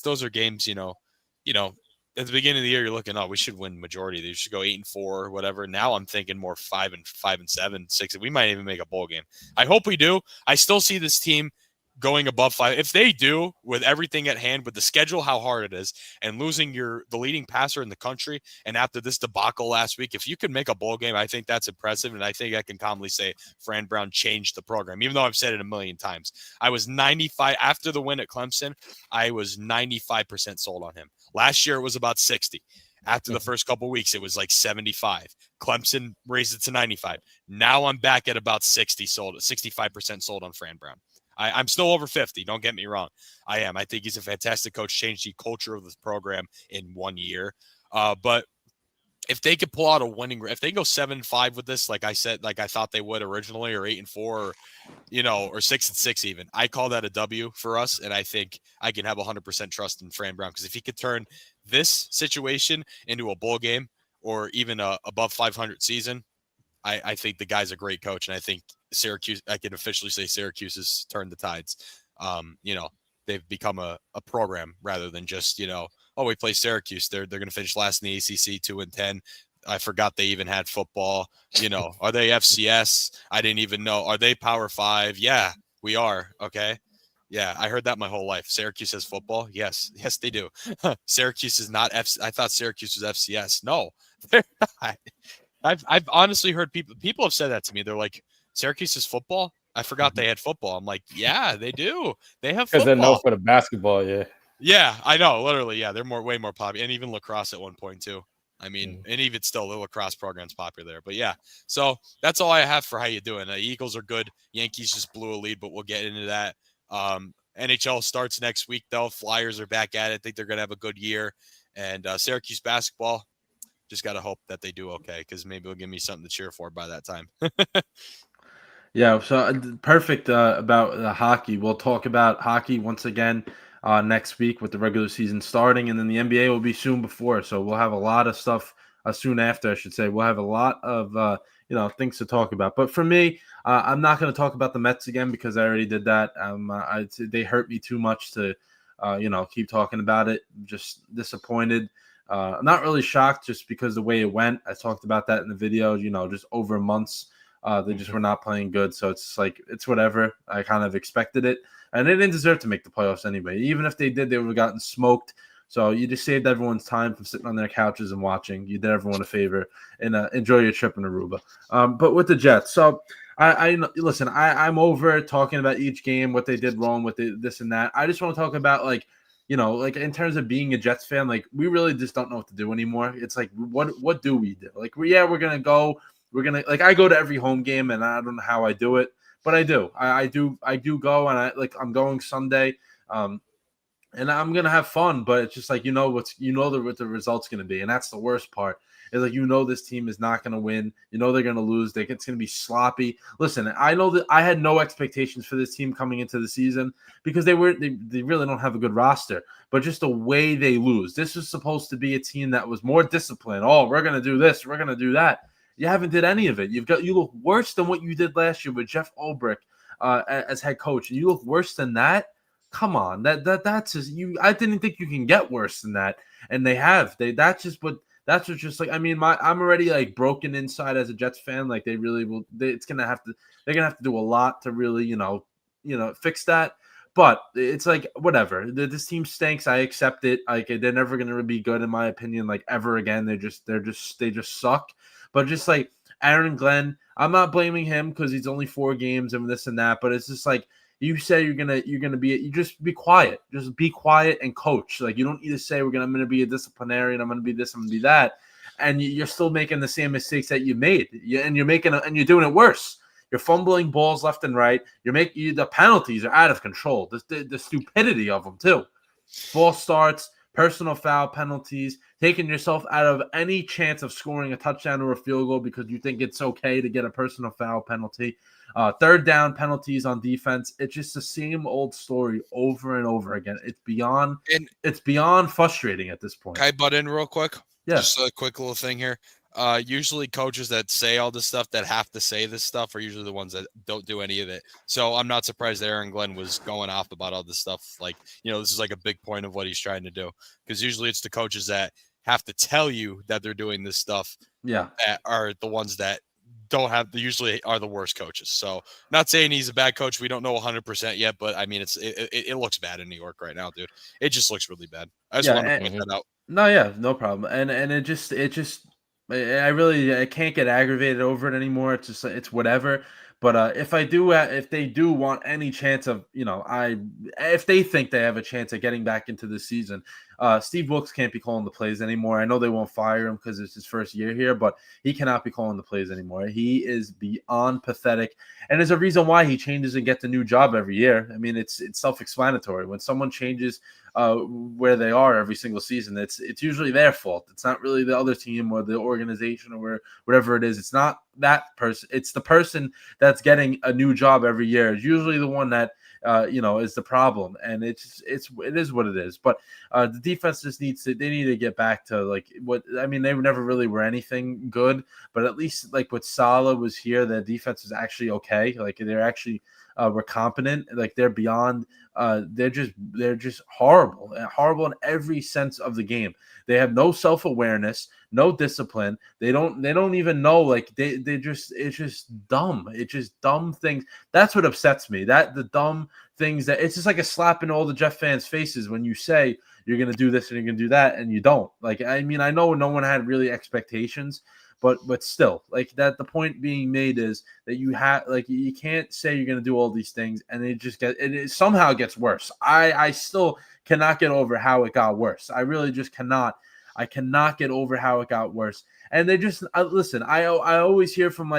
those are games, at the beginning of the year, you're looking, we should win majority. They should go 8-4 or whatever. Now I'm thinking more 5-7, 6. We might even make a bowl game. I hope we do. I still see this team going above 5. If they do, with everything at hand, with the schedule, how hard it is, and losing the leading passer in the country, and after this debacle last week, if you could make a bowl game, I think that's impressive, and I think I can calmly say Fran Brown changed the program, even though I've said it a million times. I was 95 after the win at Clemson. I was 95% sold on him. Last year it was about 60. After the first couple of weeks, it was like 75. Clemson raised it to 95. Now I'm back at about 65% sold on Fran Brown. I'm still over 50. Don't get me wrong. I am. I think he's a fantastic coach, changed the culture of this program in 1 year. But if they could pull out a winning, if they go 7-5 with this, like I said, like I thought they would originally, or 8-4, or 6-6 even, I call that a W for us. And I think I can have 100% trust in Fran Brown, because if he could turn this situation into a bowl game or even a above 500 season, I think the guy's a great coach, and I think Syracuse, I can officially say Syracuse has turned the tides. They've become a program rather than just, we play Syracuse. They're going to finish last in the ACC, 2-10. I forgot they even had football. Are they FCS? I didn't even know. Are they Power 5? Yeah, we are. Okay. Yeah, I heard that my whole life. Syracuse has football. Yes, they do. Syracuse is not I thought Syracuse was FCS. No, they're not. I've honestly heard people have said that to me. They're like, Syracuse is football. I forgot they had football. I'm like, yeah, they do. They have football. Because they're known for the basketball. Yeah. Yeah, I know. Literally, yeah, they're way more popular, and even lacrosse at one point too. I mean, and even still, the lacrosse program's popular there. But yeah, so that's all I have for how you doing. The Eagles are good. Yankees just blew a lead, but we'll get into that. NHL starts next week, though. Flyers are back at it. I think they're going to have a good year. And Syracuse basketball, just got to hope that they do okay, because maybe they'll give me something to cheer for by that time. Yeah, so perfect about the hockey. We'll talk about hockey once again next week with the regular season starting, and then the NBA will be soon before. So we'll have a lot of stuff soon after, I should say. We'll have a lot of things to talk about. But for me, I'm not going to talk about the Mets again because I already did that. They hurt me too much to keep talking about it. Just disappointed. I'm not really shocked just because the way it went. I talked about that in the video. Just over months. They just were not playing good. So it's like, it's whatever. I kind of expected it. And they didn't deserve to make the playoffs anyway. Even if they did, they would have gotten smoked. So you just saved everyone's time from sitting on their couches and watching. You did everyone a favor and enjoy your trip in Aruba. But with the Jets, so listen, I'm over talking about each game, what they did wrong with this and that. I just want to talk about like in terms of being a Jets fan, like we really just don't know what to do anymore. It's like, what do we do? Like, we're going to go. We're going to, like, I go to every home game and I don't know how I do it, but I do. I do go, and I'm going Sunday. And I'm going to have fun, but it's just like, what the result's going to be. And that's the worst part is like, this team is not going to win. They're going to lose. It's going to be sloppy. Listen, I know that I had no expectations for this team coming into the season because they really don't have a good roster, but just the way they lose. This was supposed to be a team that was more disciplined. Oh, we're going to do this. We're going to do that. You haven't did any of it. You look worse than what you did last year with Jeff Ulbrich as head coach. And you look worse than that. Come on, that's just you. I didn't think you can get worse than that, and they have. That's just like, I mean, I'm already like broken inside as a Jets fan. Like, they really will. They're gonna have to do a lot to really fix that. But it's like, whatever. This team stinks. I accept it. Like, they're never gonna be good in my opinion. Like, ever again. They just suck. But just like Aaron Glenn, I'm not blaming him because he's only 4 games and this and that. But it's just like, you say you just be quiet. Just be quiet and coach. Like, you don't need to say I'm gonna be a disciplinarian. I'm gonna be this. I'm gonna be that. And you're still making the same mistakes that you made. And you're doing it worse. You're fumbling balls left and right. The penalties are out of control. The stupidity of them too. False starts, personal foul penalties, taking yourself out of any chance of scoring a touchdown or a field goal because you think it's okay to get a personal foul penalty. Third down penalties on defense. It's just the same old story over and over again. It's beyond frustrating at this point. Can I butt in real quick? Yeah. Just a quick little thing here. Usually coaches that say all this stuff, that have to say this stuff, are usually the ones that don't do any of it. So I'm not surprised that Aaron Glenn was going off about all this stuff. Like, this is like a big point of what he's trying to do. Because usually it's the coaches that have to tell you that they're doing this stuff. Yeah. That are the ones that usually are the worst coaches. So not saying he's a bad coach. We don't know 100% yet, but I mean, it looks bad in New York right now, dude. It just looks really bad. I just wanted to point that out. No, yeah, no problem. And it just I can't get aggravated over it anymore. It's just, it's whatever. But if they do want any chance of, if they think they have a chance of getting back into the season, Steve Wilkes can't be calling the plays anymore. I know they won't fire him because it's his first year here, but he cannot be calling the plays anymore. He is beyond pathetic. And there's a reason why he changes and gets a new job every year. I mean, it's self-explanatory. When someone changes where they are every single season, it's usually their fault. It's not really the other team or the organization or whatever it is. It's not that person. It's the person that's getting a new job every year. It's usually the one that is the problem, and it is what it is. But the defense just need to get back to like what I mean. They never really were anything good, but at least like when Saleh was here, the defense was actually okay. Like they're actually were competent. Like they're beyond. They're just horrible in every sense of the game. They have no self-awareness, no discipline. They don't even know. Like it's just dumb. It's just dumb things. That's what upsets me. That the dumb things that it's just like a slap in all the Jeff fans' faces when you say you're going to do this and you're going to do that and you don't. Like, I mean, I know no one had really expectations, but still, like that, the point being made is that you have, like, you can't say you're going to do all these things and it somehow gets worse. I still cannot get over how it got worse. I really just cannot. I cannot get over how it got worse. And they just listen. I always hear from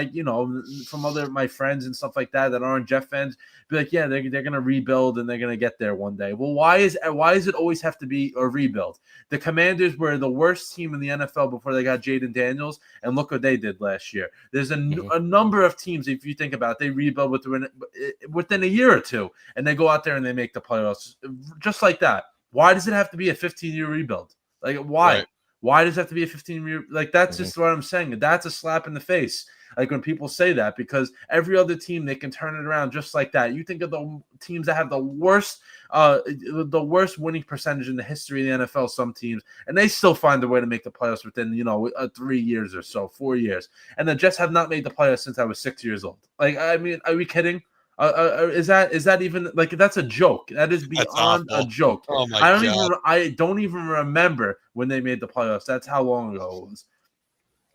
from other my friends and stuff like that aren't Jeff fans. Be like, yeah, they're gonna rebuild and they're gonna get there one day. Well, why does it always have to be a rebuild? The Commanders were the worst team in the NFL before they got Jaden Daniels, and look what they did last year. There's a number of teams, if you think about it, they rebuild within a year or two, and they go out there and they make the playoffs just like that. Why does it have to be a 15-year rebuild? Like, why? Right. Why does it have to be a 15-year? Like, that's just what I'm saying. That's a slap in the face. Like, when people say that, because every other team, they can turn it around just like that. You think of the teams that have the worst winning percentage in the history of the NFL, some teams, and they still find a way to make the playoffs within, 3 years or so, 4 years. And the Jets have not made the playoffs since I was 6 years old. Like, I mean, are we kidding? Is that even like, that's a joke? That is beyond a joke. Oh my God. I don't even remember when they made the playoffs. That's how long ago it was.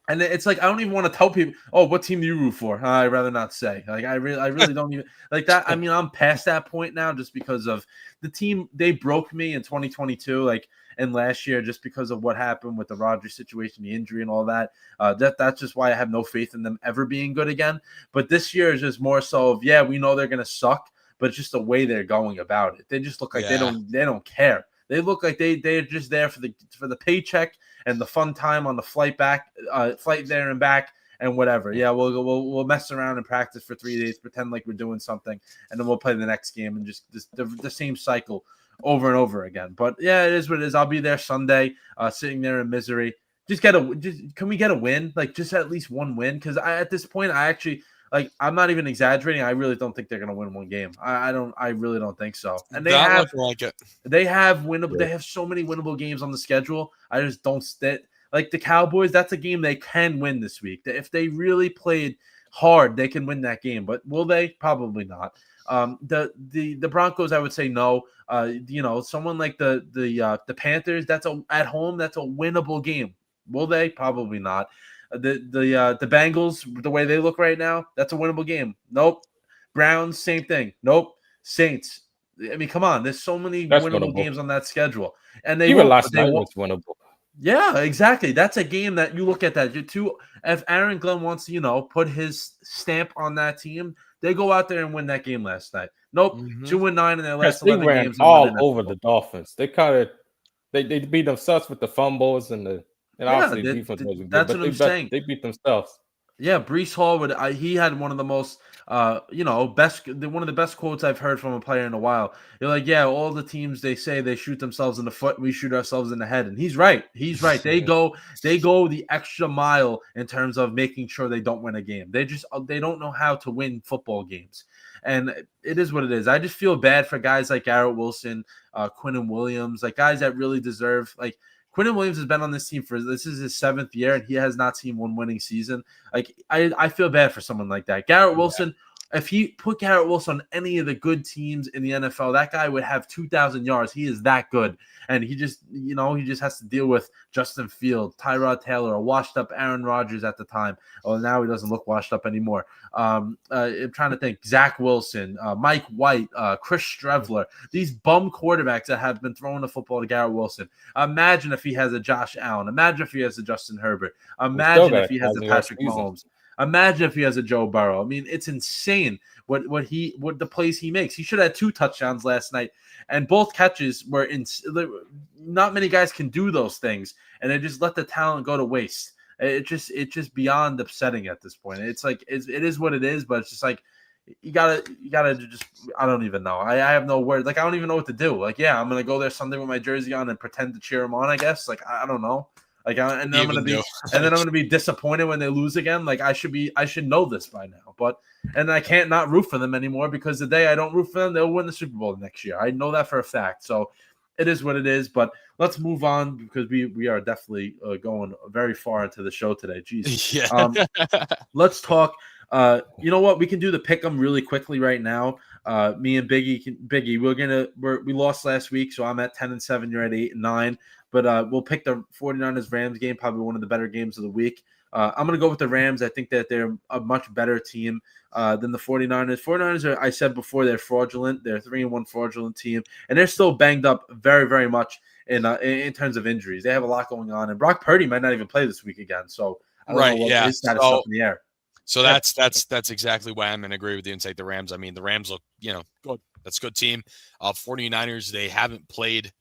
And it's like, I don't even want to tell people, oh, what team do you root for? I'd rather not say. Like, I really don't even like that. I mean, I'm past that point now just because of the team. They broke me in 2022, like, and last year, just because of what happened with the Rodgers situation, the injury and all that. That's just why I have no faith in them ever being good again. But this year is just more so of, yeah, we know they're going to suck, but it's just the way they're going about it. They just look like they don't care. They look like they're just there for the paycheck and the fun time on the flight there and back and whatever. Yeah, we'll mess around and practice for 3 days, pretend like we're doing something, and then we'll play the next game and just the same cycle over and over again. But yeah, it is what it is. I'll be there Sunday, sitting there in misery. Can we get a win? Like, just at least one win? Because at this point, I actually, like, I'm not even exaggerating. I really don't think they're gonna win one game. I really don't think so. And they have winnable. They have so many winnable games on the schedule. I just don't sit like the Cowboys. That's a game they can win this week. If they really played hard, they can win that game. But will they? Probably not. The Broncos, I would say no. Someone like the Panthers, at home, that's a winnable game. Will they? Probably not. The Bengals, the way they look right now, that's a winnable game. Nope. Browns, same thing. Nope. Saints. I mean, come on. There's so many winnable games on that schedule, and last night was winnable. Yeah, exactly. That's a game that you look at that. If Aaron Glenn wants to, put his stamp on that team, they go out there and win that game last night. Nope, 2-9 in their last 11 games. All over the Dolphins. They they beat themselves with the fumbles and obviously defense wasn't good. That's what I'm saying. They beat themselves. Yeah, Breece Hall he had one of the most one of the best quotes I've heard from a player in a while. You're like, yeah, all the teams, they say they shoot themselves in the foot, we shoot ourselves in the head. And he's right. They go the extra mile in terms of making sure they don't win a game. They don't know how to win football games. And it is what it is. I just feel bad for guys like Garrett Wilson, Quinnen Williams, like guys that really deserve, like, Quinnen Williams has been on this team this is his 7th year, and he has not seen one winning season. Like, I feel bad for someone like that. Garrett Wilson, if he put Garrett Wilson on any of the good teams in the NFL, that guy would have 2,000 yards. He is that good. And he just has to deal with Justin Fields, Tyrod Taylor, a washed-up Aaron Rodgers at the time. Oh, now he doesn't look washed up anymore. I'm trying to think. Zach Wilson, Mike White, Chris Strevler. These bum quarterbacks that have been throwing the football to Garrett Wilson. Imagine if he has a Josh Allen. Imagine if he has a Justin Herbert. Imagine if he has a Patrick Mahomes. Imagine if he has a Joe Burrow. I mean, it's insane what the plays he makes. He should have had 2 touchdowns last night, and both catches were in. Not many guys can do those things, and they just let the talent go to waste. It's just beyond upsetting at this point. It's like it is what it is, but it's just like you gotta just, I don't even know. I have no words. Like, I don't even know what to do. Like, yeah, I'm gonna go there Sunday with my jersey on and pretend to cheer him on, I guess. Like, I don't know. Like, and I'm gonna be disappointed when they lose again. Like, I should know this by now, and I can't not root for them anymore, because the day I don't root for them, they'll win the Super Bowl next year. I know that for a fact. So it is what it is. But let's move on, because we are definitely going very far into the show today. Jeez. Yeah. Let's talk. You know what? We can do the pick 'em really quickly right now. Me and Biggie, we lost last week, so I'm at 10-7. You're at 8-9. But we'll pick the 49ers Rams game, probably one of the better games of the week. I'm going to go with the Rams. I think that they're a much better team than the 49ers. 49ers are, I said before, they're fraudulent. They're 3-1 fraudulent team, and they're still banged up very, very much in terms of injuries. They have a lot going on, and Brock Purdy might not even play this week again. So I don't know what his status is up in the air. So that's exactly why I'm going to agree with you and take the Rams. I mean, the Rams look, good. That's a good team. 49ers, they haven't played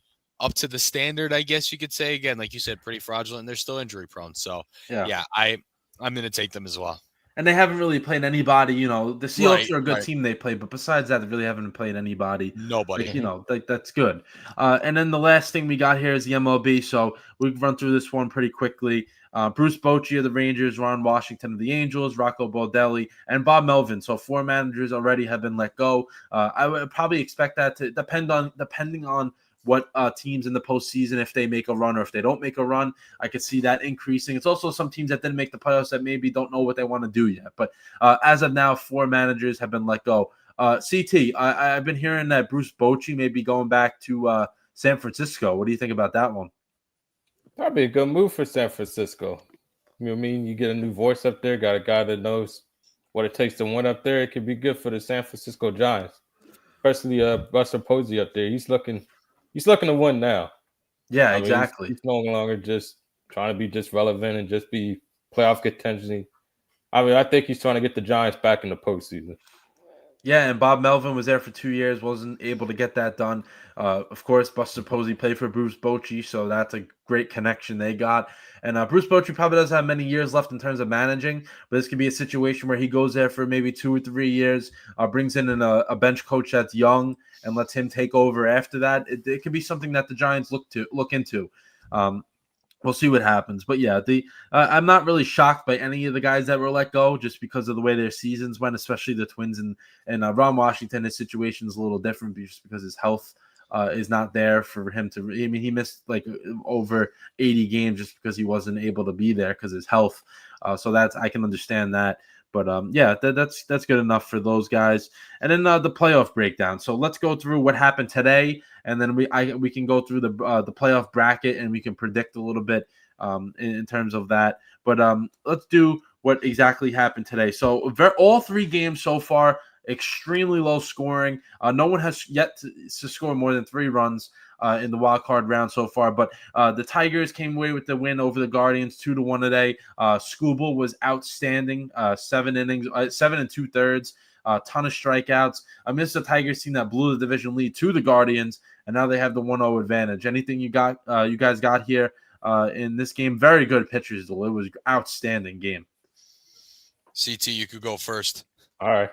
up to the standard, I guess you could say. Again, like you said, pretty fraudulent. They're still injury prone. So yeah I'm going to take them as well. And they haven't really played anybody. The Seahawks are a good team they play, but besides that, they really haven't played anybody. Nobody. That's good. And then the last thing we got here is the MLB. So we can run through this one pretty quickly. Bruce Bochy of the Rangers, Ron Washington of the Angels, Rocco Baldelli, and Bob Melvin. So 4 managers already have been let go. I would probably expect that to depending on what teams in the postseason, if they make a run or if they don't make a run. I could see that increasing. It's also some teams that didn't make the playoffs that maybe don't know what they want to do yet. But as of now, 4 managers have been let go. CT, I've been hearing that Bruce Bochy may be going back to San Francisco. What do you think about that one? Probably a good move for San Francisco. You know what I mean? You get a new voice up there, got a guy that knows what it takes to win up there. It could be good for the San Francisco Giants, especially Buster Posey up there. He's looking to win now. Yeah, exactly. He's no longer just trying to be just relevant and just be playoff contention. I think he's trying to get the Giants back in the postseason. Yeah, and Bob Melvin was there for 2 years, wasn't able to get that done. Of course, Buster Posey played for Bruce Bochy, so that's a great connection they got. And Bruce Bochy probably doesn't have many years left in terms of managing, but this could be a situation where he goes there for maybe 2 or 3 years, brings in a bench coach that's young, and lets him take over after that. It could be something that the Giants look into. We'll see what happens. But yeah, I'm not really shocked by any of the guys that were let go, just because of the way their seasons went, especially the Twins and Ron Washington. His situation is a little different just because his health is not there for him to. I mean, he missed like over 80 games just because he wasn't able to be there because of his health. So I can understand that. But yeah, that's good enough for those guys. And then the playoff breakdown. So let's go through what happened today, and then we can go through the playoff bracket, and we can predict a little bit in terms of that. But let's do what exactly happened today. So all 3 games so far, extremely low scoring. No one has yet to score more than 3 runs in the wild card round so far. But the Tigers came away with the win over the Guardians 2-1 today. Skubal was outstanding. 7 innings, 7 2/3. A ton of strikeouts. This is the Tigers team that blew the division lead to the Guardians, and now they have the 1-0 advantage. Anything you guys got here in this game? Very good pitchers, though. It was an outstanding game. CT, you could go first. All right.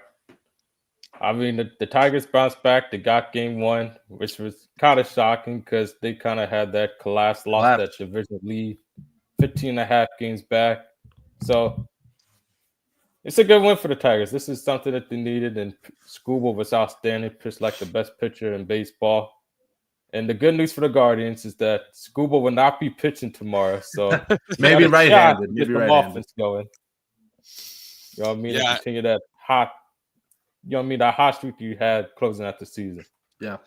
I mean, the Tigers bounced back. They got game 1, which was kind of shocking because they kind of had that lost that division lead, 15.5 games back. So it's a good win for the Tigers. This is something that they needed, and Skubal was outstanding, pitched like the best pitcher in baseball. And the good news for the Guardians is that Skubal will not be pitching tomorrow, so maybe right-handed. Get the offense going. You know what I mean? Yeah. Continue that hot. You know what I mean? That hot streak you had closing out the season. Yeah.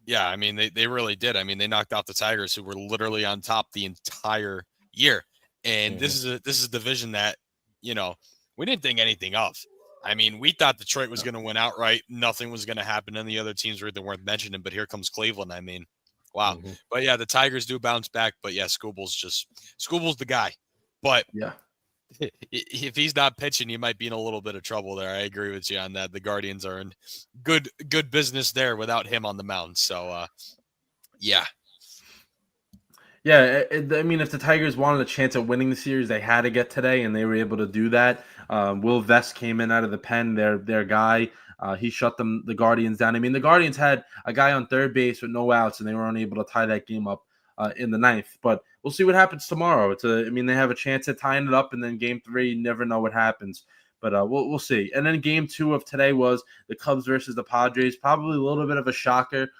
Yeah, I mean, they really did. I mean, they knocked out the Tigers, who were literally on top the entire year. And this is a division that, we didn't think anything of. I mean, we thought Detroit was going to win outright. Nothing was going to happen. And the other teams really weren't mentioning. But here comes Cleveland. I mean, wow. Mm-hmm. But yeah, the Tigers do bounce back. But yeah, Skubal's the guy. But yeah, if he's not pitching, you might be in a little bit of trouble there. I agree with you on that. The Guardians are in good business there without him on the mound. So, yeah. Yeah, I mean, if the Tigers wanted a chance at winning the series, they had to get today, and they were able to do that. Will Vest came in out of the pen, their guy. He shut the Guardians down. I mean, the Guardians had a guy on third base with no outs, and they were unable to tie that game up in the 9th. But we'll see what happens tomorrow. I mean, they have a chance at tying it up, and then game 3, you never know what happens. But we'll see. And then game 2 of today was the Cubs versus the Padres. Probably a little bit of a shocker.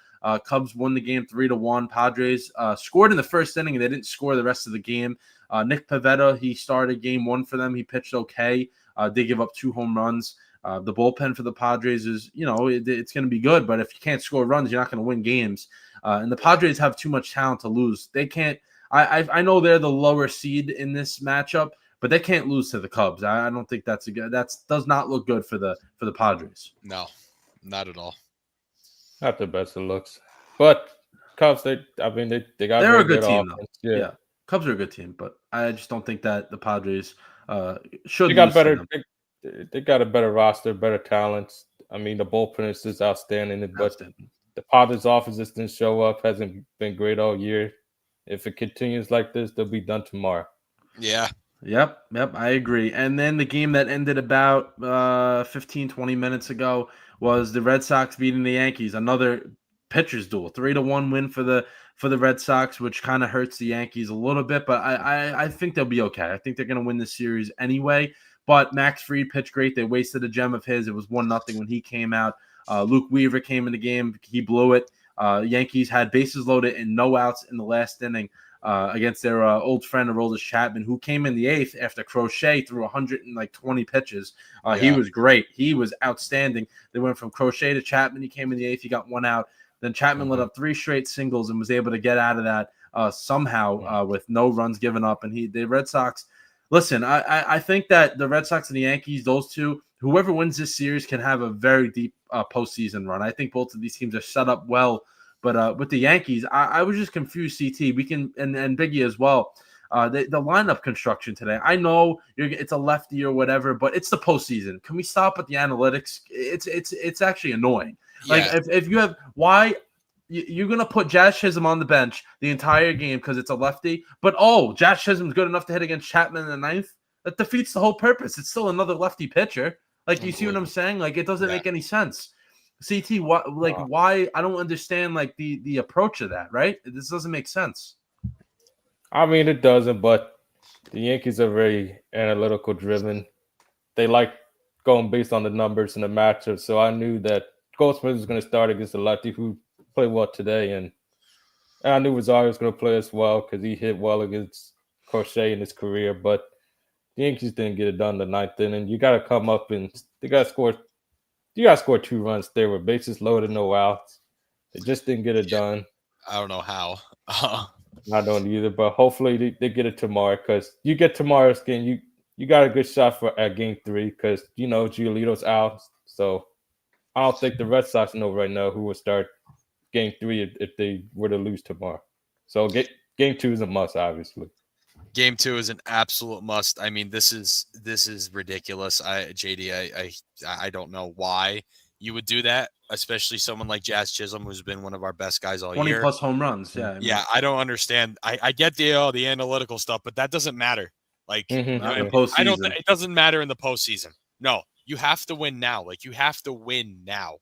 Cubs won the game 3-1. Padres scored in the first inning, and they didn't score the rest of the game. Nick Pivetta, he started game 1 for them. He pitched okay. They give up 2 home runs. The bullpen for the Padres is, it's going to be good, but if you can't score runs, you're not going to win games. And the Padres have too much talent to lose. They can't. I know they're the lower seed in this matchup, but they can't lose to the Cubs. I don't think that's does not look good for the Padres. No, not at all. Not the best of looks, but Cubs. They got. They're a good team, though. Yeah, Cubs are a good team, but I just don't think that the Padres should. They got better. They got a better roster, better talents. I mean, the bullpen is just outstanding, but the Padres' offense just didn't show up. Hasn't been great all year. If it continues like this, they'll be done tomorrow. Yeah. Yep, I agree. And then the game that ended about 15, 20 minutes ago was the Red Sox beating the Yankees. Another pitcher's duel, 3-1 win for the Red Sox, which kind of hurts the Yankees a little bit, but I think they'll be okay. I think they're going to win this series anyway. But Max Fried pitched great. They wasted a gem of his. It was 1-0 when he came out. Luke Weaver came in the game. He blew it. Yankees had bases loaded and no outs in the last inning against their old friend Aroldis Chapman, who came in the 8th after Crochet threw 120 pitches. He was great. He was outstanding. They went from Crochet to Chapman. He came in the 8th. He got 1 out. Then Chapman let up 3 straight singles and was able to get out of that somehow with no runs given up. And the Red Sox, listen, I think that the Red Sox and the Yankees, those two, whoever wins this series can have a very deep postseason run. I think both of these teams are set up well. But with the Yankees, I was just confused, CT. We can and Biggie as well. The lineup construction today. I know it's a lefty or whatever, but it's the postseason. Can we stop with the analytics? It's actually annoying. Yeah. Like if you have you're gonna put Jazz Chisholm on the bench the entire game because it's a lefty, but Jazz Chisholm's good enough to hit against Chapman in the 9th. That defeats the whole purpose. It's still another lefty pitcher. Like, you see what I'm saying? Like, it doesn't make any sense. CT, why? I don't understand the approach of that. Right? This doesn't make sense. I mean, it doesn't. But the Yankees are very analytical driven. They like going based on the numbers and the matchup. So I knew that Goldsmith was going to start against the lefty who played well today, and I knew Rosario was going to play as well because he hit well against Crochet in his career. But the Yankees didn't get it done the 9th inning. You got to come up and you got to score 2 runs there with bases loaded, no outs. They just didn't get it done. I don't know how. I don't either, but hopefully they get it tomorrow because you get tomorrow's game. You got a good shot at game 3 because, Giolito's out. So I don't think the Red Sox know right now who will start game 3 if they were to lose tomorrow. So game 2 is a must, obviously. Game 2 is an absolute must. I mean, this is ridiculous. JD, I don't know why you would do that, especially someone like Jazz Chisholm, who's been one of our best guys all 20 year. 20+ home runs. Yeah. Yeah, I don't understand. I get the analytical stuff, but that doesn't matter. Like, postseason. It doesn't matter in the postseason. No, you have to win now. Like, you have to win now.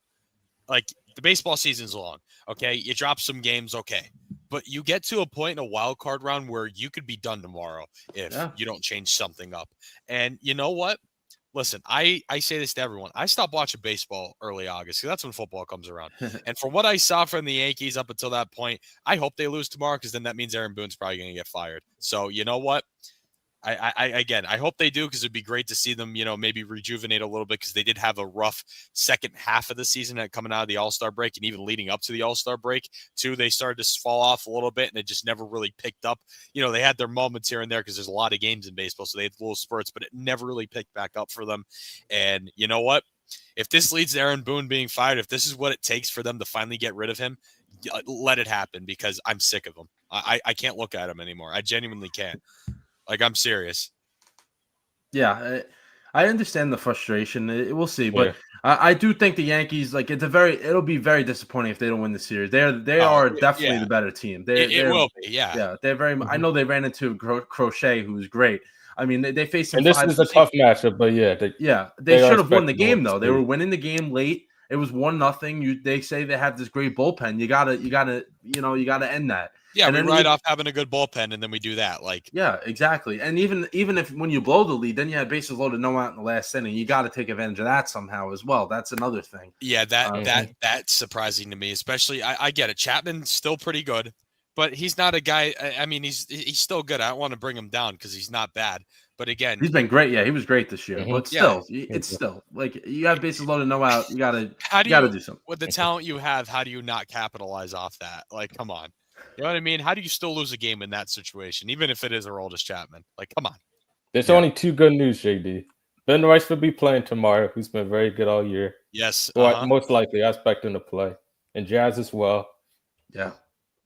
Like, the baseball season's long. Okay, you drop some games. Okay. But you get to a point in a wild card round where you could be done tomorrow if you don't change something up. And you know what? Listen, I say this to everyone. I stopped watching baseball early August because that's when football comes around. And from what I saw from the Yankees up until that point, I hope they lose tomorrow because then that means Aaron Boone's probably going to get fired. So you know what? I hope they do because it'd be great to see them, maybe rejuvenate a little bit because they did have a rough second half of the season coming out of the All-Star break and even leading up to the All-Star break too. They started to fall off a little bit and it just never really picked up. They had their moments here and there because there's a lot of games in baseball, so they had little spurts, but it never really picked back up for them. And you know what? If this leads to Aaron Boone being fired, if this is what it takes for them to finally get rid of him, let it happen because I'm sick of him. I can't look at him anymore. I genuinely can't. Like, I'm serious. Yeah, I understand the frustration. We'll see, but I do think the Yankees, it'll be very disappointing if they don't win the series. They are definitely the better team. It will be, yeah. Yeah, they're very. I know they ran into Crochet, who was great. I mean, they faced him. And this is a tough matchup, but they should have won the game though. They were winning the game late. It was 1-0. They say they have this great bullpen. You gotta end that. Yeah, we write off having a good bullpen, and then we do that. Like, yeah, exactly. And even if when you blow the lead, then you have bases loaded, no out in the last inning. You got to take advantage of that somehow as well. That's another thing. Yeah, that's surprising to me. Especially, I get it. Chapman's still pretty good, but he's not a guy. I mean, he's still good. I don't want to bring him down because he's not bad. But again, he's been great. Yeah, he was great this year. But still, it's still like you have bases loaded, no out. You gotta do something with the talent you have. How do you not capitalize off that? Like, come on, you know what I mean? How do you still lose a game in that situation, even if it is Aroldis Chapman? Like, come on. There's only two good news, JD. Ben Rice will be playing tomorrow, who's been very good all year. Yes. Well, most likely, I expect him to play. And Jazz as well. Yeah.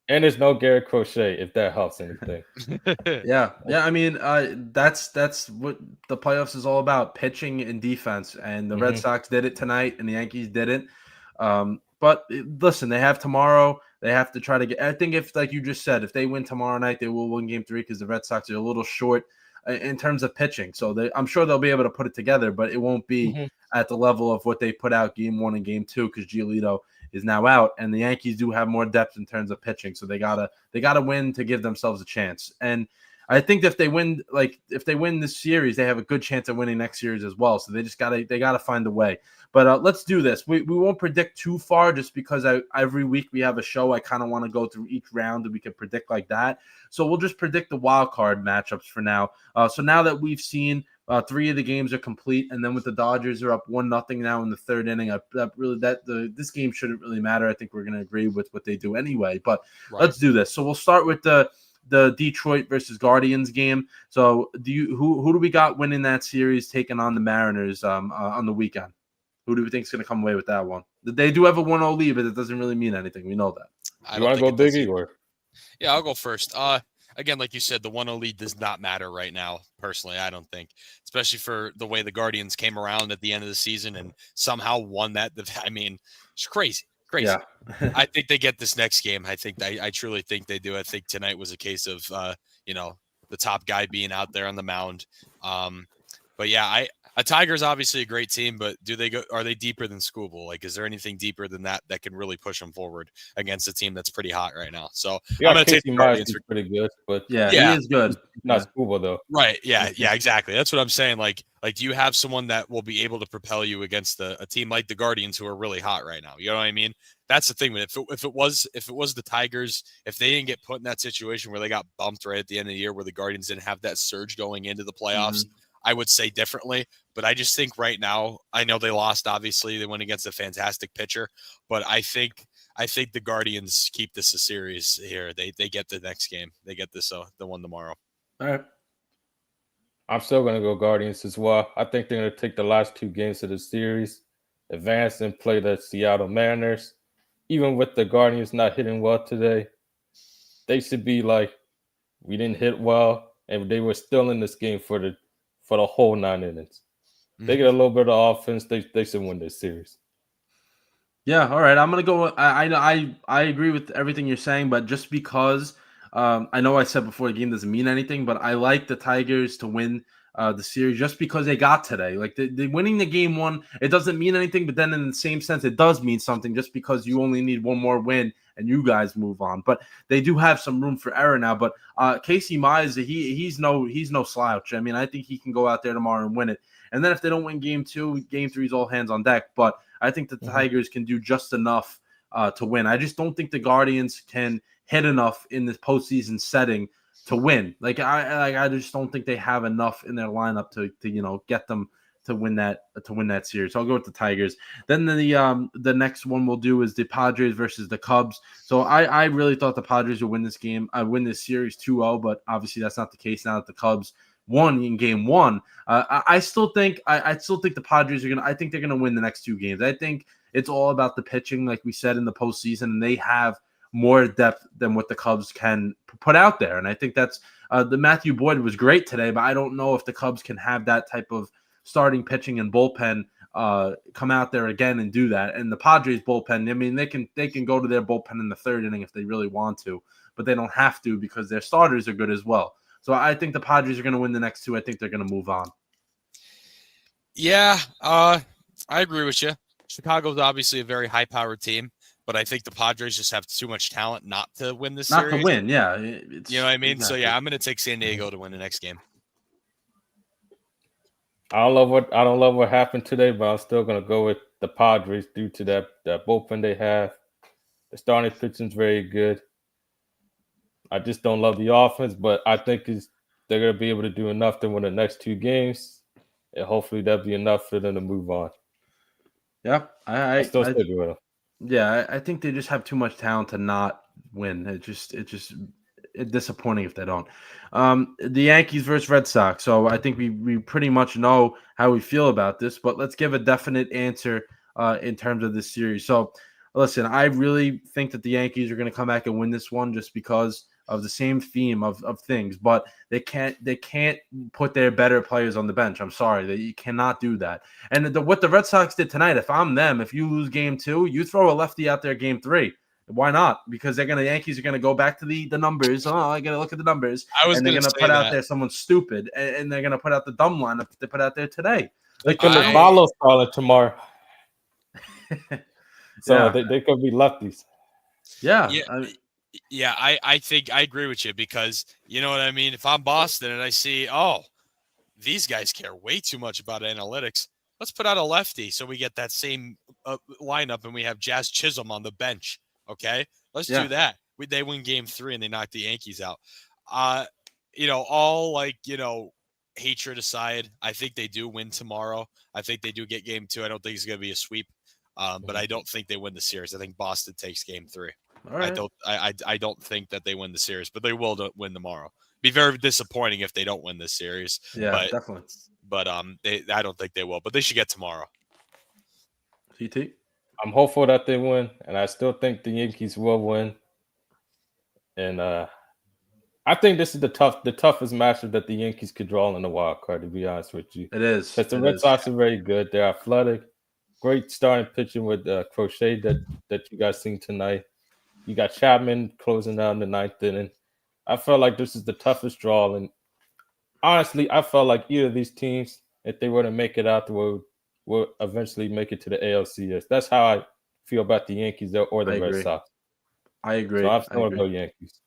And there's no Garrett Crochet, if that helps anything. Yeah. I mean, that's what the playoffs is all about: pitching and defense. And the Red Sox did it tonight, and the Yankees didn't. But listen, they have tomorrow. They have to try to get. I think if, like you just said, if they win tomorrow night, they will win Game 3 because the Red Sox are a little short in terms of pitching. So I'm sure they'll be able to put it together, but it won't be at the level of what they put out Game 1 and Game 2 because Giolito is now out, and the Yankees do have more depth in terms of pitching, so they gotta win to give themselves a chance. And I think if they win this series, they have a good chance of winning next series as well. So they just gotta find a way. But let's do this. We won't predict too far just because every week we have a show. I kind of want to go through each round and we can predict like that. So we'll just predict the wild card matchups for now. So now that we've seen 3 of the games are complete, and then with the Dodgers are up 1-0 now in the third inning. This game shouldn't really matter. I think we're going to agree with what they do anyway. But let's do this. So we'll start with the Detroit versus Guardians game. So who do we got winning that series, taking on the Mariners on the weekend? Who do we think is going to come away with that one? They do have a 1-0 lead, but it doesn't really mean anything. We know that. You want to go Biggie or? Yeah, I'll go first. Again, like you said, the 1-0 lead does not matter right now, personally, I don't think, especially for the way the Guardians came around at the end of the season and somehow won that. I mean, it's crazy. Yeah. I think they get this next game. I truly think they do. I think tonight was a case of, the top guy being out there on the mound. But yeah, a Tiger's obviously a great team, but are they deeper than Skubal? Like, is there anything deeper than that can really push them forward against a team that's pretty hot right now? So I'm going to take the Guardians. Pretty good, but he is good. Not Skubal though. Right? Yeah, exactly. That's what I'm saying. Like, do you have someone that will be able to propel you against a team like the Guardians who are really hot right now? You know what I mean? That's the thing. If it was the Tigers, if they didn't get put in that situation where they got bumped right at the end of the year, where the Guardians didn't have that surge going into the playoffs. I would say differently, but I just think right now, I know they lost, obviously they went against a fantastic pitcher, but I think the Guardians keep this a series here. They get the next game. They get this, the one tomorrow. All right. I'm still going to go Guardians as well. I think they're going to take the last 2 games of the series, advance and play the Seattle Mariners. Even with the Guardians not hitting well today, they should be like, we didn't hit well, and they were still in this game for the whole 9 innings. They get a little bit of offense, they should win this series. Yeah, all right. I'm gonna go. I agree with everything you're saying, but just because I know I said before the game doesn't mean anything, but I like the Tigers to win the series just because they got today. Like the winning the game 1, it doesn't mean anything, but then in the same sense, it does mean something just because you only need one more win and you guys move on. But they do have some room for error now. But Casey Mize, he's no slouch. I mean, I think he can go out there tomorrow and win it. And then if they don't win Game 2, Game 3 is all hands on deck. But I think the Tigers can do just enough to win. I just don't think the Guardians can hit enough in this postseason setting to win. I just don't think they have enough in their lineup to get them to win that series. So I'll go with the Tigers. Then the next one we'll do is the Padres versus the Cubs. So I really thought the Padres would win this game. I win this series 2-0, but obviously that's not the case now that the Cubs won in Game 1. I still think the Padres are gonna. I think they're gonna win the next 2 games. I think it's all about the pitching, like we said in the postseason, and they have more depth than what the Cubs can put out there. And I think that's the Matthew Boyd was great today, but I don't know if the Cubs can have that type of starting pitching and bullpen come out there again and do that. And the Padres bullpen, I mean, they can go to their bullpen in the 3rd inning if they really want to, but they don't have to because their starters are good as well. So I think the Padres are going to win the next 2. I think they're going to move on. Yeah, I agree with you. Chicago's obviously a very high-powered team. but I think the Padres just have too much talent not to win this not series. To win, yeah. You know what I mean? Exactly. So yeah, I'm going to take San Diego to win the next game. I don't love what happened today, but I'm still going to go with the Padres due to that bullpen they have. The starting pitching is very good. I just don't love the offense, but I think they're going to be able to do enough to win the next 2 games, and hopefully that'll be enough for them to move on. Yeah, I still stick with them. Yeah, I think they just have too much talent to not win. It's disappointing if they don't. The Yankees versus Red Sox. So I think we pretty much know how we feel about this, but let's give a definite answer in terms of this series. So listen, I really think that the Yankees are going to come back and win this one just because of the same theme of things, but they can't put their better players on the bench. I'm sorry that you cannot do that. And what the Red Sox did tonight, if I'm them, if you lose game 2, you throw a lefty out there game 3. Why not? Because the Yankees are gonna go back to the numbers. Oh, I gotta look at the numbers. And they're gonna put out there someone stupid, and they're gonna put out the dumb lineup they put out there today. They could have Barlow started tomorrow. So they could be lefties. Yeah. Yeah, I think I agree with you because you know what I mean? If I'm Boston and I see, these guys care way too much about analytics, let's put out a lefty so we get that same lineup and we have Jazz Chisholm on the bench. Okay, let's do that. They win game 3 and they knock the Yankees out. Hatred aside, I think they do win tomorrow. I think they do get game 2. I don't think it's going to be a sweep, but I don't think they win the series. I think Boston takes game 3. All right. I don't think that they win the series, but they will win tomorrow. Be very disappointing if they don't win this series. Yeah, definitely. But I don't think they will. But they should get tomorrow. CT? I'm hopeful that they win, and I still think the Yankees will win. And I think this is the toughest matchup that the Yankees could draw in the wild card, to be honest with you. It is. Because the Red Sox are very good. They're athletic. Great starting pitching with Crochet that you guys seen tonight. You got Chapman closing out in the 9th inning. I felt like this is the toughest draw. And honestly, I felt like either of these teams, if they were to make it out, will eventually make it to the ALCS. That's how I feel about the Yankees or the Red Sox. I agree. So I'm still going to go Yankees.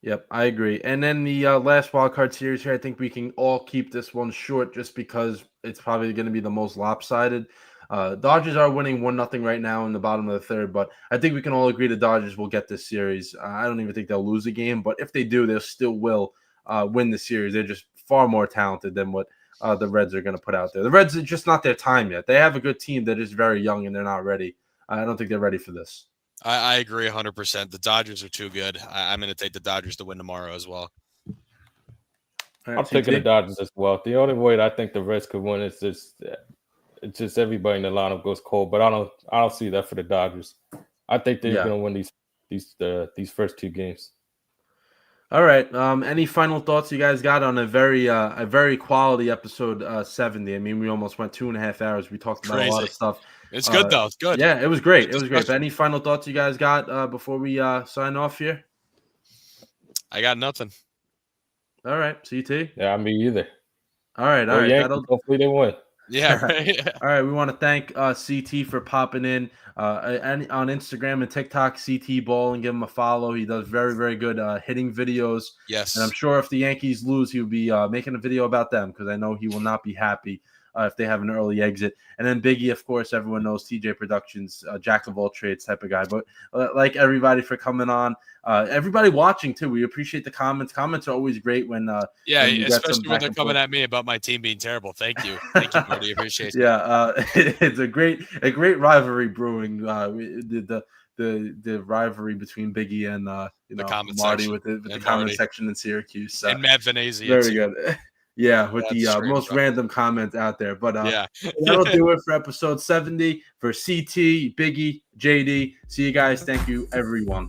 Yep, I agree. And then the last wild card series here, I think we can all keep this one short just because it's probably going to be the most lopsided. Dodgers are winning 1-0 right now in the bottom of the 3rd, but I think we can all agree the Dodgers will get this series. I don't even think they'll lose a game, but if they do, they still will win the series. They're just far more talented than what the Reds are going to put out there. The Reds are just not their time yet. They have a good team that is very young and they're not ready. I don't think they're ready for this. I agree 100%. The Dodgers are too good. I'm going to take the Dodgers to win tomorrow as well. I'm taking the Dodgers as well. The only way that I think the Reds could win is just everybody in the lineup goes cold, but I don't see that for the Dodgers. I think they're going to win these first 2 games. All right. Any final thoughts you guys got on a very quality episode 70? I mean, we almost went 2.5 hours. We talked about a lot of stuff. It's good though. It's good. Yeah, it was great. It was great. But any final thoughts you guys got before we sign off here? I got nothing. All right. CT? Yeah, me either. All right. All right. Yankees, hopefully they win. Yeah. Right. All right. We want to thank CT for popping in and on Instagram and TikTok, CT Ball, and give him a follow. He does very, very good hitting videos. Yes. And I'm sure if the Yankees lose, he'll be making a video about them because I know he will not be happy if they have an early exit. And then Biggie, of course, everyone knows TJ Productions, jack of all trades type of guy. But like everybody for coming on, everybody watching too. We appreciate the comments. Comments are always great when especially when they're coming at me about my team being terrible. Thank you, Marty. Appreciate it. Yeah, it's a great rivalry brewing. The rivalry between Biggie and Marty with the comment section in Syracuse. So. And Matt Venezia. Very good. Yeah, with the most random comments out there. But that'll do it for episode 70 for CT, Biggie, JD. See you guys. Thank you, everyone.